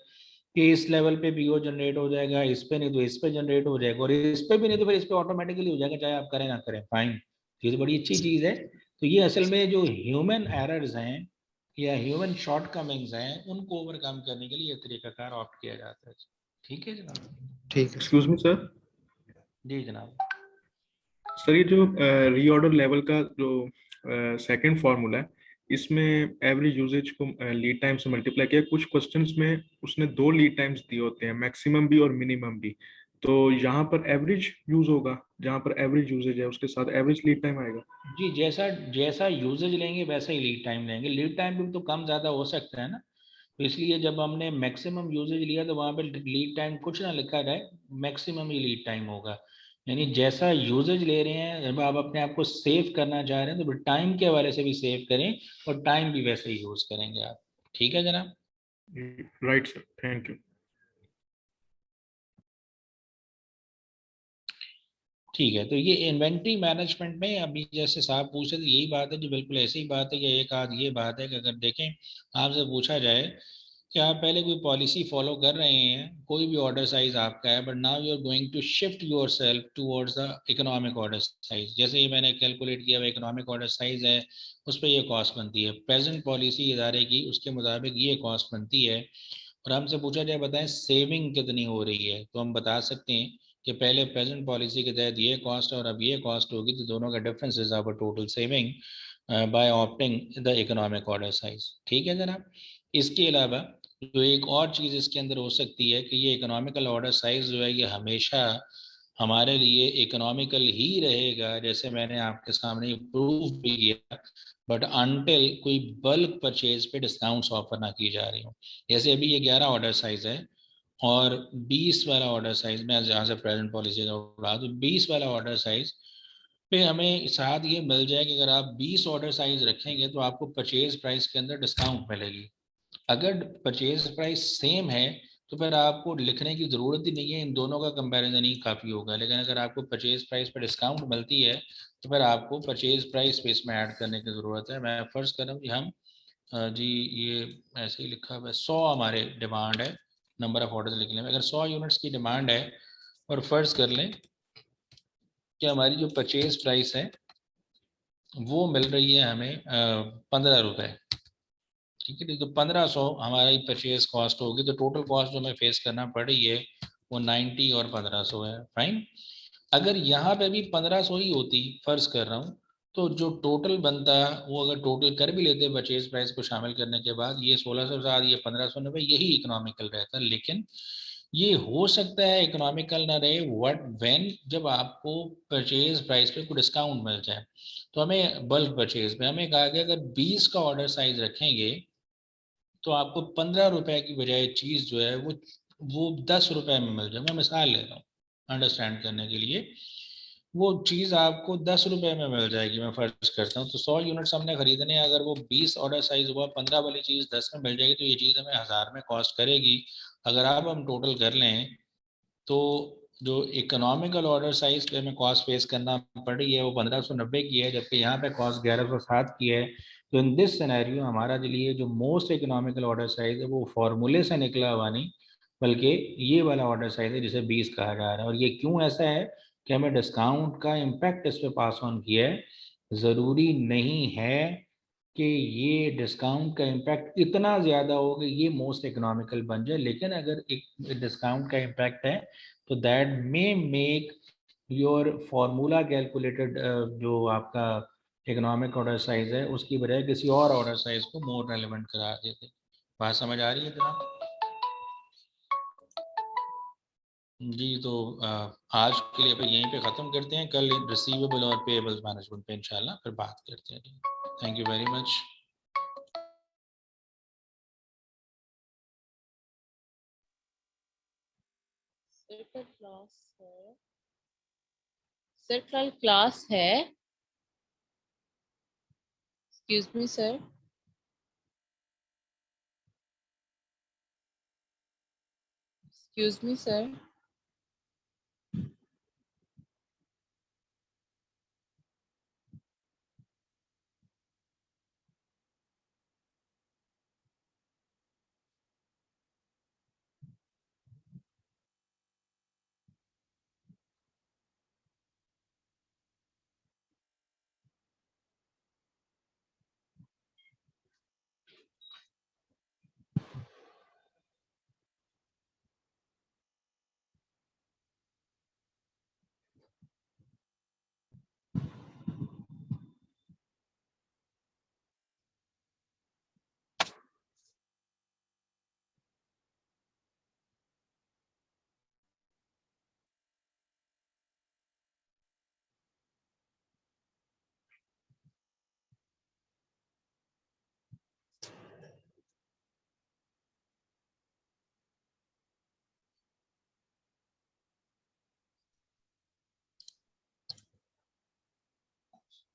कि इस लेवल पे पीओ जनरेट हो जाएगा, इस पे नहीं तो इस पे जनरेट हो जाएगा, और इस पे भी नहीं तो फिर इस पे ऑटोमेटिकली हो जाएगा, चाहे आप करें ना करें, फाइन। ये तो बड़ी अच्छी चीज़ है। तो ये असल में जो ह्यूमन एरर्स हैं या ह्यूमन शॉर्टकमिंग्स हैं, उनको ओवरकम करने के लिए ये तरीकाकार ऑप्ट किया जाता है। ठीक है जनाब। ठीक है सर। Excuse me sir. जी जनाब। सर ये जो रीऑर्डर लेवल का जो सेकंड फॉर्मूला है, इसमें एवरेज यूजेज को लीड टाइम से मल्टीप्लाई किया। कुछ क्वेश्चंस में उसने दो लीड टाइम्स दिए होते हैं, मैक्सिमम भी और मिनिमम भी। तो यहाँ पर एवरेज यूज होगा, जहाँ पर एवरेज यूजेज है उसके साथ एवरेज लीड टाइम आएगा। जी, जैसा जैसा यूजेज लेंगे वैसा ही लीड टाइम लेंगे। लीड टाइम भी तो कम ज़्यादा हो सकता है ना, तो इसलिए जब हमने मैक्सिमम यूजेज लिया तो वहाँ पे लीड टाइम कुछ ना लिखा जाए, मैक्सिमम ही लीड टाइम होगा। यानी जैसा यूजेज ले रहे हैं, जब आप अपने आप को सेव करना चाह रहे हैं तो टाइम के हवाले से भी सेव करें, और टाइम भी वैसे ही यूज करेंगे आप। ठीक है जनाब। Right sir, thank you. ठीक है, तो ये इन्वेंट्री मैनेजमेंट में अभी जैसे साहब पूछ रहे थे, यही बात है जी, बिल्कुल ऐसी ही बात है। कि एक आध ये बात है कि अगर देखें, आपसे पूछा जाए कि आप पहले कोई पॉलिसी फॉलो कर रहे हैं, कोई भी ऑर्डर साइज आपका है, but now you are going to shift yourself towards the economic order size. जैसे ही मैंने कैलकुलेट किया हुआ इकोनॉमिक ऑर्डर साइज है, उस पर ये कॉस्ट बनती है, प्रेजेंट पॉलिसी इदारे की उसके मुताबिक ये कॉस्ट बनती है, और हमसे पूछा जाए बताएं सेविंग कितनी हो रही है, तो हम बता सकते हैं कि पहले प्रेजेंट पॉलिसी के तहत ये कॉस्ट और अब ये कॉस्ट होगी, तो दोनों का difference is our total saving by opting the economic order size. ठीक है जनाब। इसके अलावा जो एक और चीज़ इसके अंदर हो सकती है कि ये इकोनॉमिकल ऑर्डर साइज जो है, ये हमेशा हमारे लिए इकोनॉमिकल ही रहेगा, जैसे मैंने आपके सामने प्रूफ भी किया, बट अनटिल कोई बल्क परचेज पे डिस्काउंट्स ऑफर ना की जा रही हो। जैसे अभी ये 11 ऑर्डर साइज है, और 20 वाला ऑर्डर साइज में जहाँ से प्रेजेंट पॉलिसी का उड़ा, तो 20 वाला ऑर्डर साइज पे हमें साथ ये मिल जाए कि अगर आप 20 ऑर्डर साइज रखेंगे तो आपको परचेज प्राइस के अंदर डिस्काउंट मिलेगी। अगर परचेज प्राइस सेम है तो फिर आपको लिखने की ज़रूरत ही नहीं है, इन दोनों का कंपैरिजन ही काफ़ी होगा। लेकिन अगर आपको परचेज प्राइस पर डिस्काउंट मिलती है तो फिर आपको परचेज प्राइस पे इसमें ऐड करने की ज़रूरत है। मैं फ़र्ज़ कर रहा हूँ कि हम जी ये ऐसे ही लिखा हुआ है, 100 हमारे डिमांड है, नंबर ऑफ ऑर्डर लिखने में, अगर 100 यूनिट्स की डिमांड है, और फ़र्ज़ कर लें कि हमारी जो परचेज प्राइस है वो मिल रही है हमें 15 रुपये। ठीक है, तो 1500 हमारी परचेज कॉस्ट होगी, तो टोटल कॉस्ट जो हमें फेस करना पड़ रही है वो 90 और 1500 है, फाइन। अगर यहाँ पे भी 1500 ही होती, फर्ज कर रहा हूँ, तो जो टोटल बनता वो अगर टोटल कर भी लेते परचेज प्राइस को शामिल करने के बाद, ये 1660, ये 1590, यही इकोनॉमिकल रहता। लेकिन ये हो सकता है इकोनॉमिकल ना रहे व्हाट व्हेन, जब आपको परचेज प्राइस पे कोई डिस्काउंट मिल जाए। तो हमें बल्क परचेज में हमें कहा गया अगर 20 का ऑर्डर साइज रखेंगे तो आपको 15 रुपए की बजाय चीज़ जो है वो 10 रुपए में मिल जाए। मैं मिसाल ले रहा हूँ अंडरस्टैंड करने के लिए। वो चीज़ आपको 10 रुपए में मिल जाएगी, मैं फर्ज करता हूँ। तो 100 यूनिट्स हमने खरीदने हैं, अगर वो 20 ऑर्डर साइज हुआ, 15 वाली चीज़ 10 में मिल जाएगी, तो ये चीज़ हमें 1000 में कॉस्ट करेगी। अगर आप हम टोटल कर लें तो जो इकोनॉमिकल ऑर्डर साइज पे हमें कॉस्ट फेस करना पड़ रही है वो 1590 की है, जबकि यहाँ पे कॉस्ट 1107 की है। तो इन दिस सिनेरियो हमारा लिए जो मोस्ट इकोनॉमिकल ऑर्डर साइज है वो फॉर्मूले से निकला हुआ नहीं, बल्कि ये वाला ऑर्डर साइज है जिसे 20 कहा जा रहा है। और ये क्यों ऐसा है कि हमें डिस्काउंट का इम्पैक्ट इस पे पास ऑन किया है। ज़रूरी नहीं है कि ये डिस्काउंट का इम्पैक्ट इतना ज़्यादा हो कि ये मोस्ट इकोनॉमिकल बन जाए, लेकिन अगर एक डिस्काउंट का इम्पैक्ट है तो that may make your formula calculated जो आपका इकोनॉमिक ऑर्डर साइज है उसकी बजाय किसी और ऑर्डर साइज को मोर रेलेवेंट करा देते। बात समझ आ रही है जनाब? जी, तो आज के लिए यहीं पे ख़त्म करते हैं। कल रिसीवेबल और पेएबल्स मैनेजमेंट पे इंशाल्लाह फिर बात करते हैं। Thank you very much. Sir कल क्लास है, सर कल क्लास है। Excuse me sir. Excuse me sir.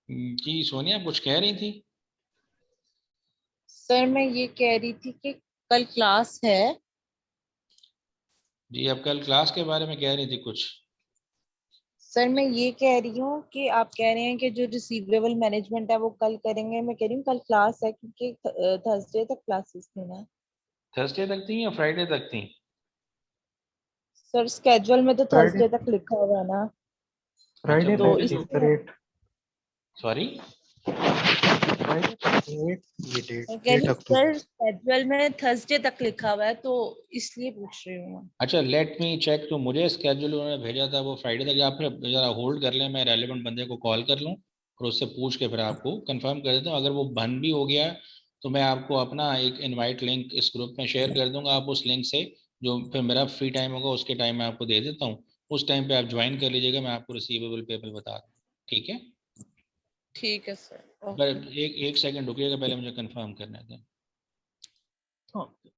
जी सोनिया कुछ कह रही थी? सर मैं ये कह रही थी कि कल क्लास है। जी, अब कल क्लास के बारे में कह रही थी कुछ। सर मैं ये कह रही हूँ कि आप कह रहे हैं कि जो रिसीवेबल मैनेजमेंट है वो कल करेंगे। मैं कह रही हूँ कल क्लास है क्योंकि थर्सडे तक क्लासेस थी ना। थर्सडे तक थी या फ्राइडे तक थी? सर स्केड्यूल में तो फ्राइडे थर्सडे तक लिखा हुआ है ना। अच्छा फ्राइडे तो तक थी इसलिए सर 8। सॉरी। फ्राइडे तक थी 8, ये मैं डेट कह रही 8 हूँ अक्टूबर। सर स्केड्यूल में थर्सडे तक लिखा हुआ है तो इसलिए पूछ रही हूँ मैं। अच्छा लेट मी चेक। तो मुझे स्केड्यूल उन्होंने भेजा था वो फ्राइडे तक। आप फिर जरा होल्ड कर लें, मैं रेलेवेंट बंदे को कॉल कर लूँ और उससे पूछ के फिर आपको कंफर्म कर देता हूँ। अगर वो बंद भी हो गया तो मैं आपको अपना एक इनवाइट लिंक इस ग्रुप में शेयर कर दूंगा। आप उस लिंक से जो फिर मेरा फ्री टाइम होगा उसके टाइम में आपको दे देता हूँ, उस टाइम पे आप ज्वाइन कर लीजिएगा। मैं आपको रिसीवेबल पेबल बता दूँ, ठीक है? ठीक है सर। बस एक एक सेकंड रुकिएगा, पहले मुझे कंफर्म करने दें। ओके।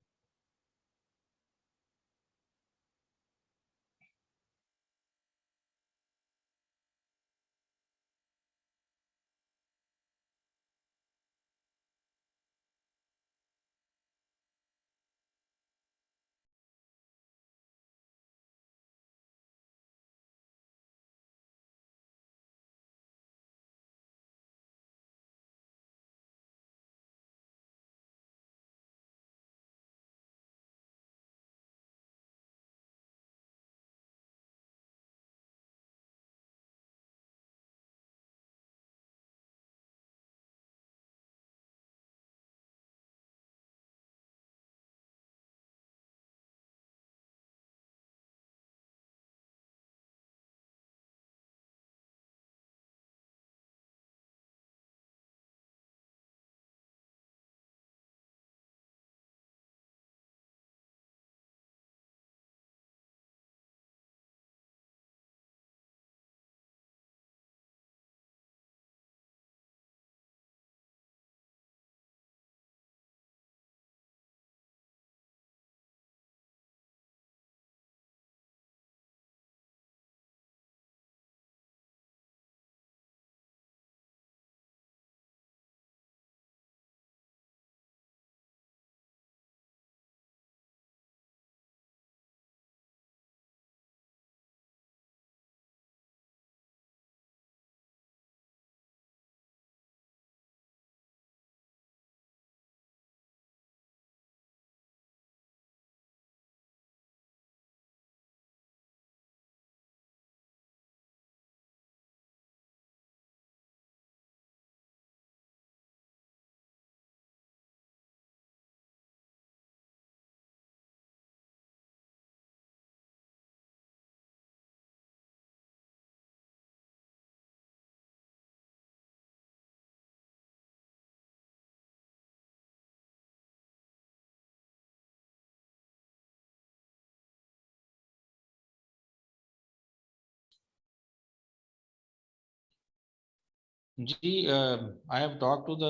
जी I have talk to the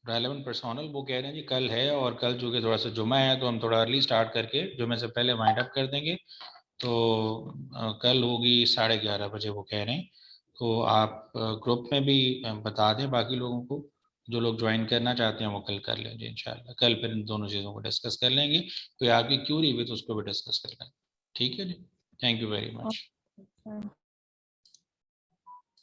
relevant personnel, वो कह रहे हैं जी कल है, और कल चूँकि थोड़ा सा जुमा है तो हम थोड़ा अर्ली स्टार्ट करके जुमे से पहले वाइंड अप कर देंगे। तो कल होगी 11:30 बजे वो कह रहे हैं। तो आप ग्रुप में भी बता दें बाकी लोगों को, जो लोग ज्वाइन करना चाहते हैं वो कल कर लेंगे इंशाल्लाह। कल फिर इन दोनों चीज़ों को डिस्कस कर लेंगे, कोई आपकी क्यूरी हुई तो उसको भी डिस्कस कर लेंगे। ठीक है जी, थैंक यू वेरी मच।